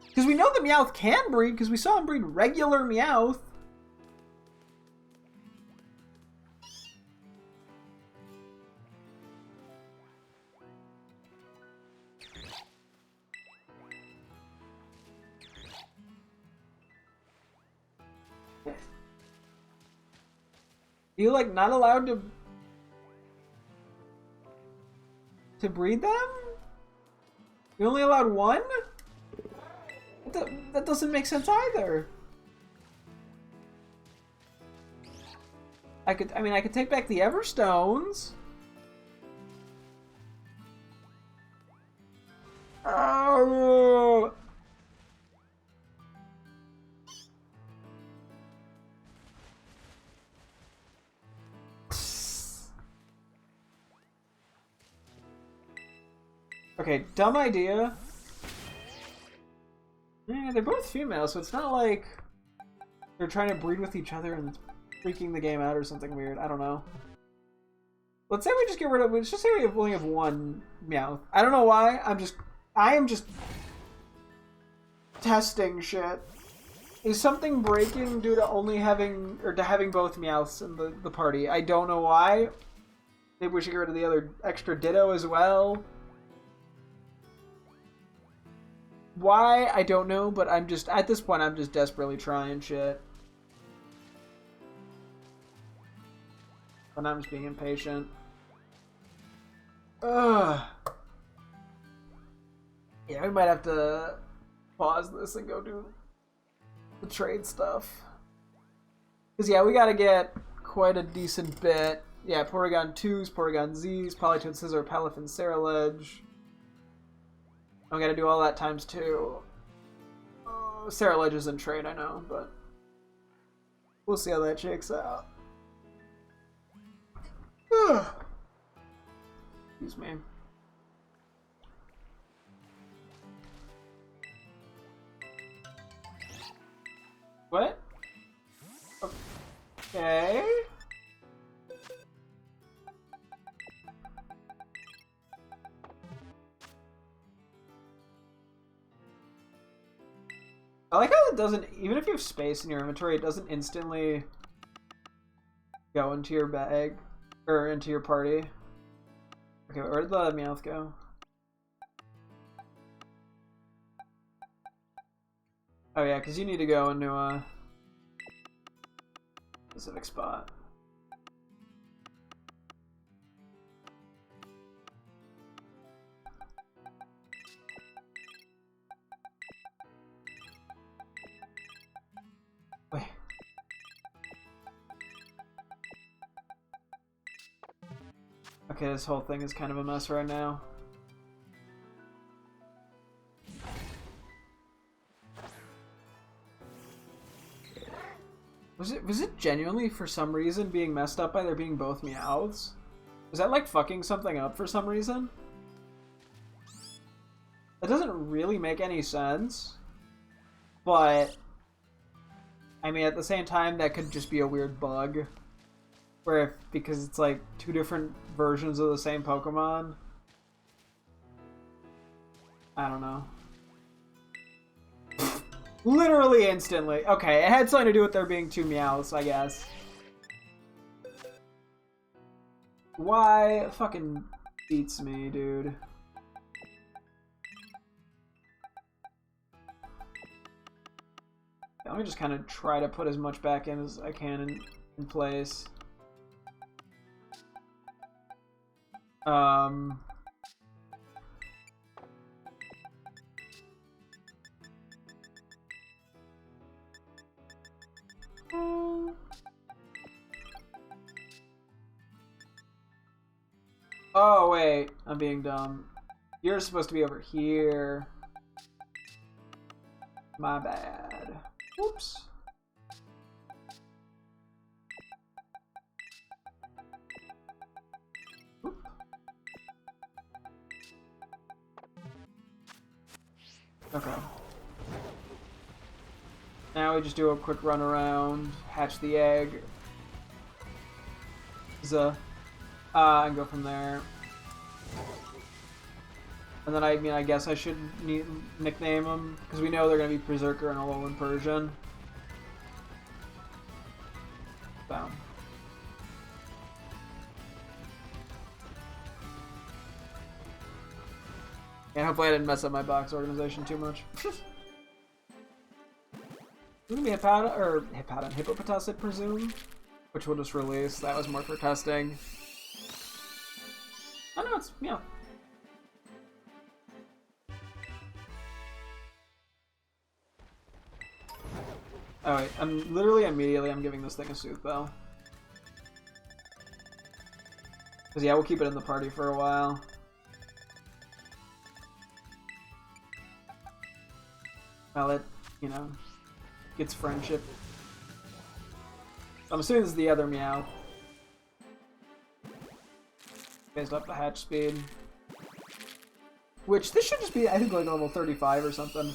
Speaker 1: Because we know the Meowth can breed, because we saw him breed regular Meowth. You like not allowed to breed them? You only allowed one? That doesn't make sense either. I could take back the Everstones. Oh. Okay, dumb idea. Yeah, they're both female, so it's not like they're trying to breed with each other and freaking the game out or something weird. I don't know. Let's say we just get rid of. Let's just say we only have one Meowth. I don't know why. I am just testing shit. Is something breaking due to only having to having both Meowths in the party? I don't know why. Maybe we should get rid of the other extra Ditto as well. Why? I don't know, but I'm just, at this point, I'm just desperately trying shit. And I'm just being impatient. Ugh. Yeah, we might have to pause this and go do the trade stuff. Because, yeah, we gotta get quite a decent bit. Yeah, Porygon 2s, Porygon Zs, Politoed Scizor, Palafin, Ceruledge. I gotta do all that times 2. Ceruledge is in trade, I know, but... We'll see how that shakes out. Excuse me. What? Okay. I like how it doesn't, even if you have space in your inventory, it doesn't instantly go into your bag, or into your party. Okay, where did the Meowth go? Oh yeah, because you need to go into a specific spot. Wait. Okay, this whole thing is kind of a mess right now. Was it genuinely for some reason being messed up by there being both Meowths? Was that like fucking something up for some reason? That doesn't really make any sense. But I mean, at the same time, that could just be a weird bug. Where if, because it's like two different versions of the same Pokemon. I don't know. Literally instantly. Okay, it had something to do with there being two Meowths, I guess. Why? It fucking beats me, dude. Let me just kind of try to put as much back in as I can in place. Oh, wait. I'm being dumb. You're supposed to be over here. My bad. Whoops. Oop. Okay. Now we just do a quick run around, hatch the egg. And go from there. And then I guess I should nickname them, because we know they're going to be Berserker and Alolan Persian. Boom. And hopefully I didn't mess up my box organization too much. It's gonna be Hippopotas, I presume, which we'll just release. That was more for testing. Oh no, it's Meow. Oh wait, I'm literally immediately giving this thing a Soothe Bell. Cause yeah, we'll keep it in the party for a while. While it, you know, gets friendship. I'm assuming this is the other Meow. Based off the hatch speed. Which, this should just be, I think, like level 35 or something.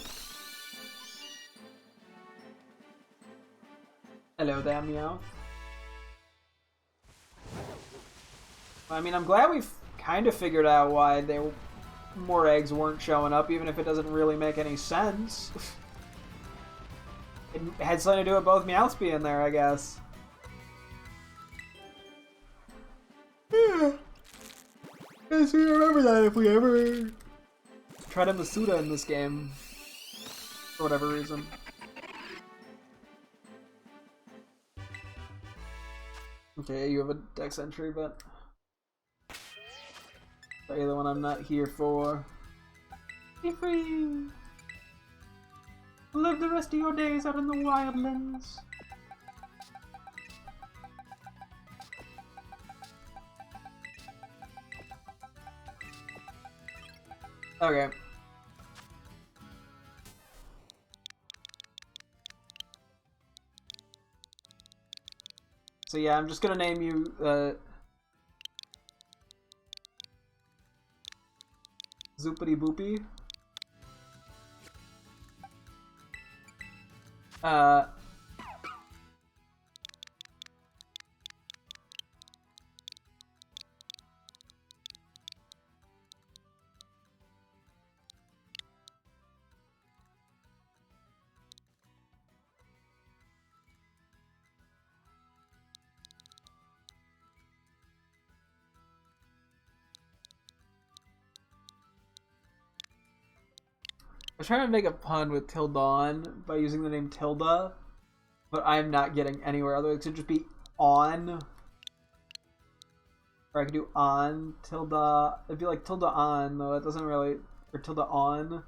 Speaker 1: Hello there, Meow. I mean, I'm glad we've kind of figured out why more eggs weren't showing up, even if it doesn't really make any sense. It had something to do with both Meowths being there, I guess. Yeah. Guess we remember that if we ever try to Masuda in this game. For whatever reason. Okay, you have a dex entry, but probably the one I'm not here for. Be free! Live the rest of your days out in the wildlands. Okay. So yeah, I'm just gonna name you Zoopity Boopy. I was trying to make a pun with Tildon by using the name Tilda, but I'm not getting anywhere. Otherwise, it could just be on. Or I could do on Tilda. It'd be like Tilda on, though. That doesn't really. Or Tilda on.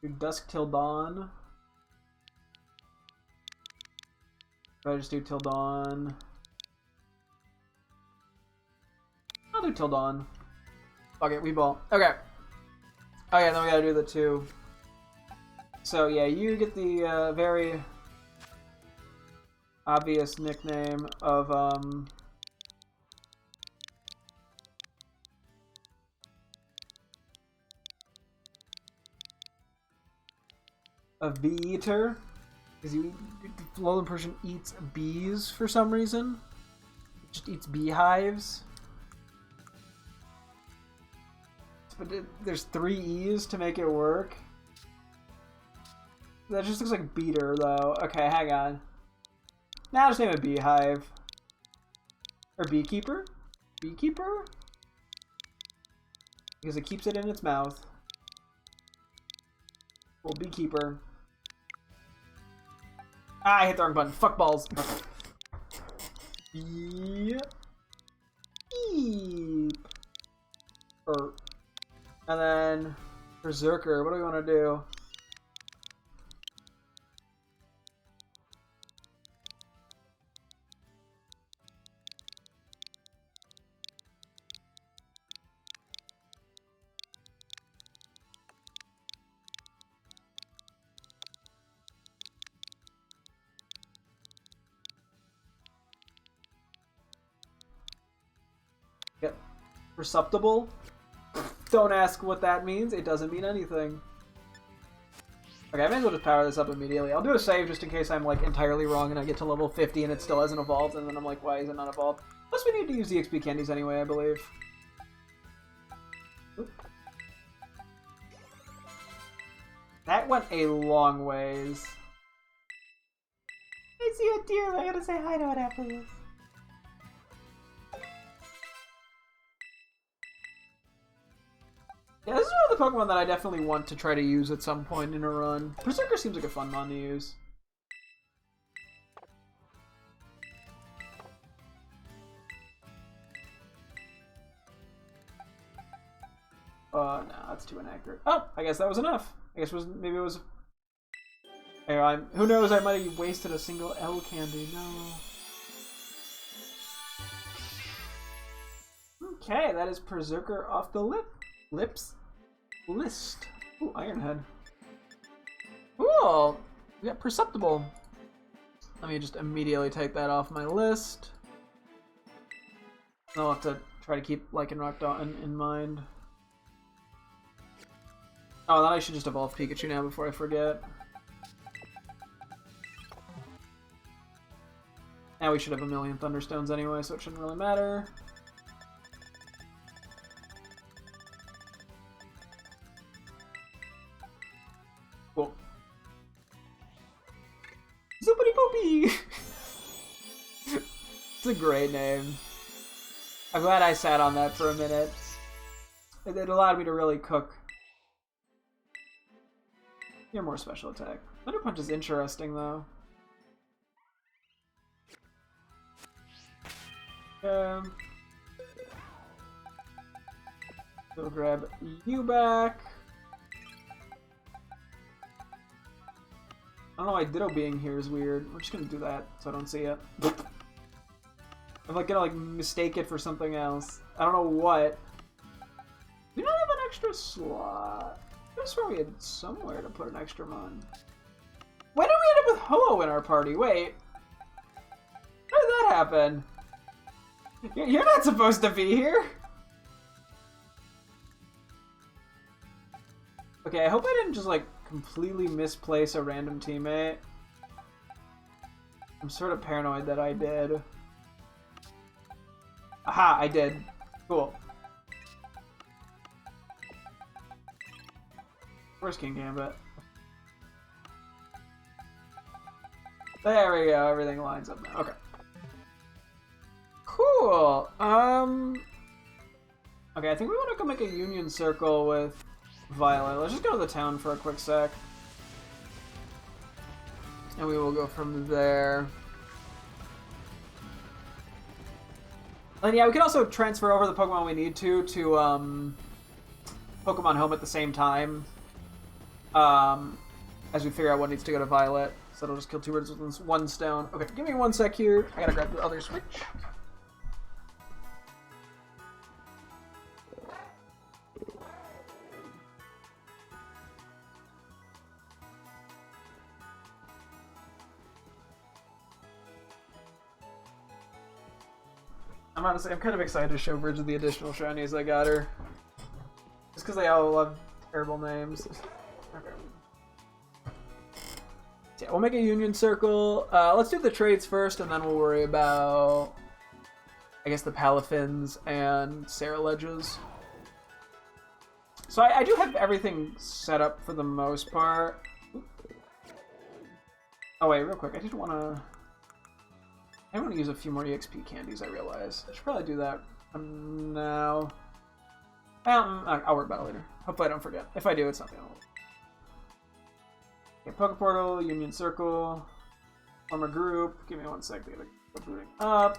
Speaker 1: Do dusk till dawn. If I just do till dawn. I'll do till dawn. Okay, we ball. Okay. Okay, then we gotta do the two. So yeah, you get the very obvious nickname of a bee eater, because the lowland Persian eats bees for some reason. It just eats beehives. But there's 3 E's to make it work. That just looks like beater, though. Okay, hang on. Now just name it beehive. Or beekeeper? Beekeeper? Because it keeps it in its mouth. Well, beekeeper. Ah, I hit the wrong button. Fuck balls. Beep. Beep. And then Berserker. What do we want to do? Yep. Perceptible. Don't ask what that means. It doesn't mean anything. Okay, I may as well just power this up immediately. I'll do a save just in case I'm like entirely wrong and I get to level 50 and it still hasn't evolved, and then I'm like, why is it not evolved? Plus we need to use the XP candies anyway, I believe. Oop. That went a long ways. I see a deer. I gotta say hi to it after this. Yeah, this is one of the Pokemon that I definitely want to try to use at some point in a run. Berserker seems like a fun mon to use. No, that's too inaccurate. Oh, I guess that was enough. I guess maybe it was. Anyway, who knows? I might have wasted a single L candy. No. Okay, that is Berserker off the list. Ooh, Ironhead. Cool. We got Perceptible. Let me just immediately take that off my list. I'll have to try to keep Lycanroc in mind. Oh, then I should just evolve Pikachu now before I forget. Now we should have a million Thunderstones anyway, so it shouldn't really matter. Cool. Zoopity Poopy! It's a great name. I'm glad I sat on that for a minute. It allowed me to really cook. You're more special attack. Thunder Punch is interesting, though. We'll grab you back. I don't know why Ditto being here is weird. We're just gonna do that so I don't see it. I'm like gonna like mistake it for something else. I don't know what. We don't have an extra slot. I swear we had somewhere to put an extra mon. When did we end up with Ho-Oh in our party? Wait. How did that happen? You're not supposed to be here. Okay, I hope I didn't just like completely misplace a random teammate. I'm sort of paranoid that I did. Aha, I did. Cool. Where's King Gambit? There we go, everything lines up now. Okay. Cool. Okay, I think we want to go make a union circle with Violet. Let's just go to the town for a quick sec. And we will go from there. And yeah, we can also transfer over the Pokemon we need to Pokemon Home at the same time. As we figure out what needs to go to Violet. So it'll just kill two birds with one stone. Okay, give me one sec here. I gotta grab the other switch. I'm kind of excited to show Bridget the additional shinies I got her. Just because they all have terrible names. Okay. Yeah, we'll make a union circle. Let's do the trades first, and then we'll worry about, I guess, the Palafins and Sarah Ledges. So I do have everything set up for the most part. Oh wait, real quick, I want to use a few more EXP candies, I realize. I should probably do that now. I'll worry about it later. Hopefully I don't forget. If I do, it's not the end of the world. Okay, Poke Portal, Union Circle, form a group. Give me one sec to get a booting up.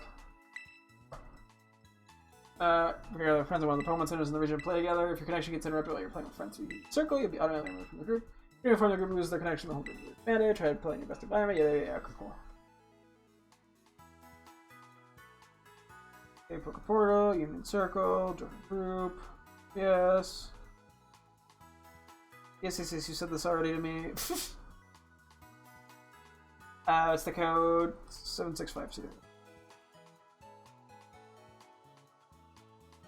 Speaker 1: We're friends of one of the Pokemon centers in the region play together. If your connection gets interrupted while you're playing with friends through Union Circle, you'll be automatically removed from the group. If you're from the group, loses their connection, the whole group will be disbanded. Try to play in your best environment. Yeah, cool. Okay, Poke Portal, Union Circle, join group. Yes. Yes, you said this already to me. It's the code 7652.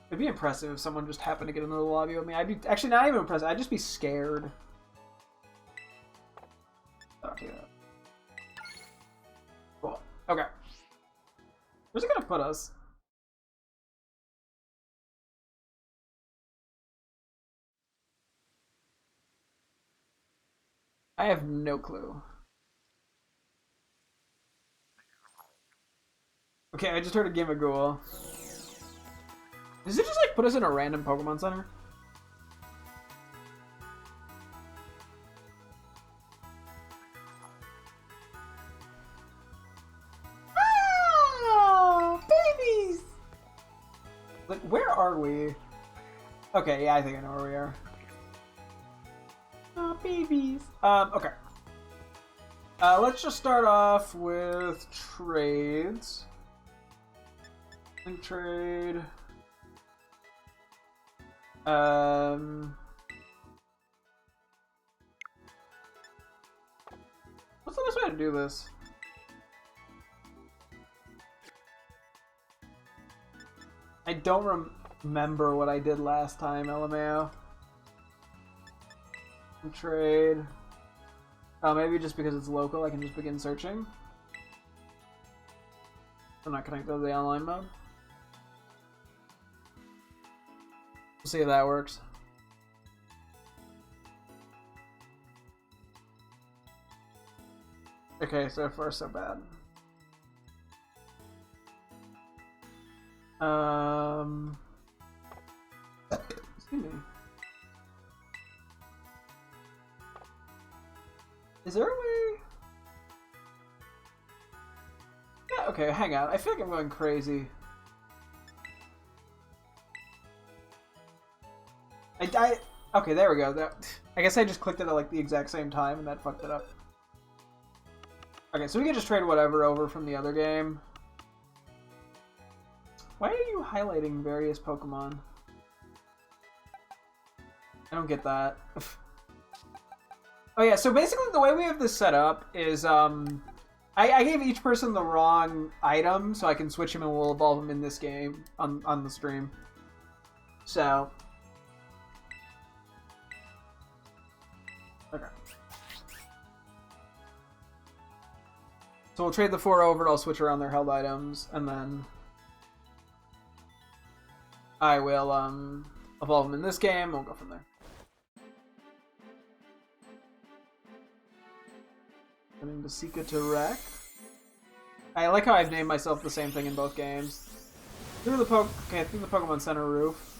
Speaker 1: It'd be impressive if someone just happened to get into the lobby with me. I'd be actually not even impressed. I'd just be scared. Okay. Cool. Okay. Where's it gonna put us? I have no clue. Okay, I just heard a Gimmighoul. Does it just like put us in a random Pokemon Center? Oh, babies! Like, where are we? Okay, yeah, I think I know where we are. Oh, babies. Okay. Let's just start off with trades. Link trade. What's the best way to do this? I don't remember what I did last time, LMAO. Trade. Oh, maybe just because it's local, I can just begin searching. I'm not connected to the online mode. We'll see if that works. Okay, so far so bad. Excuse me. Is there a way? Yeah, okay, hang on. I feel like I'm going crazy. Okay, there we go. I guess I just clicked it at like the exact same time and that fucked it up. Okay, so we can just trade whatever over from the other game. Why are you highlighting various Pokemon? I don't get that. Oh yeah, so basically the way we have this set up is, I gave each person the wrong item, so I can switch them and we'll evolve them in this game, on the stream. So... Okay. So we'll trade the 4 over, I'll switch around their held items, and then... I will, evolve them in this game, we'll go from there. Sending Basika to Wreck. I like how I've named myself the same thing in both games. Through the Pokemon Center roof.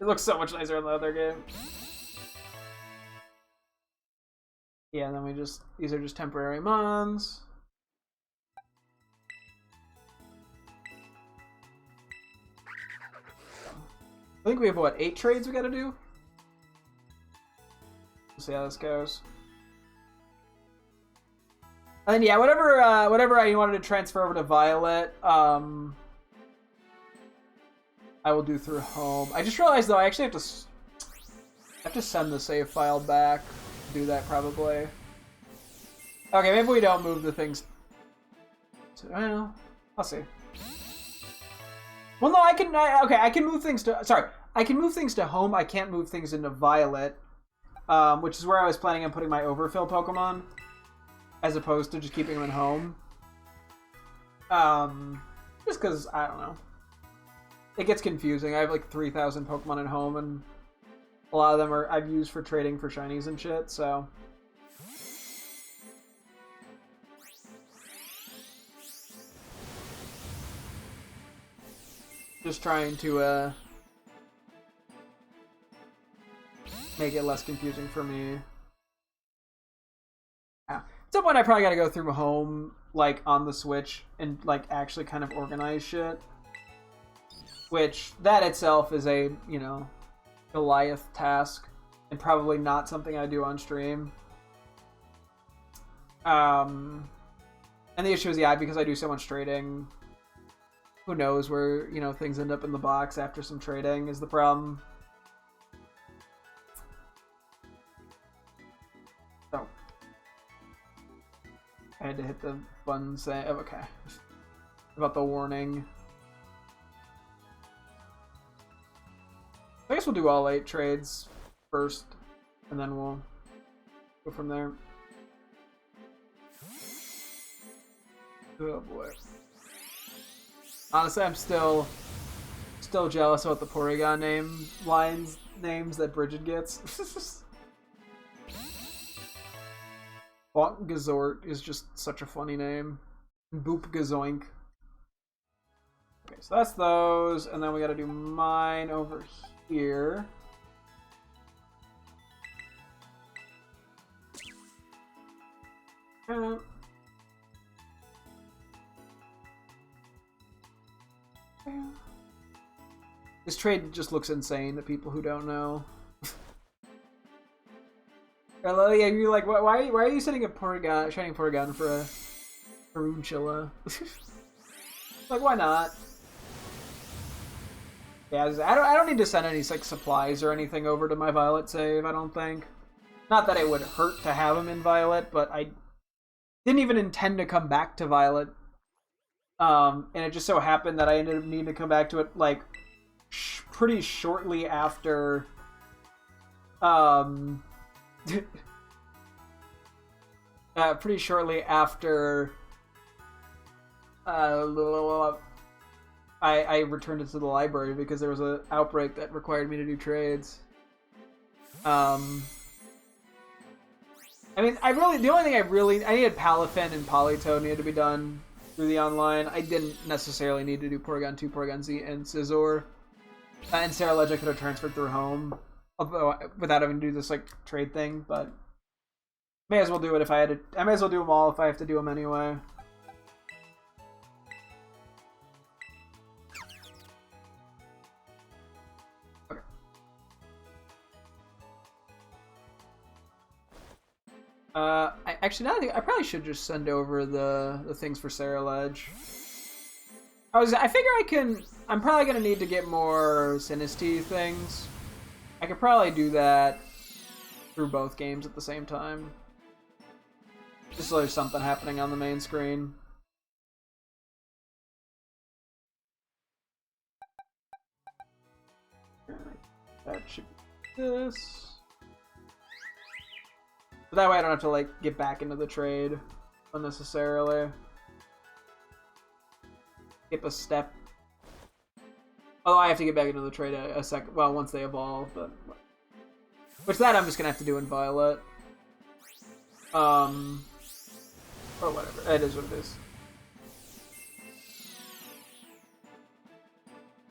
Speaker 1: It looks so much nicer in the other game. Yeah, and then we just... These are just temporary mons. I think we have, what, 8 trades we gotta do? We'll see how this goes. And then, yeah, whatever I wanted to transfer over to Violet, I will do through home. I just realized, though, I actually have to send the save file back. Do that, probably. Okay, maybe we don't move the things... Well, I'll see. Well, no, I can move things to... Sorry, I can move things to home. I can't move things into Violet, which is where I was planning on putting my overfill Pokemon, as opposed to just keeping them at home. Just because, I don't know. It gets confusing. I have like 3,000 Pokemon at home, and a lot of them I've used for trading for shinies and shit, so... Just trying to, make it less confusing for me. At some point I probably gotta go through home, like, on the Switch, and, like, actually kind of organize shit. Which, that itself is a, you know, Goliath task, and probably not something I do on stream. And the issue is, yeah, because I do so much trading, who knows where, you know, things end up in the box after some trading is the problem. So. I had to hit the button saying, oh, okay. About the warning. I guess we'll do all 8 trades first, and then we'll go from there. Oh boy. Honestly, I'm still jealous about the Porygon names that Bridget gets. Bonk Gazort is just such a funny name. Boop Gazoink. Okay, so that's those, and then we gotta do mine over here. This trade just looks insane to people who don't know. Hello, yeah, you're like, why are you setting a Porygon, shining Porygon for a Runchilla? Like, why not? Yeah, I don't need to send any like supplies or anything over to my Violet save, I don't think. Not that it would hurt to have them in Violet, but I didn't even intend to come back to Violet. And it just so happened that I ended up needing to come back to it, like, pretty shortly after, pretty shortly after, I returned it to the library because there was an outbreak that required me to do trades. I mean, the only thing I needed Palafin and Politoed needed to be done through the online. I didn't necessarily need to do Porygon 2, Porygon Z, and Scizor. And Sarah I could have transferred through home, although without having to do this like trade thing. But may as well do it if I had to. I may as well do them all if I have to do them anyway. Actually, now I probably should just send over the things for Sarah Ledge. I figure I'm probably gonna need to get more Sinistea things. I could probably do that through both games at the same time. Just so there's something happening on the main screen. That should be this. But that way I don't have to, like, get back into the trade unnecessarily. Skip a step. Although I have to get back into the trade a second. Well, once they evolve, but. Which that I'm just gonna have to do in Violet. Or whatever. It is what it is.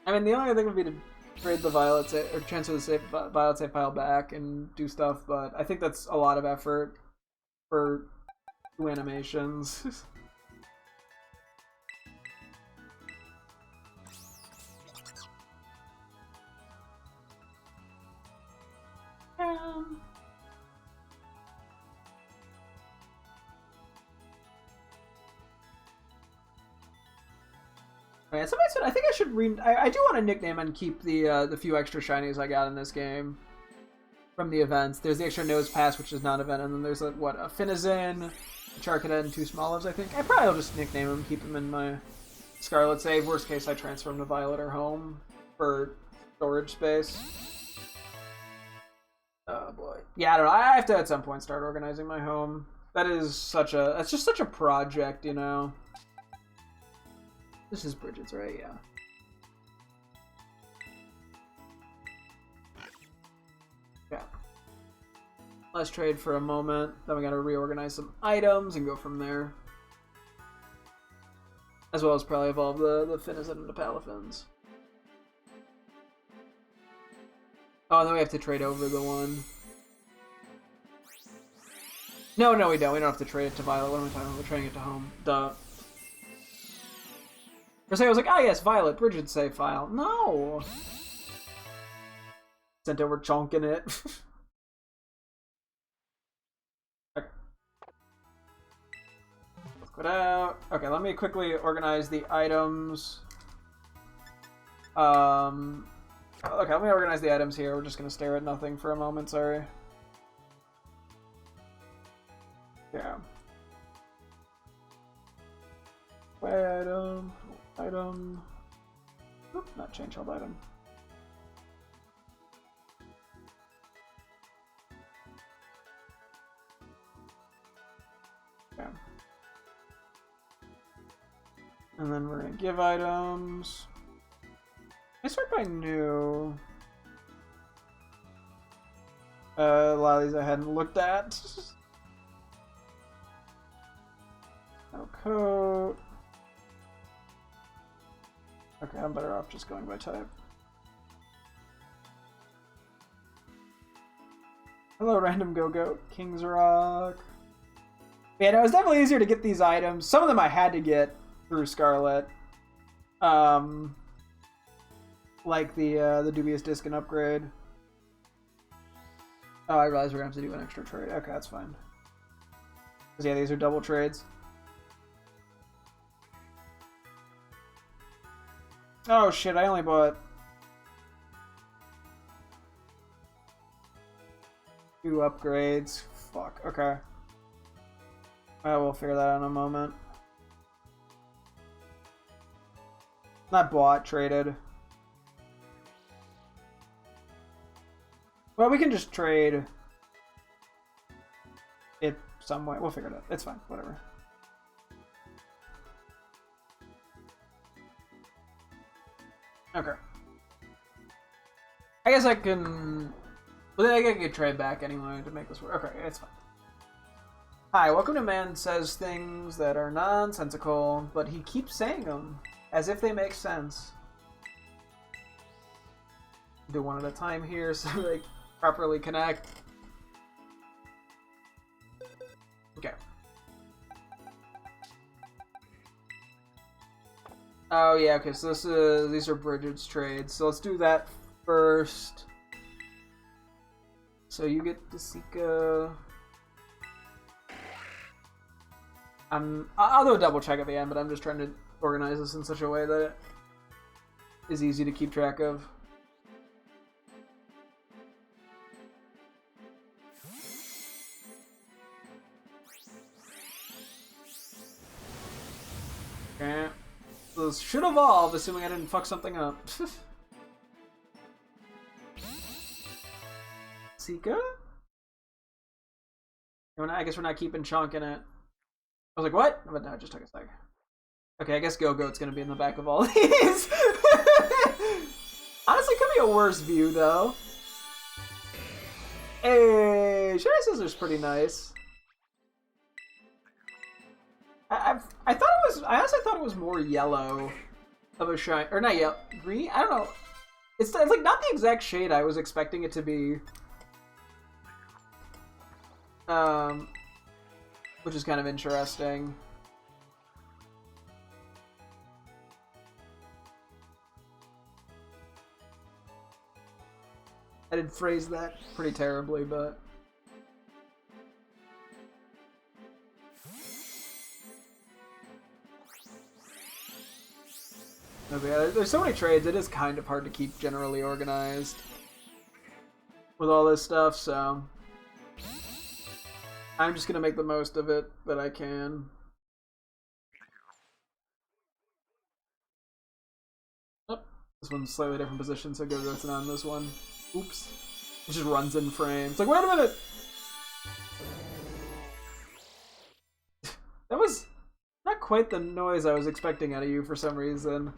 Speaker 1: I mean, the only other thing would be to trade the Violet or transfer the Violet save file back and do stuff, but I think that's a lot of effort for 2 animations. Alright, somebody said I think I should I do want to nickname and keep the few extra shinies I got in this game from the events. There's the extra Nose Pass, which is not event, and then there's a Finizen, a Charcadet, and 2 Smolives, I think. I probably will just nickname them, keep them in my Scarlet save. Worst case, I transfer them to Violet or Home for storage space. Oh boy. Yeah, I don't know. I have to at some point start organizing my home. That's just such a project, you know. This is Bridget's, right? Yeah. Yeah. Let's trade for a moment. Then we gotta reorganize some items and go from there. As well as probably evolve the Finizen into Palafins. Oh, and then we have to trade over the one. No, we don't. We don't have to trade it to Violet. What am I talking about? We're trading it to Home. Duh. For a second, I was like, ah, yes, Violet, Bridget's save file. No! Sent over chunking it. Okay. Let's put out. Okay, let me quickly organize the items. Okay, let me organize the items here. We're just gonna stare at nothing for a moment, sorry. Yeah. Item. Oop, not change held item. Okay. And then we're gonna give items. I start by new. A lot of these I hadn't looked at. No coat. Okay, I'm better off just going by type. Hello, random go-go. King's Rock. Yeah, no, it's definitely easier to get these items. Some of them I had to get through Scarlet. Like the Dubious Disc and upgrade. Oh, I realize we're gonna have to do an extra trade. Okay, that's fine. Because yeah, these are double trades. Oh shit, I only bought 2 upgrades. Fuck, okay. We'll figure that out in a moment. Not bought, traded. Well, we can just trade it some way. We'll figure it out. It's fine, whatever. Okay. I guess I can... Well, I can trade back anyway to make this work. Okay, it's fine. Hi, welcome to Man Says Things That Are Nonsensical, but he keeps saying them as if they make sense. Do one at a time here so they properly connect. Okay. Oh yeah, okay, so these are Bridget's trades. So let's do that first. So you get Desika. I'll do a double check at the end, but I'm just trying to organize this in such a way that it is easy to keep track of. Okay. Those should evolve, assuming I didn't fuck something up. Sika? I guess we're not keeping Chunk in it. I was like, what? But no, it just took a sec. Okay, I guess Go-Goat's gonna be in the back of all these. Honestly, could be a worse view, though. Hey, Shiny Scissor's pretty nice. I honestly thought it was more yellow of a shine, or not yellow, green. I don't know. It's like not the exact shade I was expecting it to be. Which is kind of interesting. I did phrase that pretty terribly, but. Okay, there's so many trades, it is kind of hard to keep generally organized with all this stuff, so I'm just gonna make the most of it that I can. Oh, this one's slightly different position, so Go-Go's not on this one. Oops. It just runs in frame. It's like, wait a minute! That was not quite the noise I was expecting out of you for some reason.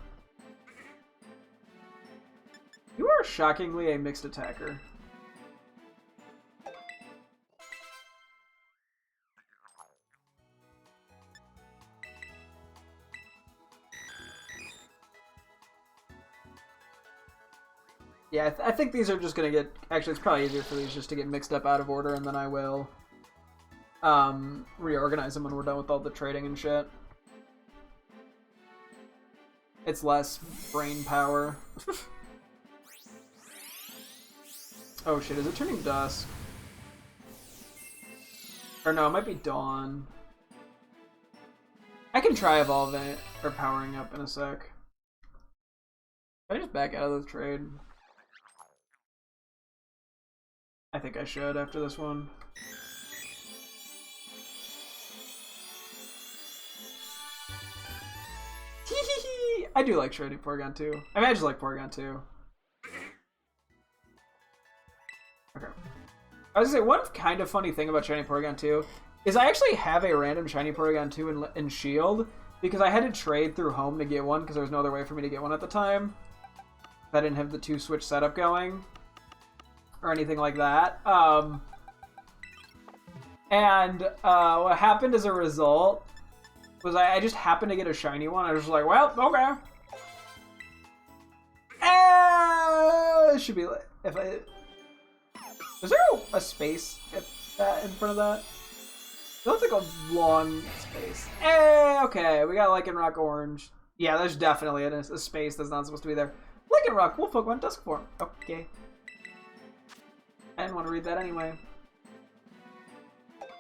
Speaker 1: You are shockingly a mixed attacker. Yeah, I think these are just gonna get... Actually, it's probably easier for these just to get mixed up out of order, and then I will reorganize them when we're done with all the trading and shit. It's less brain power. Oh shit, is it turning dusk? Or no, it might be dawn. I can try evolving it, or powering up in a sec. Can I just back out of the trade? I think I should after this one. I do like trading Porygon 2. I mean, I just like Porygon 2. Okay. I was gonna say, one kind of funny thing about Shiny Porygon 2 is I actually have a random Shiny Porygon 2 in Shield because I had to trade through home to get one because there was no other way for me to get one at the time. I didn't have the 2-switch setup going or anything like that. What happened as a result was I just happened to get a shiny one. I was just like, well, okay. It should be like, if I... Is there a space in front of that? It looks like a long space. Okay, we got Lycanroc Orange. Yeah, there's definitely a space that's not supposed to be there. Lycanroc, Wolf Pokemon, Dusk Form. Okay. I didn't want to read that anyway.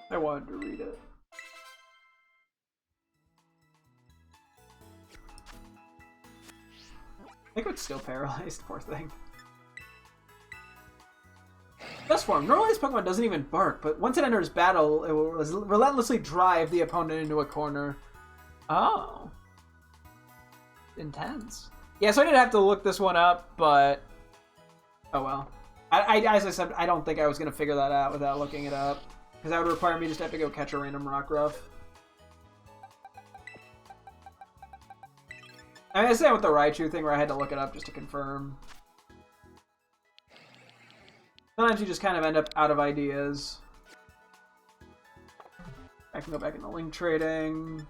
Speaker 1: I wanted to read it. I think it's still paralyzed, poor thing. Dusk Form. Normally this Pokemon doesn't even bark, but once it enters battle, it will relentlessly drive the opponent into a corner. Oh. Intense. Yeah, so I did have to look this one up, but... Oh well. As I said, I don't think I was going to figure that out without looking it up. Because that would require me just to have to go catch a random Rockruff. I mean, I said with the Raichu thing where I had to look it up just to confirm. Sometimes you just kind of end up out of ideas. I can go back into link trading.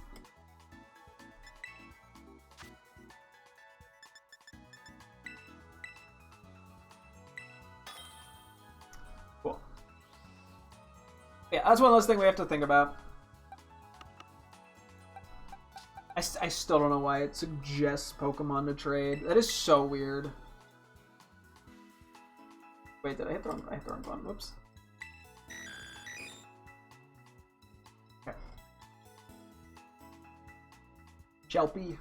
Speaker 1: Cool. Yeah, that's one less thing we have to think about. I still don't know why it suggests Pokemon to trade. That is so weird. Wait, did I hit the wrong button? Whoops. Okay. Shelpy.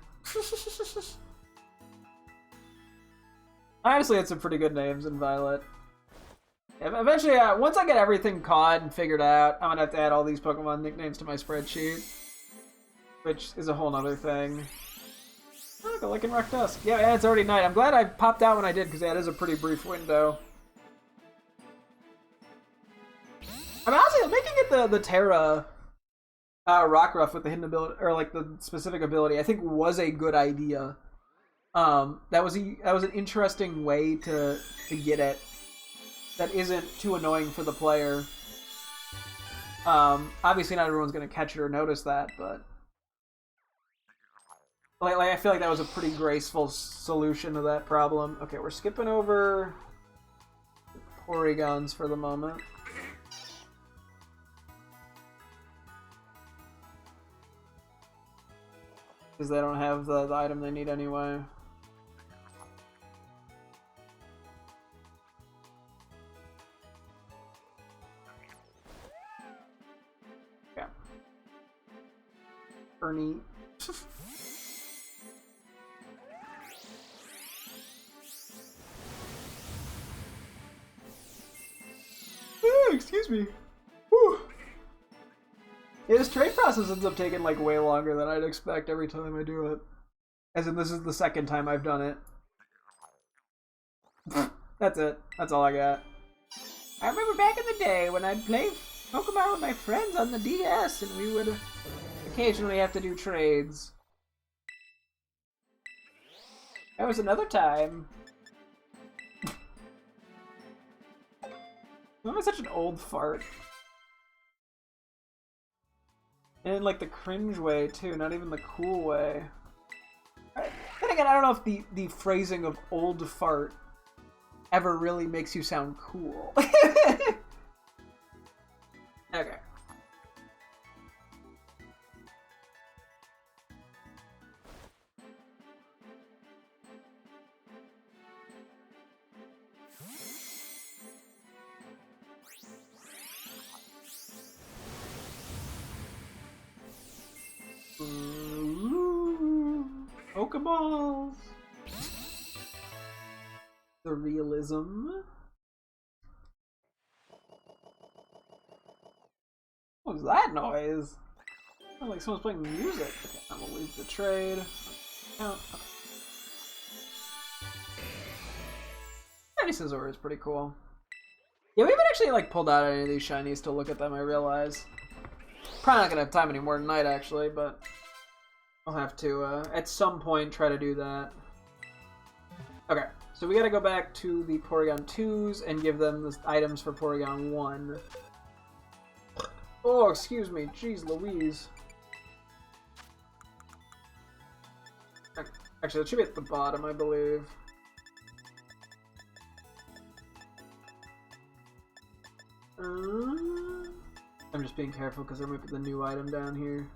Speaker 1: Honestly, it's some pretty good names in Violet. Eventually, once I get everything caught and figured out, I'm gonna have to add all these Pokemon nicknames to my spreadsheet. Which is a whole nother thing. Oh, go Lichen Rock Dusk. Yeah, it's already night. I'm glad I popped out when I did, because that is a pretty brief window. I mean, honestly, making it the Terra Rockruff with the hidden ability, or like the specific ability, I think was a good idea. That was an interesting way to get it. That isn't too annoying for the player. Obviously, not everyone's gonna catch it or notice that, but like I feel like that was a pretty graceful solution to that problem. Okay, we're skipping over Porygons for the moment. Because they don't have the item they need anyway. Yeah. Ernie. Excuse me. Whew. Yeah, this trade process ends up taking like way longer than I'd expect every time I do it. As in, this is the second time I've done it. That's it. That's all I got. I remember back in the day when I'd play Pokemon with my friends on the DS and we would occasionally have to do trades. That was another time. I'm such an old fart. And in like the cringe way too, not even the cool way. Then again, I don't know if the phrasing of old fart ever really makes you sound cool. Okay. Pokeballs. The realism. What was that noise? Sounds like someone's playing music. Okay, I'm gonna leave the trade. Oh, okay. Shiny Scizor is pretty cool. Yeah, we haven't actually like pulled out any of these shinies to look at them, I realize. Probably not gonna have time anymore tonight, actually, but I'll have to, at some point, try to do that. Okay, so we gotta go back to the Porygon 2s and give them the items for Porygon 1. Oh, excuse me. Jeez Louise. Actually, it should be at the bottom, I believe. I'm just being careful because there might be the new item down here.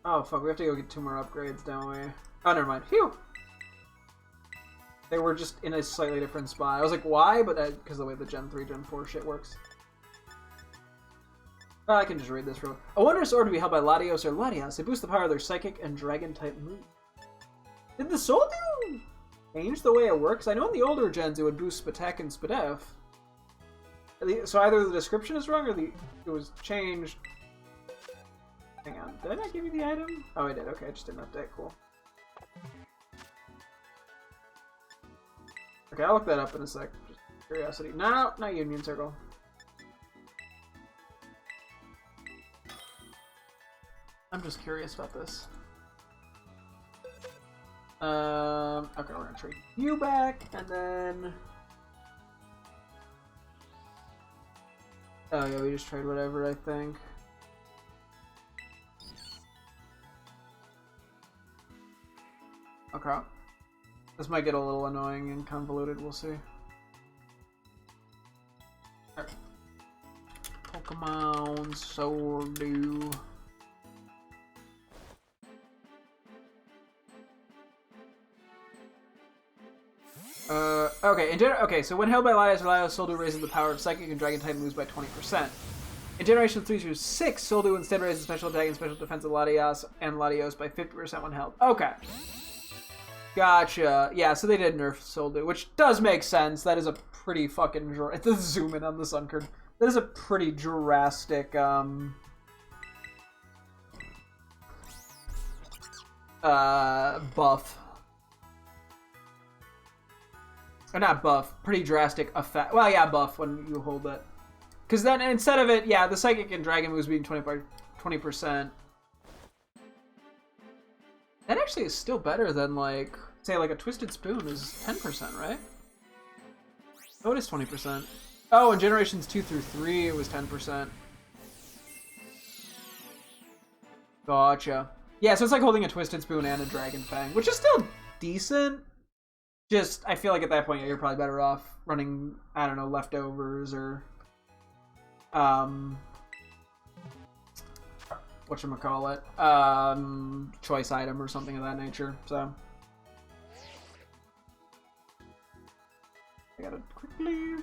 Speaker 1: Oh, fuck, we have to go get 2 more upgrades, don't we? Oh, never mind. Phew! They were just in a slightly different spot. I was like, why? But because of the way the Gen 3, Gen 4 shit works. Oh, I can just read this real. A wondrous orb to be held by Latios or Latias. They boost the power of their Psychic and Dragon-type moves. Did the Soul do change the way it works? I know in the older gens it would boost Spatek and Spadef. So either the description is wrong or it was changed. Hang on, did I not give you the item? Oh, I did. Okay, I just didn't update. Cool. Okay, I'll look that up in a sec. Just curiosity. No, not Union Circle. I'm just curious about this. Okay, we're gonna trade you back, and then... Oh yeah, we just trade whatever, I think. Okay. This might get a little annoying and convoluted, we'll see. Right. Pokemon Sword. Okay, so when held by Latias or Latios, Soldo raises the power of Psychic and Dragon-type moves by 20%. In Generation 3 through 6, Soldu instead raises special attack and special defense of Latios and Latios by 50% when held. Okay. Gotcha. Yeah, so they did nerf Soldu, which does make sense. That is a pretty fucking... Let's zoom in on the Sunkern. That is a pretty drastic, buff. Or not buff, pretty drastic effect. Well, yeah, buff when you hold it. Because then instead of it, yeah, the Psychic and Dragon moves being 20%. That actually is still better than, like, say, like a Twisted Spoon is 10%, right? Oh, it is 20%. Oh, in Generations 2 through 3, it was 10%. Gotcha. Yeah, so it's like holding a Twisted Spoon and a Dragon Fang, which is still decent. Just, I feel like at that point, you're probably better off running, I don't know, leftovers or, whatchamacallit, choice item or something of that nature, so. I gotta quickly,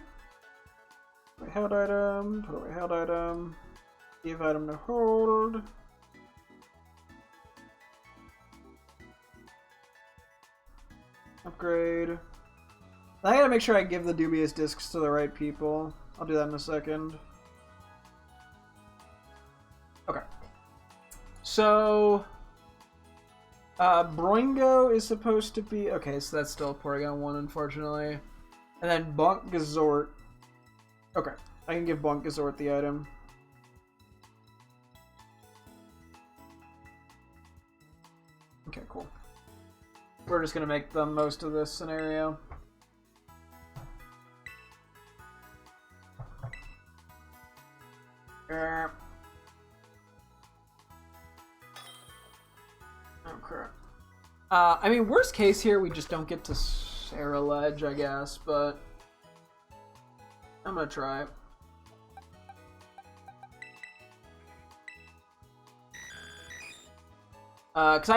Speaker 1: my held item, put away held item, give item to hold. Upgrade. I gotta make sure I give the dubious discs to the right people. I'll do that in a second. Okay. So, Broingo is supposed to be... Okay, so that's still Porygon 1, unfortunately. And then Bonk Gazort. Okay, I can give Bonk Gazort the item. Okay, cool. We're just gonna make the most of this scenario. Okay. I mean, worst case here, we just don't get to Sarah Ledge, I guess, but I'm gonna try it. Because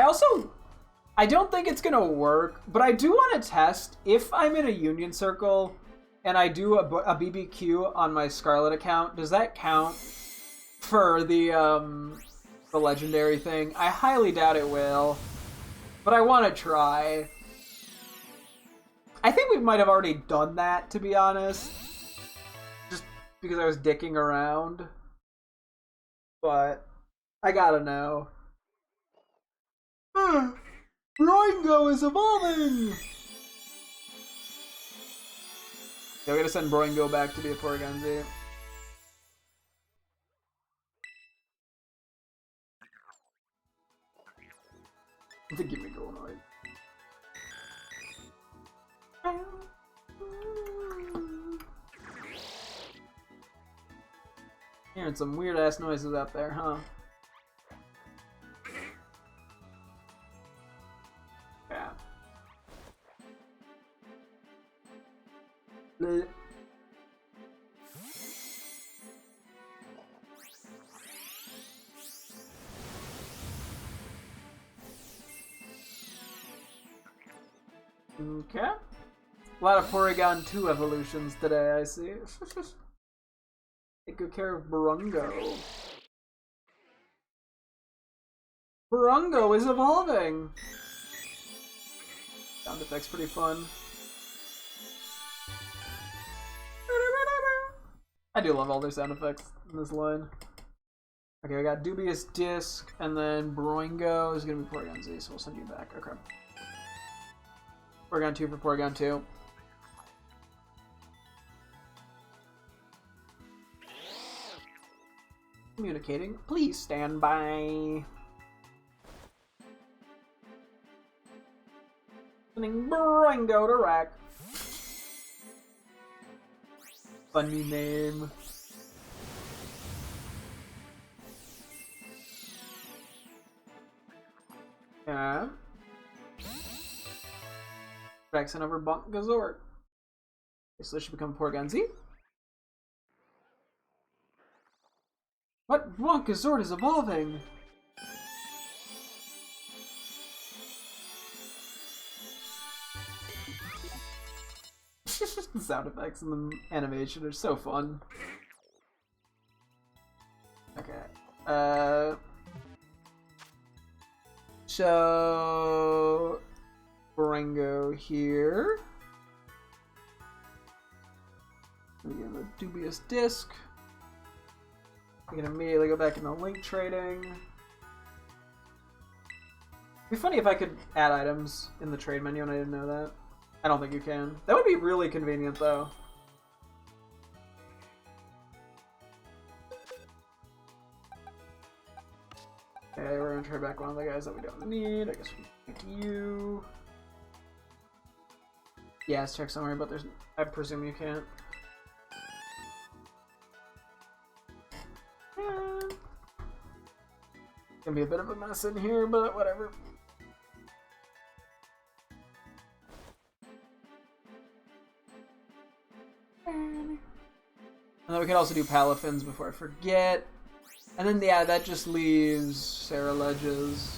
Speaker 1: I don't think it's gonna work, but I do want to test if I'm in a Union Circle and I do a BBQ on my Scarlet account. Does that count for the legendary thing? I highly doubt it will, but I want to try. I think we might have already done that, to be honest, just because I was dicking around. But I gotta know. Broingo is evolving! Yeah, we gotta send Broingo back to be a Porygon Z. I think give me Golnoid. Hearing some weird ass noises out there, huh? Yeah. Bleh. Okay. A lot of Porygon 2 evolutions today, I see. Take good care of Burungo. Burungo is evolving! Sound effect's pretty fun. I do love all their sound effects in this line. Okay, I got Dubious Disc, and then Broingo is gonna be Porygon Z, so we'll send you back. Okay. Porygon 2 for Porygon 2. Communicating. Please stand by. Sending Broingo to rack. Funny name. Yeah. Jackson over Bonk Gazort. Okay, so this should become Porygon Z. What? Bonk Gazort is evolving! The sound effects and the animation are so fun. So Baringo here. We get the dubious disc. We can immediately go back into link trading. It'd be funny if I could add items in the trade menu and I didn't know that. I don't think you can. That would be really convenient though. Okay, we're gonna trade back one of the guys that we don't need. I guess we can pick you. Yeah, let's check somewhere, but there's. I presume you can't. Gonna be a bit of a mess in here, but whatever. And then we could also do Palafins before I forget. And then, yeah, that just leaves Sarah Ledges.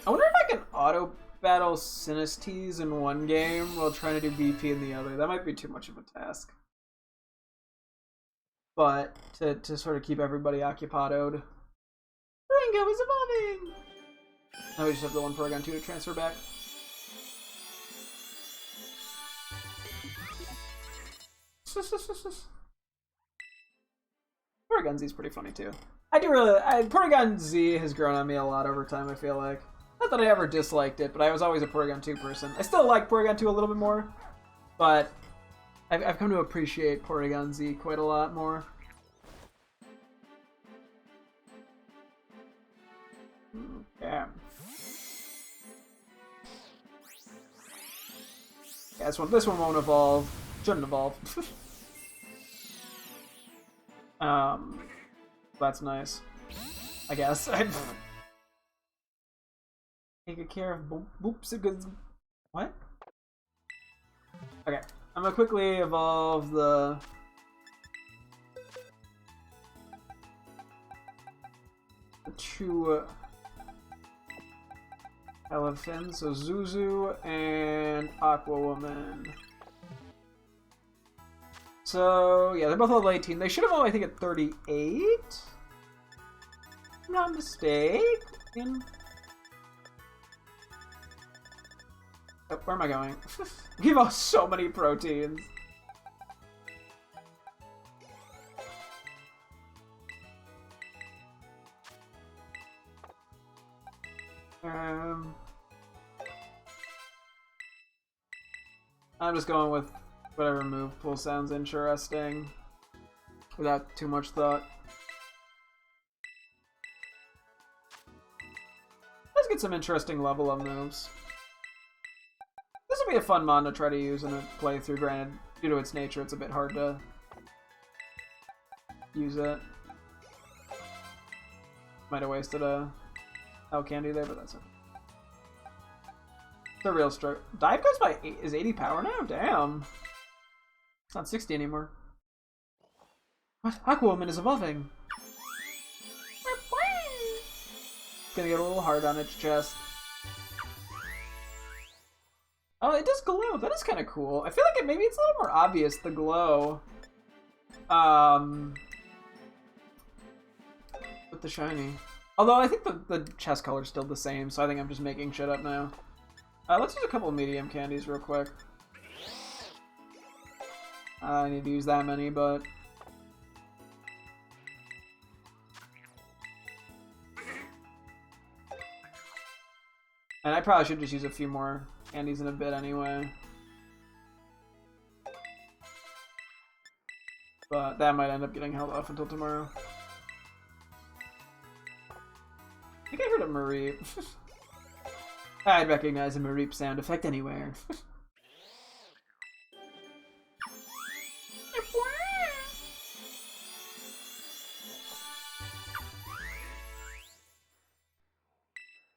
Speaker 1: I wonder if I can auto-battle Sinistes in one game while trying to do BP in the other. That might be too much of a task. But, to sort of keep everybody occupadoed. Ringo is evolving! Now we just have the one Porygon 2 to transfer back. Porygon Z is pretty funny too. Porygon Z has grown on me a lot over time, I feel like. Not that I ever disliked it, but I was always a Porygon 2 person. I still like Porygon 2 a little bit more, but I've come to appreciate Porygon Z quite a lot more. Yeah. Yeah, this one won't evolve. Shouldn't evolve. That's nice. I guess. Take care of boops. What? Okay. I'm gonna quickly evolve the two elephants, so Zuzu and Aqua Woman. So yeah, they're both level 18. They should have evolved, I think, at 38. If I'm not mistaken. Oh, where am I going? We have so many proteins. I'm just going with whatever move pool sounds interesting without too much thought. Let's get some interesting level up moves. This would be a fun mon to try to use in a playthrough. Granted, due to its nature, it's a bit hard to use it. Might have wasted a Hell Candy there, but that's it. The real stroke. Dive goes by is 80 power now? Damn. It's not 60 anymore. What? Aqua Woman is evolving. It's gonna get a little hard on its chest. Oh, it does glow. That is kind of cool. I feel like maybe it's a little more obvious, the glow. With the shiny. Although I think the chest color is still the same, so I think I'm just making shit up now. Let's use a couple of medium candies real quick. I need to use that many, but... And I probably should just use a few more candies in a bit anyway. But that might end up getting held off until tomorrow. I think I heard a Mareep. I'd recognize a Mareep sound effect anywhere.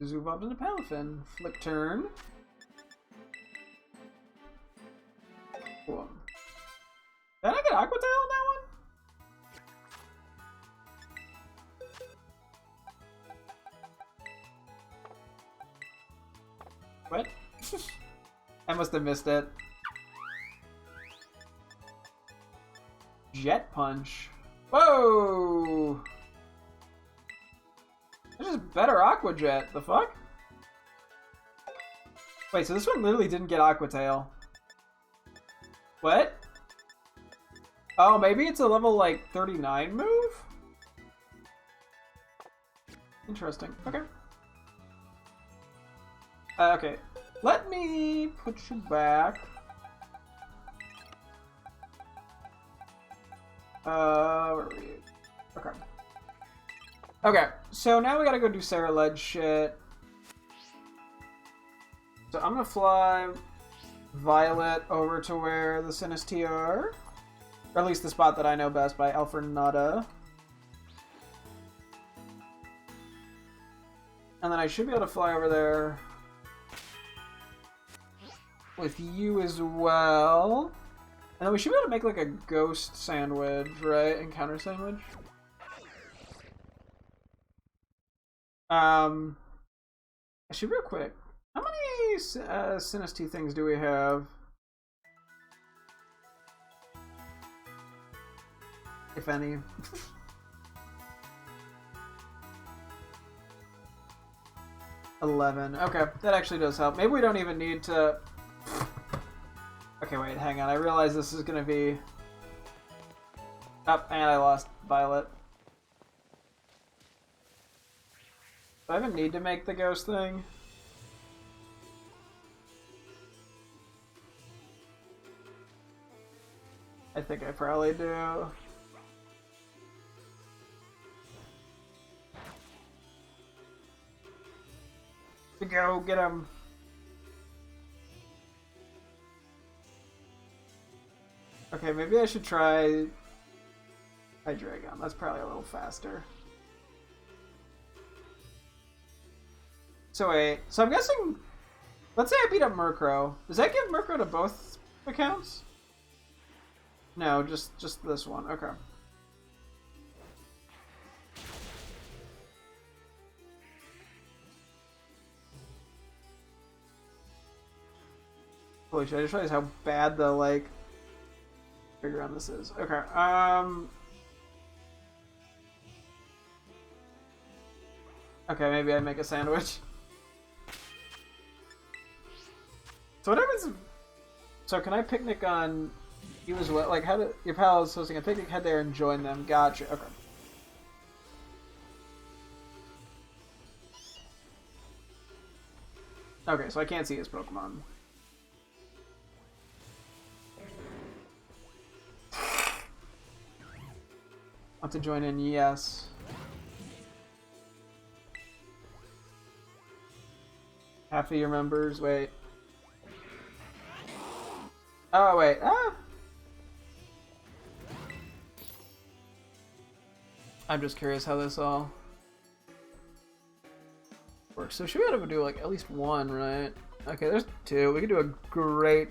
Speaker 1: Zuzu evolved into Palafin. Flip turn. Cool. Did I get Aqua Tail on that one? What? I must have missed it. Jet Punch. Whoa! This is better Aqua Jet. The fuck? Wait, so this one literally didn't get Aqua Tail. What? Oh, maybe it's a level, like, 39 move? Interesting. Okay. Okay. Let me put you back. Where are we? Okay. Okay, so now we gotta go do Sarah Ledge shit. So I'm gonna fly Violet over to where the Sinistee are. Or at least the spot that I know best by Alfernada. And then I should be able to fly over there with you as well. And then we should be able to make like a ghost sandwich, right? Encounter sandwich. Actually, real quick, how many Sinistee things do we have? If any. 11. Okay, that actually does help. Maybe we don't even need to... Okay, wait, hang on. I realize this is gonna be... Oh, and I lost Violet. Do I even need to make the ghost thing? I think I probably do. Go get him. Okay, maybe I should try Hydreigon. That's probably a little faster. So wait, so I'm guessing, let's say I beat up Murkrow. Does that give Murkrow to both accounts? No, just this one. Okay. Holy shit, I just realized how bad the, like, figure on this is. Okay, okay, maybe I make a sandwich. So what happens... So can I picnic on you as well? Like, how do... Your pal is hosting a picnic, head there and join them. Gotcha, okay. Okay, so I can't see his Pokemon. Want to join in? Yes. Half of your members. Wait. Oh wait. Ah. I'm just curious how this all works. So should we be able to do like at least one, right? Okay, there's two. We could do a great.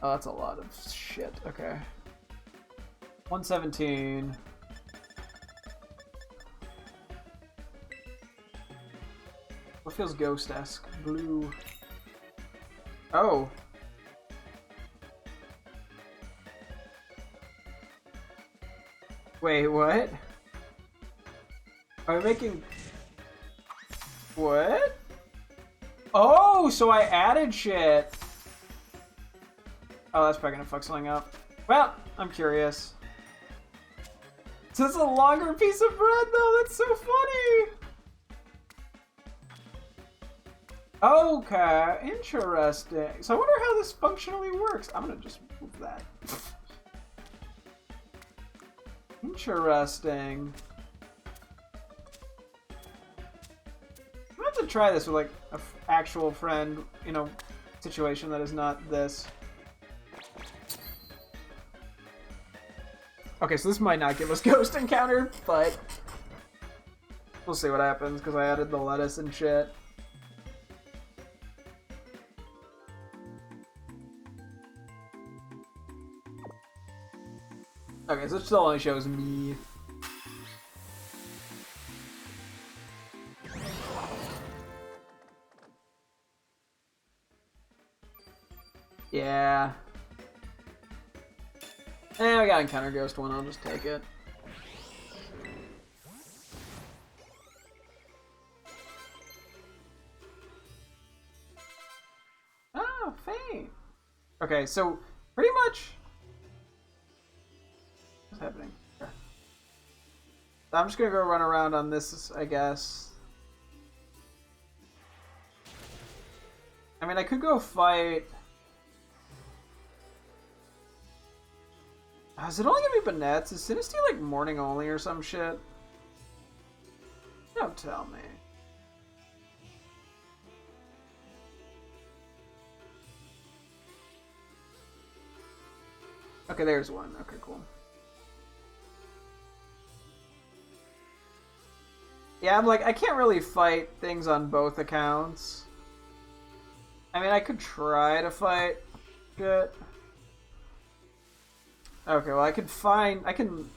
Speaker 1: Oh, that's a lot of shit. Okay. 117. What feels ghost-esque? Blue. Oh. Wait, what? Are we making... What? Oh, so I added shit. Oh, that's probably gonna fuck something up. Well, I'm curious. So it's a longer piece of bread, though. That's so funny. Okay, interesting. So I wonder how this functionally works. I'm gonna just move that. Interesting. I'm gonna have to try this with like an actual friend, you know, situation that is not this. Okay, so this might not give us Ghost Encounter, but we'll see what happens because I added the lettuce and shit. Okay, so it still only shows me. Yeah. Eh, I got Encounter Ghost one, I'll just take it. Oh, faint. Okay, so pretty much. What's happening? Okay. I'm just gonna go run around on this, I guess. I mean, I could go fight. Is it only gonna be Banets? Is Sinisty like morning only or some shit? Don't tell me. Okay, there's one. Okay, cool. Yeah, I'm like, I can't really fight things on both accounts. I mean, I could try to fight shit. Okay, well, I can.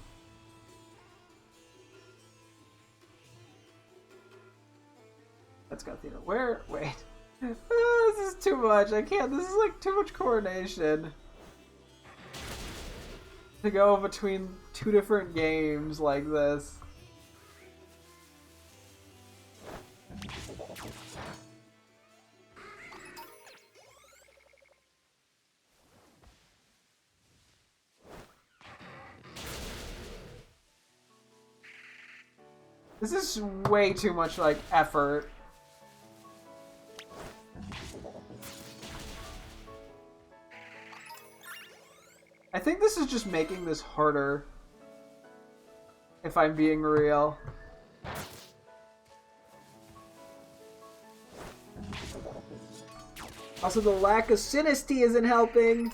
Speaker 1: Let's go theater. Where? Wait. This is too much. I can't. This is like too much coordination. To go between two different games like this. This is way too much, like, effort. I think this is just making this harder. If I'm being real. Also, the lack of Sinisty isn't helping.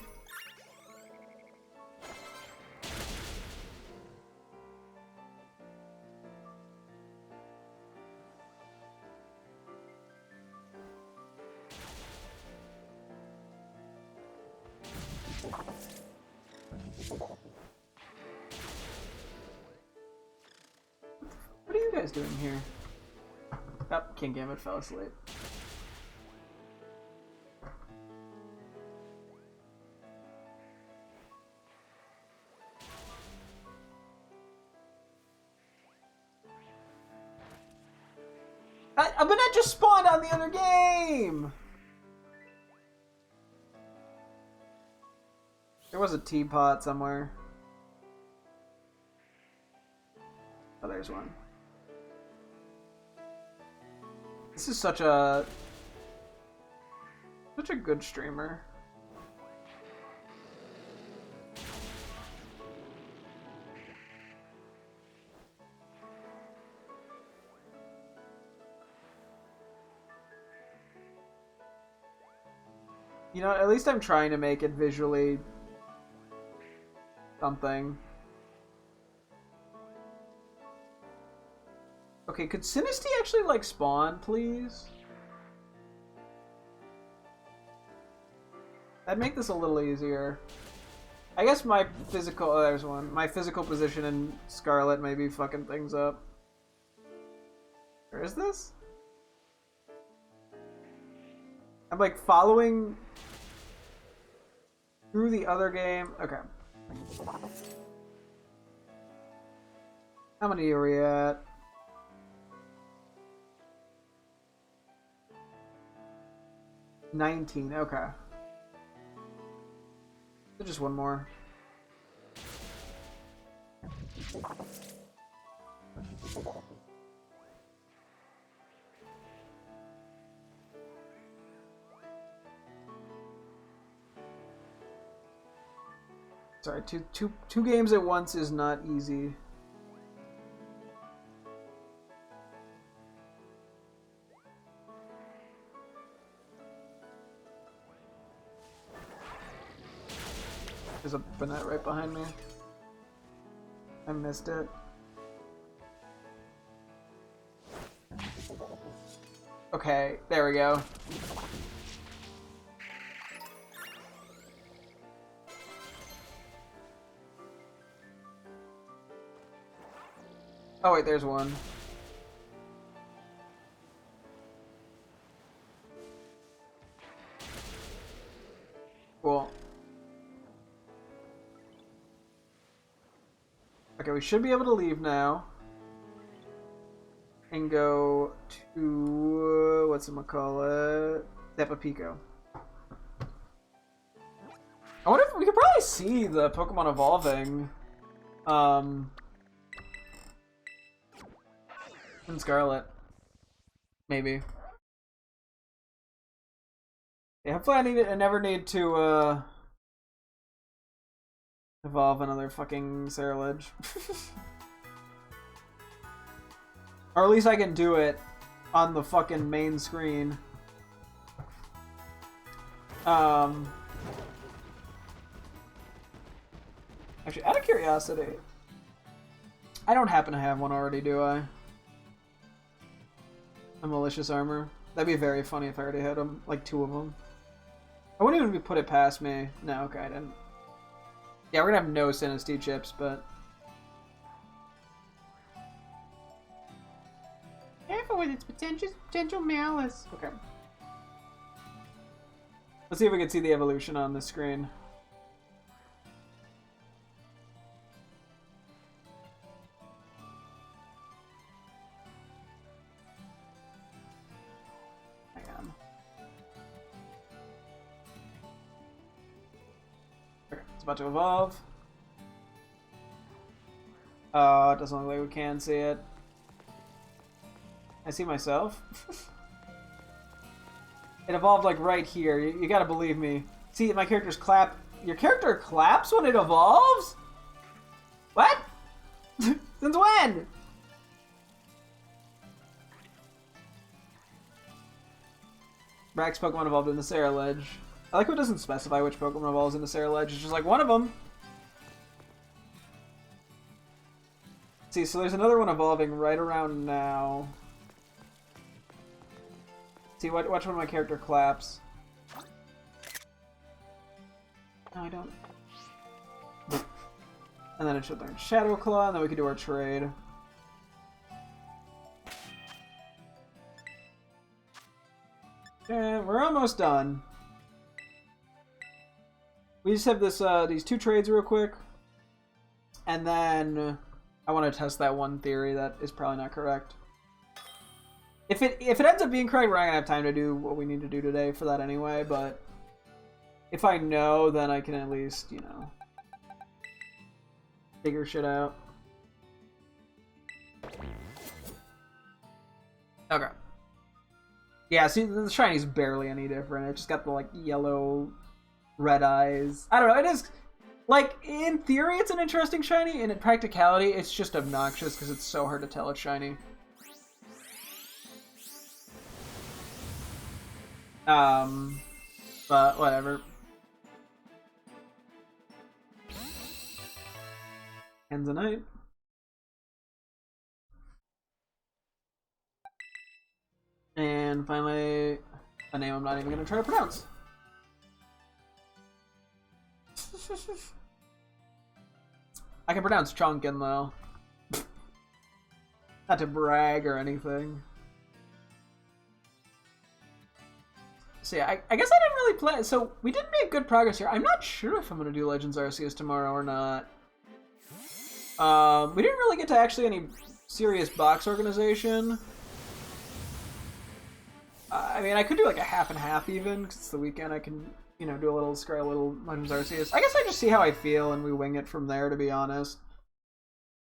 Speaker 1: What are you guys doing here? Oh, King Gambit fell asleep. But that just spawned on the other game! There was a teapot somewhere. Oh, there's one. This is such a good streamer. You know, at least I'm trying to make it visually something. Okay, could Sinisty actually, like, spawn, please? That'd make this a little easier. I guess my physical... Oh, there's one. My physical position in Scarlet may be fucking things up. Where is this? I'm, like, following through the other game. Okay. How many are we at? $19, okay. Just one more. Sorry, two games at once is not easy. There's a Banette right behind me. I missed it. Okay, there we go. Oh wait, there's one. Cool. Okay, we should be able to leave now. And go to... whatchamacallit? Tapu Pico. I wonder if we could probably see the Pokemon evolving. In Scarlet. Maybe. Yeah, hopefully I never need to, evolve another fucking Sarilege. Or at least I can do it on the fucking main screen. Actually, out of curiosity, I don't happen to have one already, do I? A malicious armor. That'd be very funny if I already had them, like 2 of them. I wouldn't even put it past me. No, okay, I didn't. Yeah, we're gonna have no Sinistee chips, but... Careful with its potential malice. Okay. Let's see if we can see the evolution on the screen. Hang on. Okay, it's about to evolve. Oh, it doesn't look like we can see it. I see myself. It evolved like right here. You gotta believe me. See, my character's clap. Your character claps when it evolves? What? Since when? Brax Pokemon evolved in the Sarilege. I like how it doesn't specify which Pokemon evolves in the Sarilege. It's just like one of them. See, so there's another one evolving right around now. See, watch when my character claps. No, I don't. And then it should learn Shadow Claw, and then we can do our trade. And we're almost done. We just have this these 2 trades real quick. And then I want to test that one theory that is probably not correct. If it ends up being correct, we're not gonna have time to do what we need to do today for that anyway, but if I know, then I can at least, you know, figure shit out. Okay. Yeah, see, the shiny's barely any different. It just got the, like, yellow, red eyes. I don't know, it is, like, in theory, it's an interesting shiny, and in practicality, it's just obnoxious because it's so hard to tell it's shiny. But whatever. Ends the night. And finally, a name I'm not even gonna try to pronounce. I can pronounce Chunkin though. Not to brag or anything. So yeah, I guess I didn't really play. So we did make good progress here. I'm not sure if I'm gonna do Legends Arceus tomorrow or not. We didn't really get to actually any serious box organization. I mean, I could do like a half and half even, because it's the weekend. I can, you know, do a little Scarlet, little Legends Arceus. I guess I just see how I feel and we wing it from there, to be honest.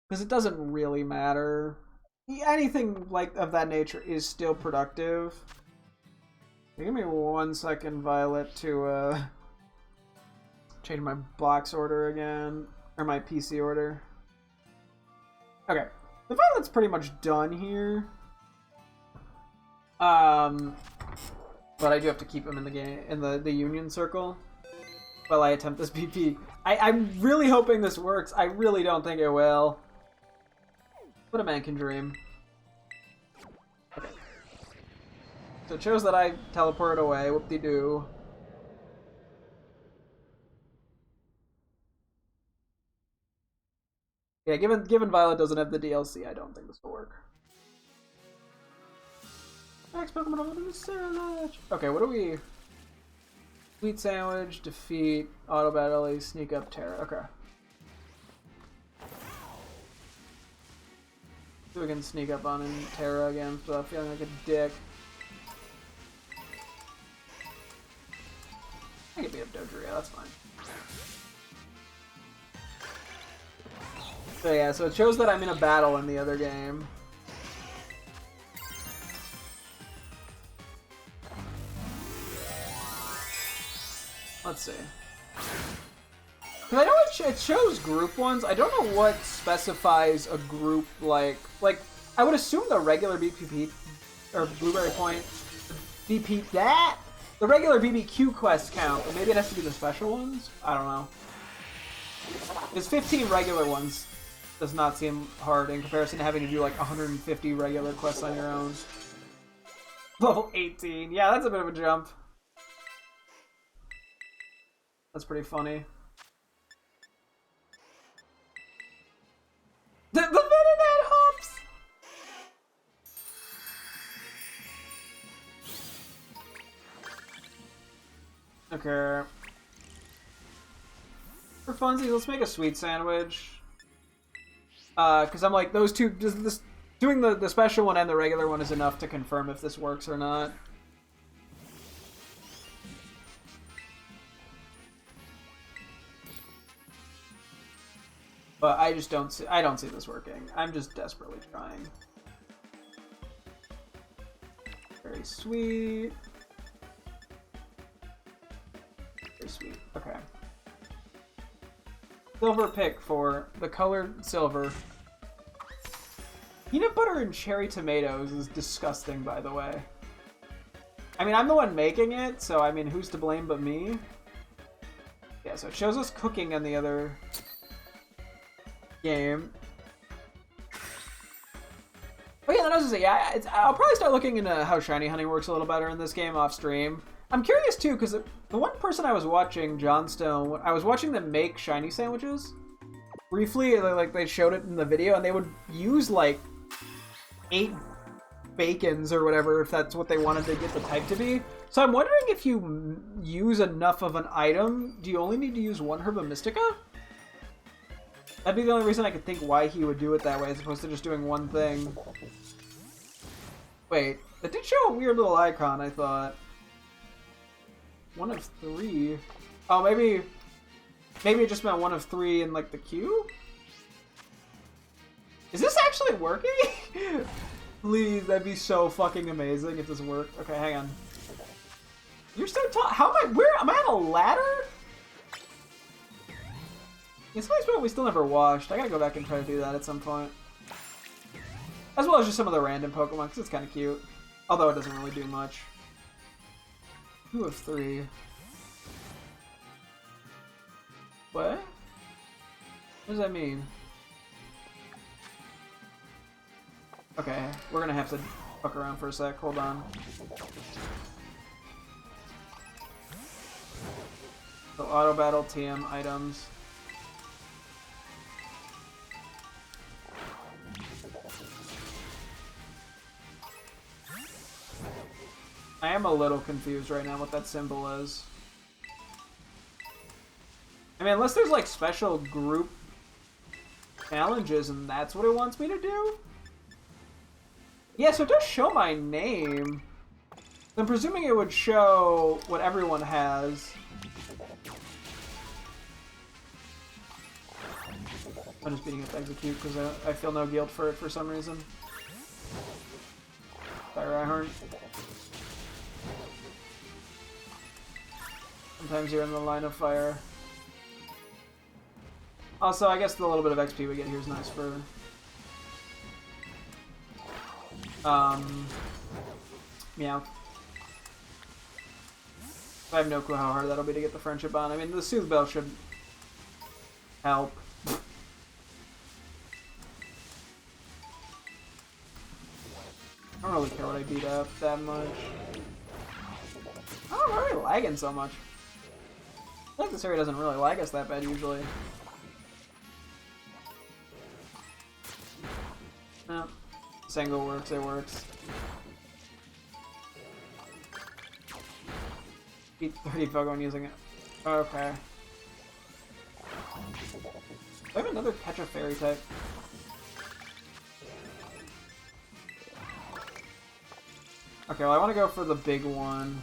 Speaker 1: Because it doesn't really matter. Anything like of that nature is still productive. Give me 1 second, Violet, to change my box order again, or my PC order. Okay, the Violet's pretty much done here. But I do have to keep him in the game, in the Union Circle, while I attempt this BP. I'm really hoping this works. I really don't think it will. But a man can dream. Okay. So it shows that I teleported away. Whoop-de-doo. Yeah, given Violet doesn't have the DLC, I don't think this will work. Next Pokemon on the Sarilege. Okay, what do we... Sweet Sandwich, Defeat, Auto Battle, Sneak Up, Terra. Okay. So we can sneak up on Terra again without feeling like a dick. I can beat up Dogeria, that's fine. So yeah, so it shows that I'm in a battle in the other game. Let's see. Cause I know it shows group ones. I don't know what specifies a group like I would assume the regular BPP or Blueberry Point BP that the regular BBQ quests count, but maybe it has to be the special ones. I don't know. There's 15 regular ones. Does not seem hard in comparison to having to do like 150 regular quests on your own. Level 18. Yeah, that's a bit of a jump. That's pretty funny. The Venonat hops! Okay. For funsies, let's make a sweet sandwich. Because I'm like, those two, doing the special one and the regular one is enough to confirm if this works or not. But I just don't see this working. I'm just desperately trying. Very sweet. Very sweet. Okay. Silver pick for the color silver. Peanut butter and cherry tomatoes is disgusting, by the way. I mean, I'm the one making it, so I mean, who's to blame but me? Yeah, so it shows us cooking on the other game. But yeah, that was to say, yeah, I'll probably start looking into how shiny hunting works a little better in this game off stream. I'm curious too, because the one person I was watching, Johnstone, I was watching them make shiny sandwiches. Briefly, like they showed it in the video, and they would use like 8 bacons or whatever, if that's what they wanted to get the type to be. So I'm wondering if you use enough of an item, do you only need to use 1 Herba Mystica? That'd be the only reason I could think why he would do it that way, as opposed to just doing one thing. Wait, that did show a weird little icon, I thought. 1 of 3. Oh, maybe it just meant 1 of 3 in like the queue? Is this actually working? Please, that'd be so fucking amazing if this worked. Okay, hang on. You're so tall. How am I on a ladder? It's a nice one we still never watched. I gotta go back and try to do that at some point. As well as just some of the random Pokemon, because it's kind of cute. Although it doesn't really do much. 2 of 3. What? What does that mean? Okay, we're gonna have to fuck around for a sec. Hold on. So auto battle TM items. I am a little confused right now what that symbol is. I mean, unless there's like special group challenges and that's what it wants me to do? Yeah, so it does show my name. I'm presuming it would show what everyone has. I'm just beating up execute because I feel no guilt for it for some reason. Sorry, Reinhardt. Sometimes you're in the line of fire. Also, I guess the little bit of XP we get here is nice for... Meow. I have no clue how hard that'll be to get the friendship on. I mean, the Soothe Bell should help. I don't really care what I beat up that much. Oh, I'm really lagging so much. I feel like this area doesn't really lag us that bad usually. No. Sango works, it works. Beat 30 Pokemon using it. Okay. Do I have another catch a fairy type? Okay, well I want to go for the big one.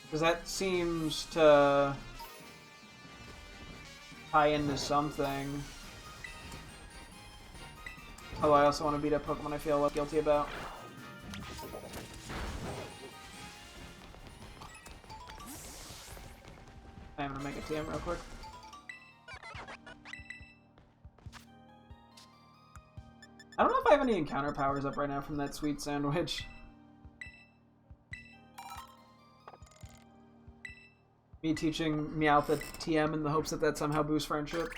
Speaker 1: Because that seems to tie into something. Although I also want to beat up Pokemon I feel less guilty about. I'm gonna make a TM real quick. I don't know if I have any encounter powers up right now from that sweet sandwich. Me teaching Meowth at TM in the hopes that that somehow boosts friendship.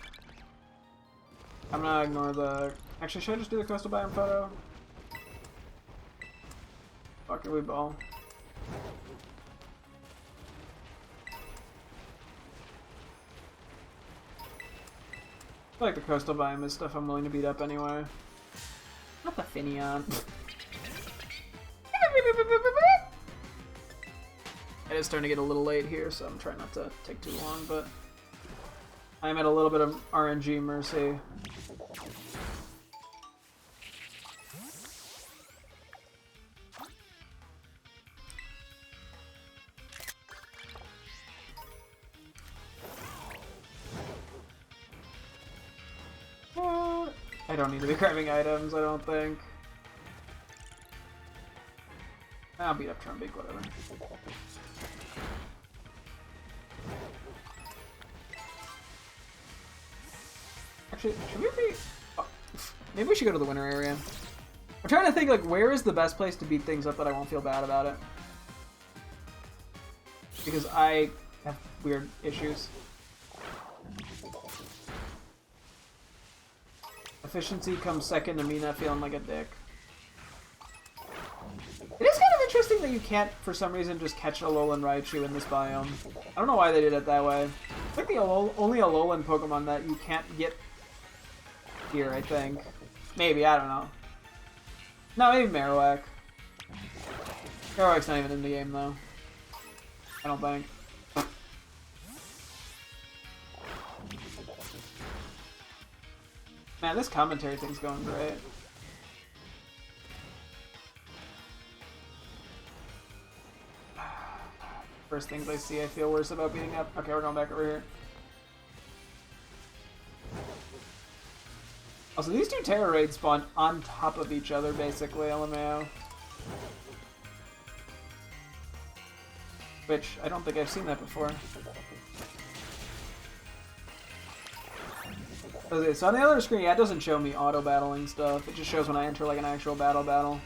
Speaker 1: I'm gonna ignore the... Actually, should I just do the coastal biome photo? Fuck it, we ball. I feel like the coastal biome is stuff I'm willing to beat up anyway. Not the Finneon. It is starting to get a little late here, so I'm trying not to take too long, but I'm at a little bit of RNG mercy. I don't need to be grabbing items, I don't think. I'll beat up Trumbeak, whatever. Actually, should we be... Oh, maybe we should go to the winter area. I'm trying to think, like, where is the best place to beat things up that I won't feel bad about it? Because I have weird issues. Efficiency comes second to me not feeling like a dick. It is kind of interesting that you can't, for some reason, just catch Alolan Raichu in this biome. I don't know why they did it that way. It's like the only Alolan Pokemon that you can't get here, I think. Maybe, I don't know. No, maybe Marowak. Marowak's not even in the game, though. I don't think. Man, this commentary thing's going great. First things I see, I feel worse about beating up. Okay, we're going back over here. Also, these two Terra Raids spawned on top of each other, basically, LMAO. Which, I don't think I've seen that before. Okay, so on the other screen, yeah, it doesn't show me auto-battling stuff. It just shows when I enter, like, an actual battle.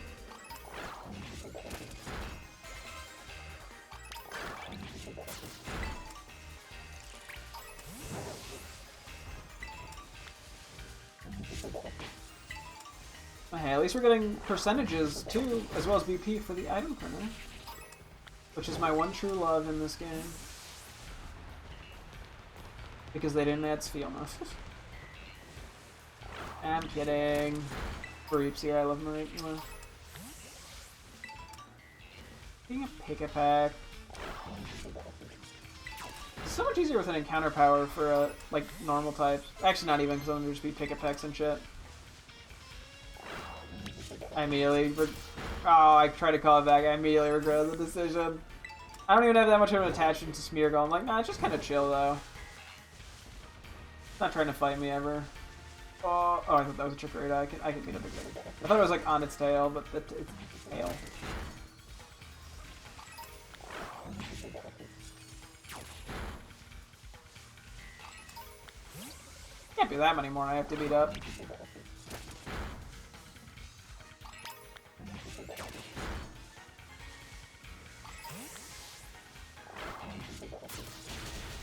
Speaker 1: Hey, at least we're getting percentages, too, as well as BP for the item printer. Which is my one true love in this game. Because they didn't add Sfiona. I'm kidding. Creeps here, I love Marikina. Being a Pick-a-Pack. It's so much easier with an encounter power for, like, normal types. Actually, not even, because I'm gonna just be Pick-a-Packs and shit. I immediately... Oh, I tried to call it back. I immediately regret the decision. I don't even have that much of an attachment to Smeargle. I'm like, nah, it's just kind of chill, though. It's not trying to fight me, ever. Oh, I thought that was a Chikorita. I can beat a big thing. I thought it was, like, on its tail, but it's tail. Can't be that many more I have to beat up.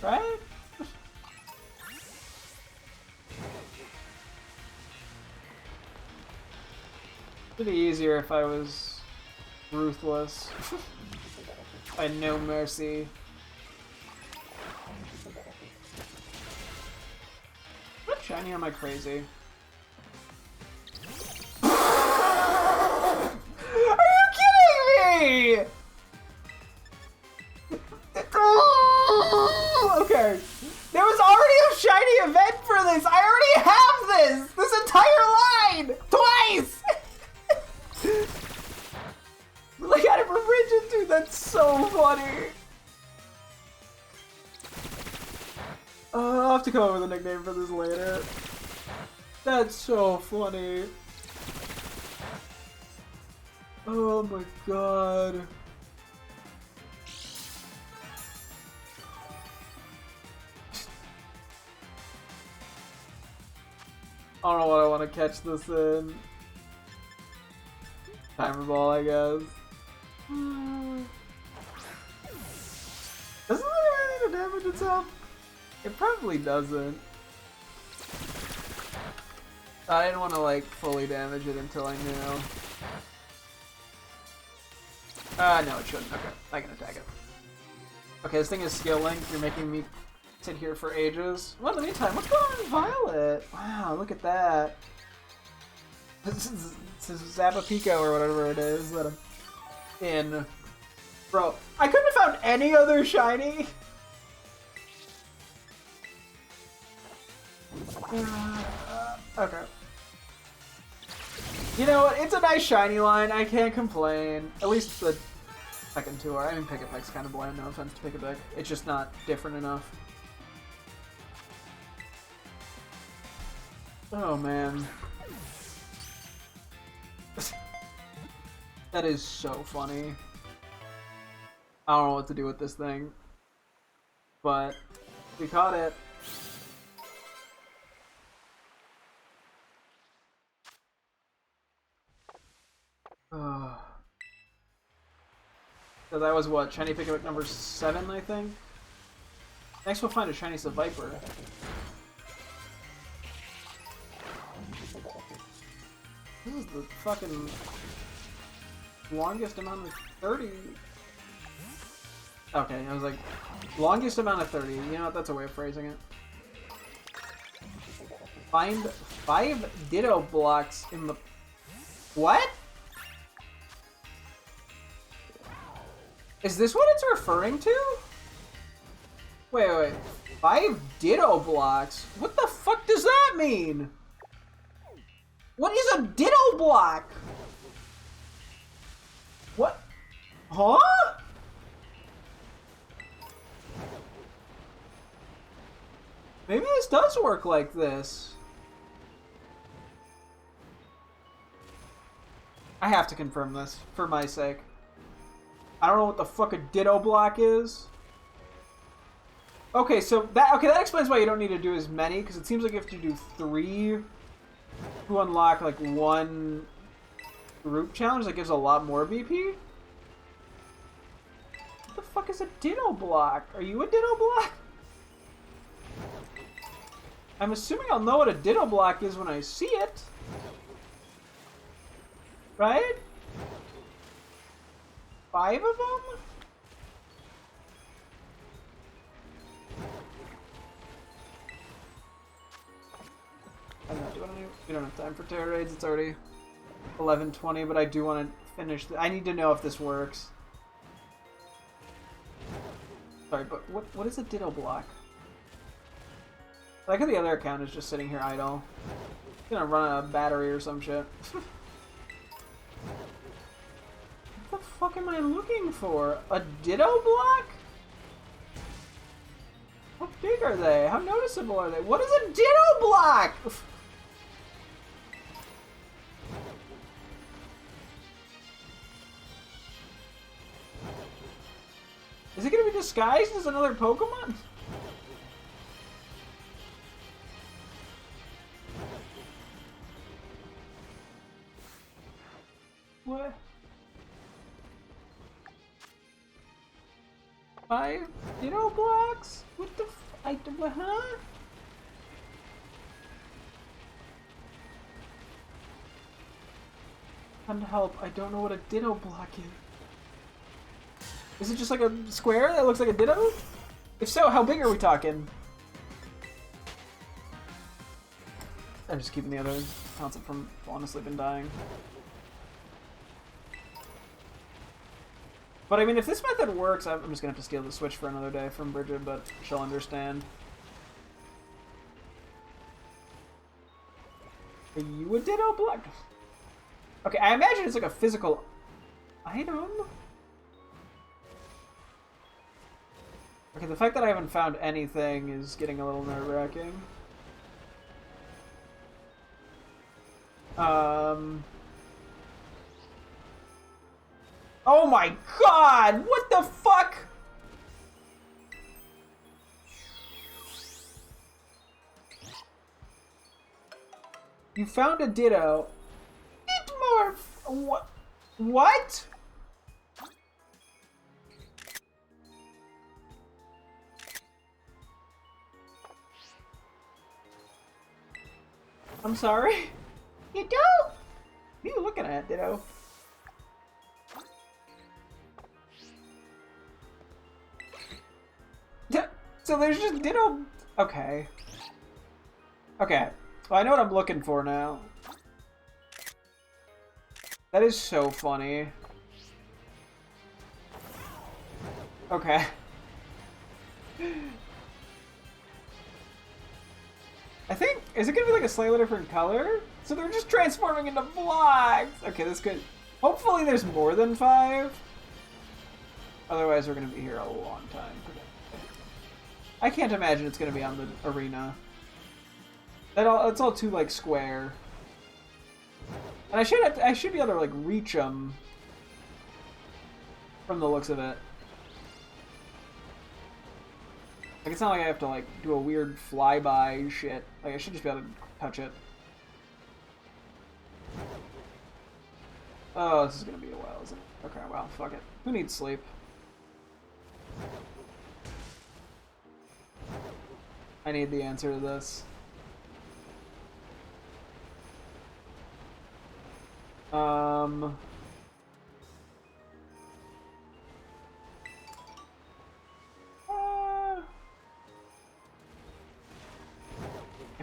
Speaker 1: Right? It'd be easier if I was ruthless. I had no mercy. What shiny am I crazy? Are you kidding me? Okay. There was already a shiny event for this! I already have this! This entire line! Twice! to come up with a nickname for this later. That's so funny. Oh my god. I don't know what I want to catch this in. Timer ball, I guess. Doesn't it have anything to damage itself? It probably doesn't. I didn't want to like fully damage it until I knew. No, it shouldn't. Okay, I can attack it. Okay, this thing is skill link. You're making me sit here for ages. Well, in the meantime, what's going on with Violet? Wow, look at that. This is Zapapico or whatever it is that I'm in. Bro, I couldn't have found any other shiny. Okay. You know what? It's a nice shiny line. I can't complain. At least the second two are. I mean, Pick-a-Peck's kind of bland. No offense to Pick-a-Peck. It's just not different enough. Oh, man. That is so funny. I don't know what to do with this thing. But we caught it. So that was what? Shiny Pick-a-Peck number 7, I think? Next we'll find a shiny Viper. This is the fucking longest amount of 30. Okay, I was like, longest amount of 30. You know what? That's a way of phrasing it. Find 5 Ditto blocks in the... What? Is this what it's referring to? Wait. 5 Ditto blocks? What the fuck does that mean? What is a Ditto block? What? Huh? Maybe this does work like this. I have to confirm this, for my sake. I don't know what the fuck a Ditto block is. Okay, so that explains why you don't need to do as many, because it seems like you have to do 3 to unlock like 1 group challenge that gives a lot more BP. What the fuck is a Ditto block? Are you a Ditto block? I'm assuming I'll know what a Ditto block is when I see it. Right? 5 of them? I'm not doing any. We don't have time for Terror Raids. It's already 11:20, but I do want to finish. I need to know if this works. Sorry, but what is a Ditto block? I like how the other account is just sitting here idle. It's gonna run out of battery or some shit. What the fuck am I looking for? A Ditto block? How big are they? How noticeable are they? What is a Ditto block? Is it gonna be disguised as another Pokemon? What? 5 Ditto blocks? What the huh? Come to help. I don't know what a Ditto block is. Is it just like a square that looks like a Ditto? If so, how big are we talking? I'm just keeping the other concept from honestly been dying. But I mean, if this method works, I'm just gonna have to steal the Switch for another day from Bridget, but she'll understand. Are you a Ditto block? Okay, I imagine it's like a physical item. Okay, the fact that I haven't found anything is getting a little nerve-wracking. Oh my god! What the fuck? You found a Ditto. What? What? I'm sorry? You don't? What are you looking at, Ditto? So there's just Ditto... Okay. Okay. Well, I know what I'm looking for now. That is so funny. Okay. I think... Is it gonna be like a slightly different color? So they're just transforming into blocks! Okay, that's good. Hopefully there's more than 5. Otherwise we're gonna be here a long time. I can't imagine it's gonna be on the arena. It's all too, like, square. And I should be able to, like, reach them from the looks of it. Like, it's not like I have to, like, do a weird flyby shit. Like, I should just be able to touch it. Oh, this is gonna be a while, isn't it? Okay, well, fuck it. Who needs sleep? I need the answer to this. I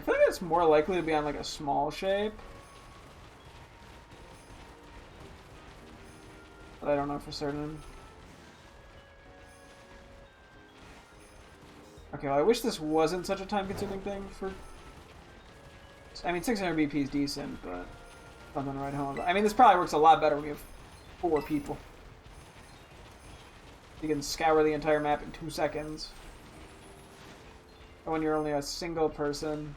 Speaker 1: feel like it's more likely to be on, like, a small shape. But I don't know for certain. Okay, well, I wish this wasn't such a time-consuming thing for... I mean, 600 BP is decent, but nothing to write home about. I mean, this probably works a lot better when you have 4 people. You can scour the entire map in 2 seconds. Or when you're only a single person.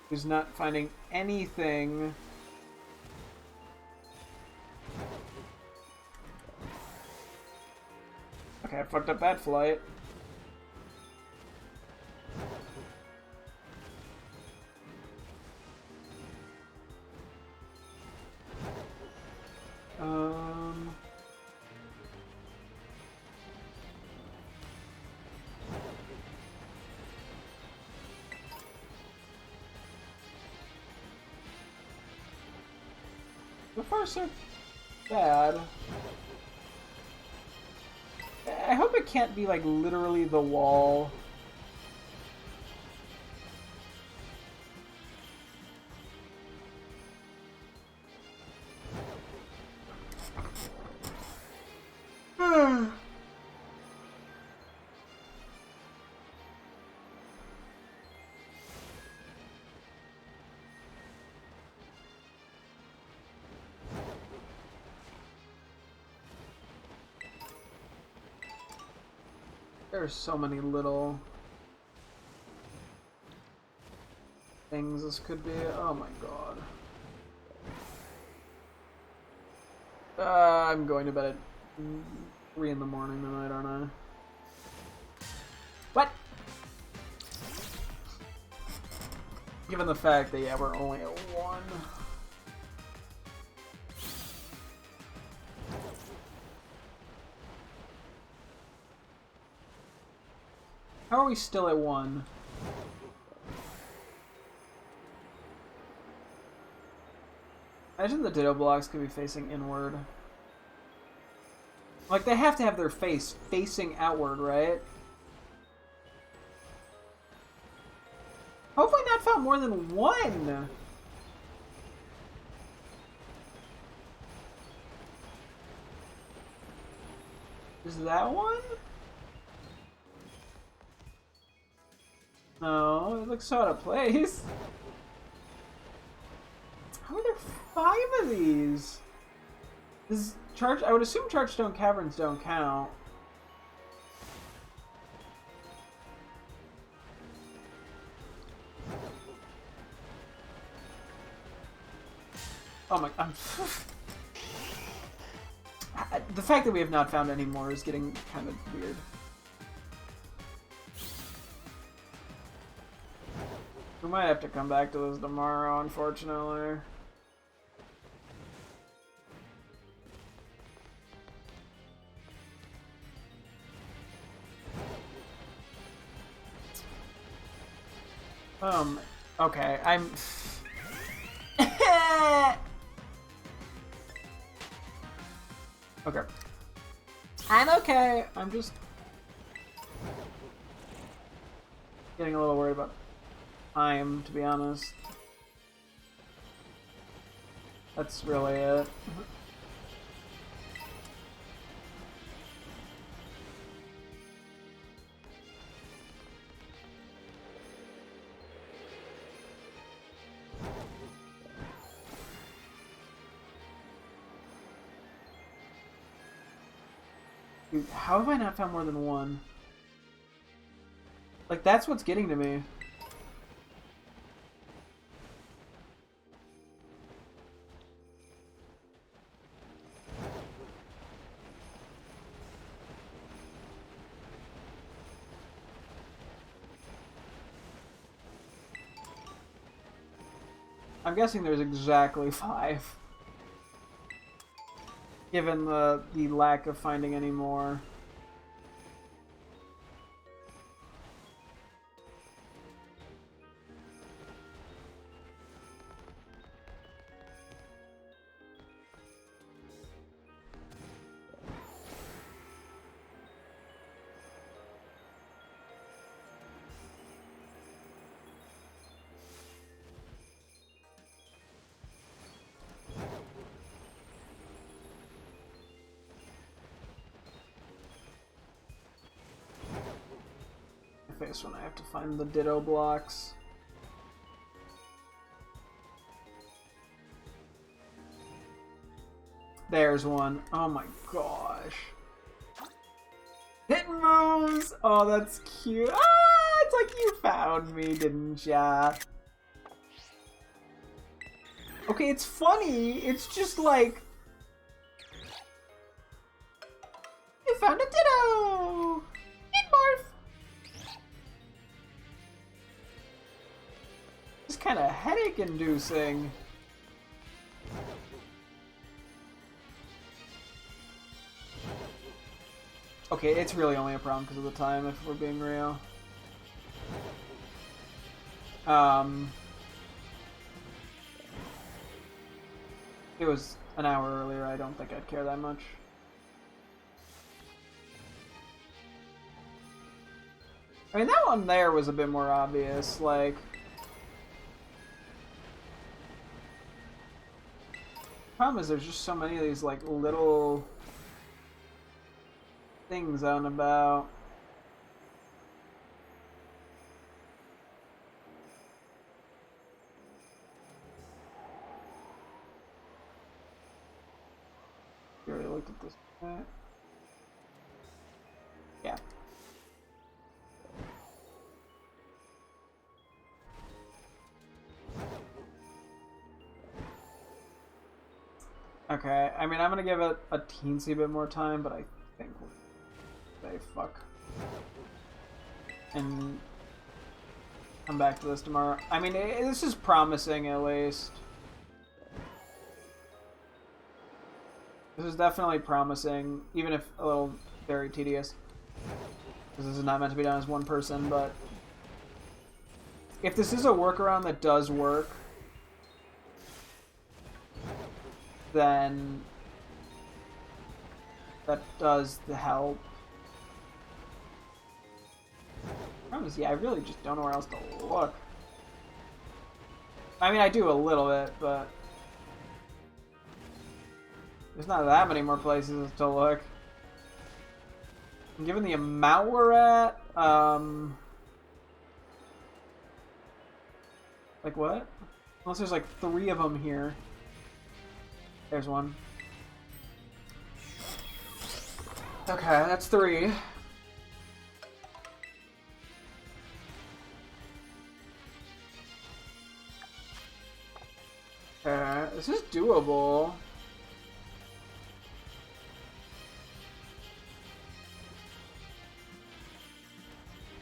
Speaker 1: Who's not finding anything. Okay, I fucked up that flight. So far, so bad. I hope it can't be, like, literally the wall. There's so many little things this could be. Oh my god. I'm going to bed at 3 in the morning tonight, aren't I? What? Given the fact that, yeah, we're only at 1. How are we still at 1? Imagine the Ditto blocks could be facing inward. Like, they have to have their face facing outward, right? Hopefully not found more than 1! Is that one? No, it looks so out of place. How are there 5 of these? This charge. I would assume Chargestone Caverns don't count. Oh my! The fact that we have not found any more is getting kind of weird. We might have to come back to this tomorrow, unfortunately. Okay, I'm... Okay. I'm okay. I'm just getting a little worried about time, to be honest. That's really it. Dude, how have I not found more than one? Like, that's what's getting to me. I'm guessing there's exactly 5. Given the lack of finding any more. Face when I have to find the Ditto blocks. There's one. Oh my gosh. It moves! Oh, that's cute. Ah, it's like you found me, didn't ya? Okay, it's funny. It's just like... You found a Ditto! It morph! It's kind of headache-inducing. Okay, it's really only a problem because of the time, if we're being real. It was an hour earlier, I don't think I'd care that much. I mean, that one there was a bit more obvious, like... Problem is there's just so many of these, like, little... things out and about. You already looked at this. Yeah. Okay, I mean, I'm gonna give it a teensy bit more time, but I think we'll say fuck. And come back to this tomorrow. I mean, this is promising, at least. This is definitely promising, even if a little very tedious. Because this is not meant to be done as one person, but... If this is a workaround that does work, then that does the help. Problem is, yeah, I really just don't know where else to look. I mean, I do a little bit, but there's not that many more places to look. And given the amount we're at, like what? Unless there's like 3 of them here. There's one. Okay, that's 3. Okay, this is doable.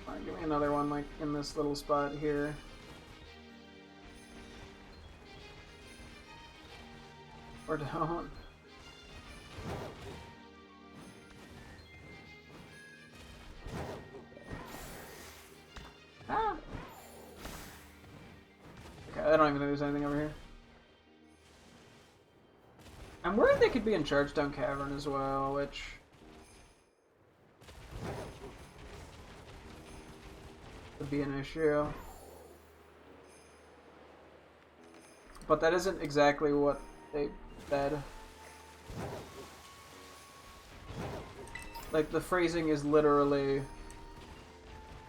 Speaker 1: Alright, give me another one like in this little spot here. Or don't. Ah! Okay, I don't even think there's anything over here. I'm worried they could be in Chargestone Cavern as well, which... would be an issue. But that isn't exactly what they said. Like, the phrasing is literally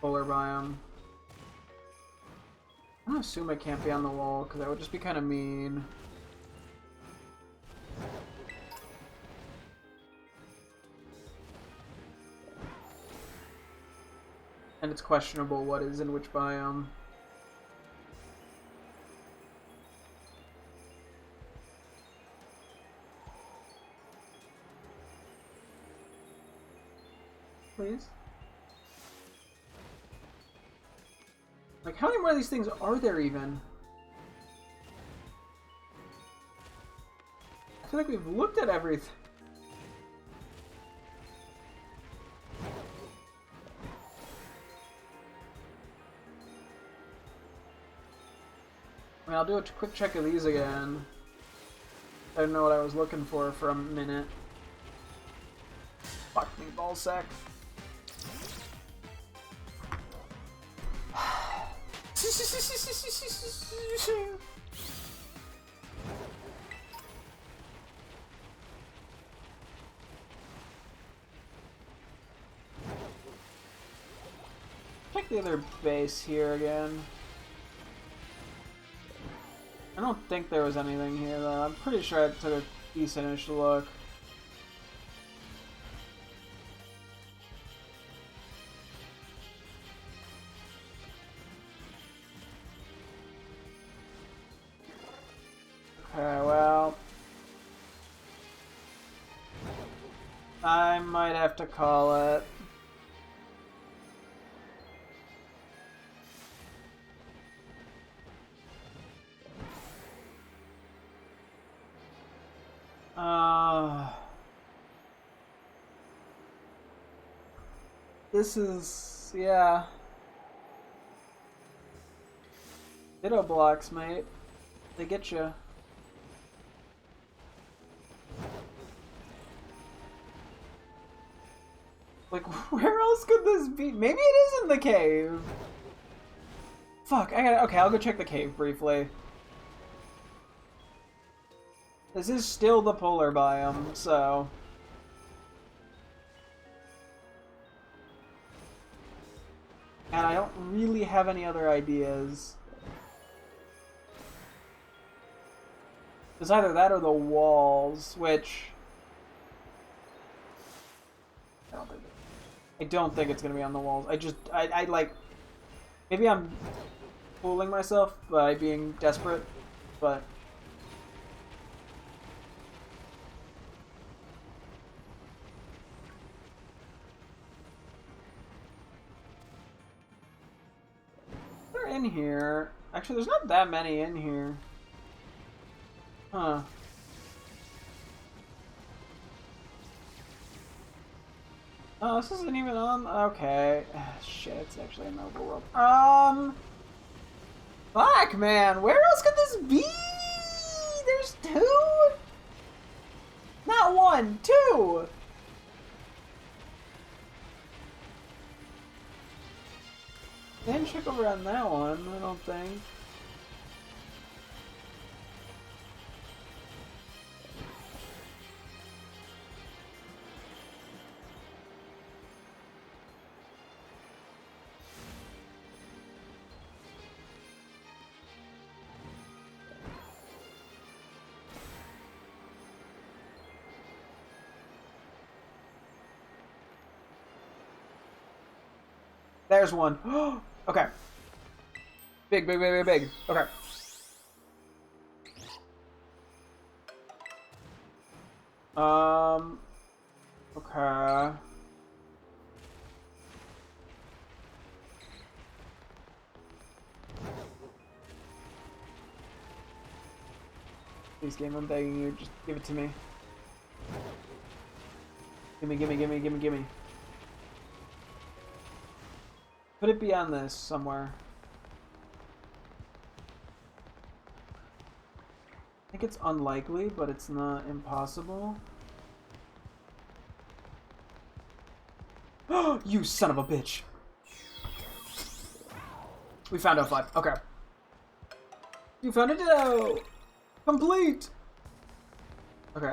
Speaker 1: polar biome. I'm gonna assume it can't be on the wall, because that would just be kind of mean. And it's questionable what is in which biome. Please? Like, how many more of these things are there even? I feel like we've looked at everything. I mean, I'll do a quick check of these again. I didn't know what I was looking for a minute. Fuck me, ballsack. Check the other base here again. I don't think there was anything here though. I'm pretty sure I took a decent-ish look. Okay, well... I might have to call it. This is... yeah. Ditto blocks, mate. They get you. Like, where else could this be? Maybe it is in the cave. Fuck, I gotta... okay, I'll go check the cave briefly. This is still the polar biome, so... and I don't really have any other ideas. It's either that or the walls, which... I don't think it's gonna be on the walls. I like... maybe I'm fooling myself by being desperate, but... they're in here. Actually, there's not that many in here. Huh. Oh, this isn't even on... okay. Shit, it's actually an overworld. Fuck, man! Where else could this be? There's 2? Not 1, 2! They didn't check over on that one, I don't think. There's one. Okay. Big, big, big, big, big. Okay. Okay. Please, game, I'm begging you, just give it to me. Gimme, gimme, gimme, gimme, gimme. Put it beyond this somewhere. I think it's unlikely, but it's not impossible. Oh, you son of a bitch! We found out 5. Okay. You found it out! Complete! Okay.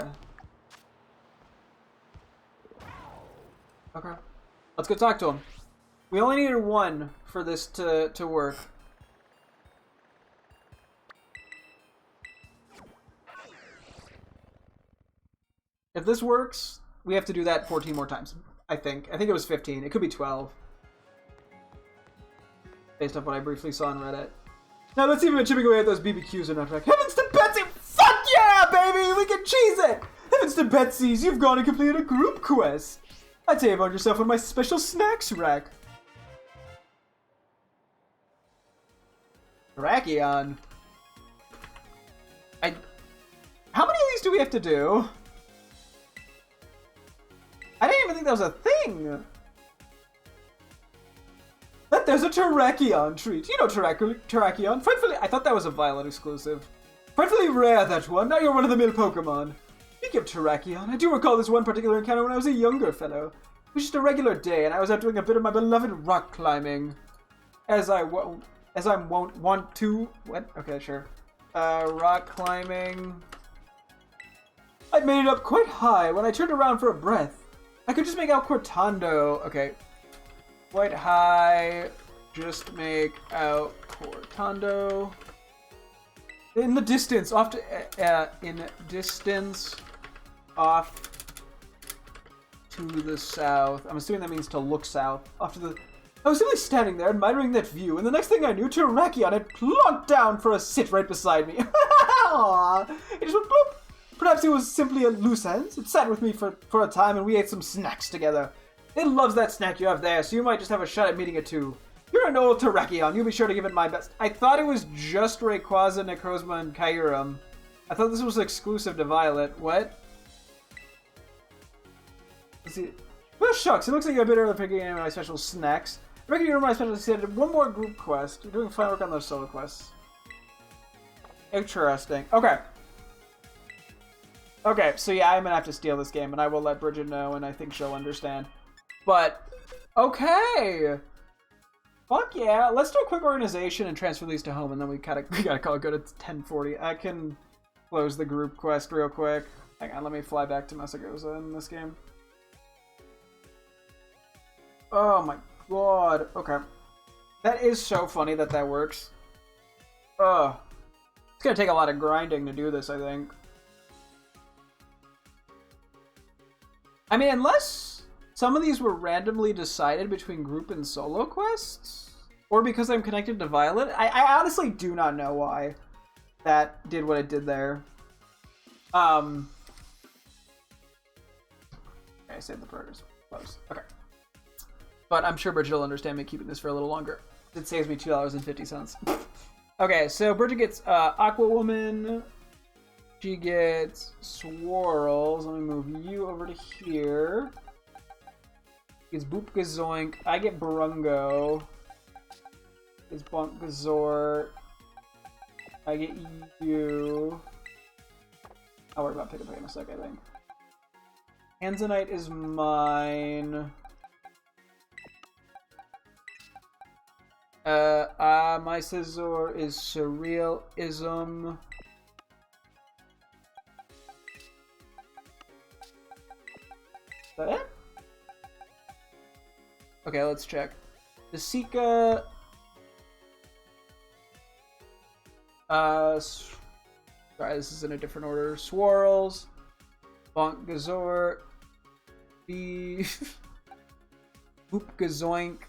Speaker 1: Okay. Let's go talk to him. We only needed 1 for this to work. If this works, we have to do that 14 more times. I think it was 15. It could be 12. Based off what I briefly saw on Reddit. Now let's see if we're chipping away at those BBQs enough. Like, Heavens to Betsy! Fuck yeah, baby! We can cheese it! Heavens to Betsy's, you've gone and completed a group quest. I'd say you've earned yourself one of my special snacks rack. Rakion. How many of these do we have to do? I didn't even think that was a thing. That there's a Terrakion treat. You know Terrakion. Frightfully, I thought that was a Violet exclusive. Frightfully rare, that one. Now you're one-of-the-mill Pokemon. Speaking of Terrakion, I do recall this one particular encounter when I was a younger fellow. It was just a regular day, and I was out doing a bit of my beloved rock climbing. As I won't want to. What? Okay, sure. Rock climbing. I'd made it up quite high when I turned around for a breath. I could just make out Cortando. Okay. Quite high. Just make out Cortando. In the distance, off to off to the south. I'm assuming that means to look south. Off to the. I was simply standing there admiring that view, and the next thing I knew, Terrakion had plunked down for a sit right beside me. Aww. It just went bloop. Perhaps it was simply a loose ends. It sat with me for a time, and we ate some snacks together. It loves that snack you have there, so you might just have a shot at meeting it too. You're an old Terrakion. You'll be sure to give it my best. I thought it was just Rayquaza, Necrozma, and Kyurem. I thought this was exclusive to Violet. What? Let's see. Well, shucks. It looks like you're a bit early for getting my special snacks. I reckon you're my special assistant. One more group quest. You're doing fine work on those solo quests. Interesting. Okay. Okay, so yeah, I'm gonna have to steal this game, and I will let Bridget know, and I think she'll understand. But, okay! Fuck yeah! Let's do a quick organization and transfer these to home, and then we gotta call it good at 10:40. I can close the group quest real quick. Hang on, let me fly back to Mesagoza in this game. Oh my god. Okay. That is so funny that that works. Ugh. It's gonna take a lot of grinding to do this, I think. I mean, unless some of these were randomly decided between group and solo quests, or because I'm connected to Violet, I honestly do not know why that did what it did there. Okay, I saved the progress. Close. Okay. But I'm sure Bridget will understand me keeping this for a little longer. It saves me $2.50. Okay, so Bridget gets Aqua Woman. She gets Swirls. Let me move you over to here. She gets Boop Gazoink. I get Barungo. It's Bonk Gazort. I get you. I'll worry about Pickup in a sec, I think. Hanzonite is mine. My Scizor is Surrealism. Is that it? Okay, let's check. The Sika. Sorry, this is in a different order. Swirls. Bonk Gazort. Beef. Boop Gazoink.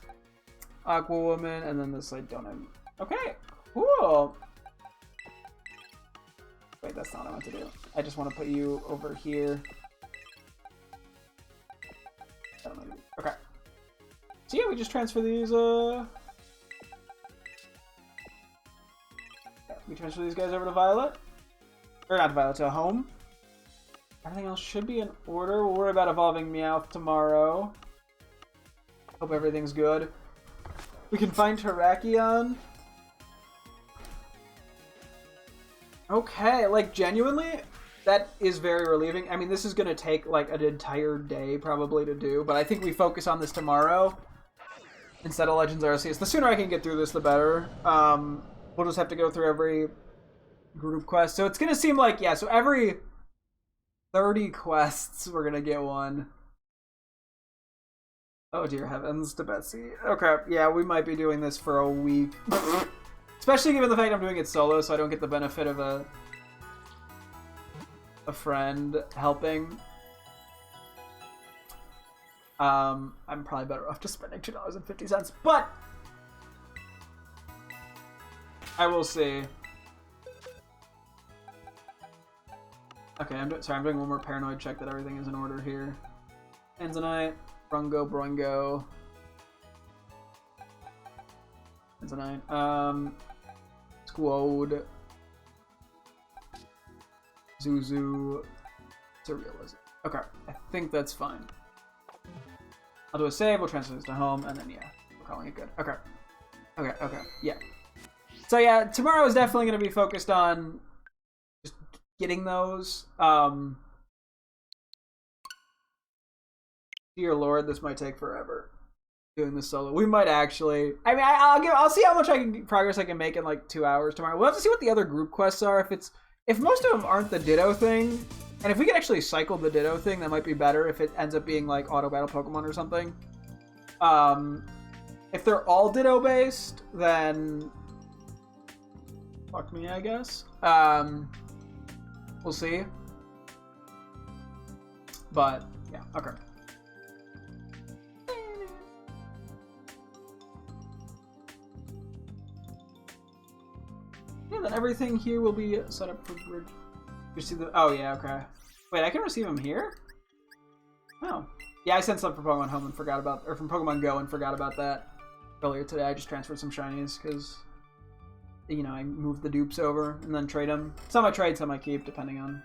Speaker 1: Aqua Woman, and then this I don't have. Okay, cool. Wait, that's not what I want to do. I just want to put you over here. Okay. So yeah, we just transfer these, yeah, we transfer these guys over to Violet. Or not Violet, to Home. Everything else should be in order. We'll worry about evolving Meowth tomorrow. Hope everything's good. We can find Terrakion. Okay, like, genuinely, that is very relieving. I mean, this is going to take, like, an entire day, probably, to do, but I think we focus on this tomorrow instead of Legends Arceus. The sooner I can get through this, the better. We'll just have to go through every group quest. So it's going to seem like, yeah, so every 30 quests, we're going to get one. Oh, dear heavens, to Betsy. Okay, yeah, we might be doing this for a week. Especially given the fact I'm doing it solo, so I don't get the benefit of a friend helping. I'm probably better off just spending $2.50, but I will see. Okay, I'm doing one more paranoid check that everything is in order here. Anzanite, Brongo. Anzanite, Squad, Zuzu, Surrealism. Okay, I think that's fine. I'll do a save, we'll transfer this to Home, and then yeah, we're calling it good. Okay, yeah. So yeah, tomorrow is definitely going to be focused on just getting those. Dear Lord, this might take forever. Doing this solo, we might actually. I mean, I'll see how much progress I can make in like 2 hours tomorrow. We'll have to see what the other group quests are. If most of them aren't the Ditto thing, and if we can actually cycle the Ditto thing, that might be better. If it ends up being like auto battle Pokemon or something. If they're all Ditto based, then fuck me, I guess. We'll see. But yeah, okay. Yeah, then everything here will be set up for bridge. You see the? Oh yeah, okay. Wait, I can receive them here? Oh, yeah. I sent some from Pokemon Home and forgot about, or from Pokemon Go and forgot about that earlier today. I just transferred some shinies because, you know, I moved the dupes over and then trade them. Some I trade, some I keep, depending on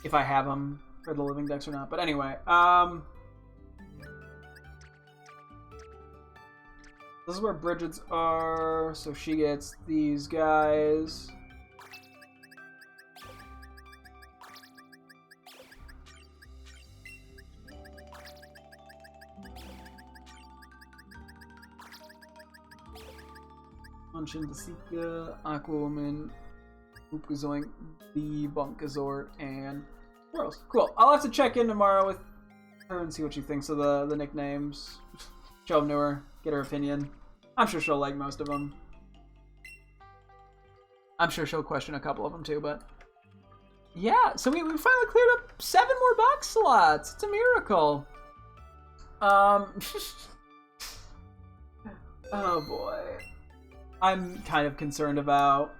Speaker 1: if I have them for the living decks or not. But anyway, this is where Bridget's are, so she gets these guys. Munchin, Desika, Aqua Woman, Hoopkazoink, the Bunkazort, and Whirls. Cool. I'll have to check in tomorrow with her and see what she thinks of the nicknames. Show them to her, get her opinion. I'm sure she'll like most of them. I'm sure she'll question a couple of them too, but yeah. So we finally cleared up 7 more box slots. It's a miracle. Oh boy. I'm kind of concerned about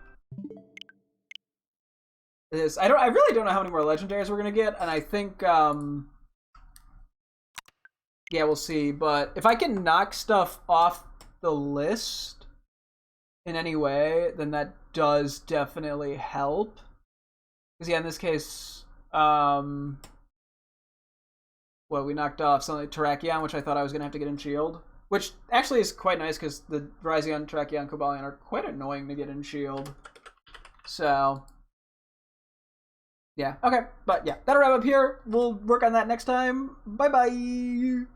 Speaker 1: this. I really don't know how many more legendaries we're gonna get, and I think yeah, we'll see. But if I can knock stuff off the list in any way, then that does definitely help. Because yeah, in this case, well, we knocked off something like Terrakion, which I thought I was gonna have to get in Shield. Which actually is quite nice because the Raizion, Terrakion, Cobalion are quite annoying to get in Shield. So yeah, okay, but yeah, that'll wrap up here. We'll work on that next time. Bye bye.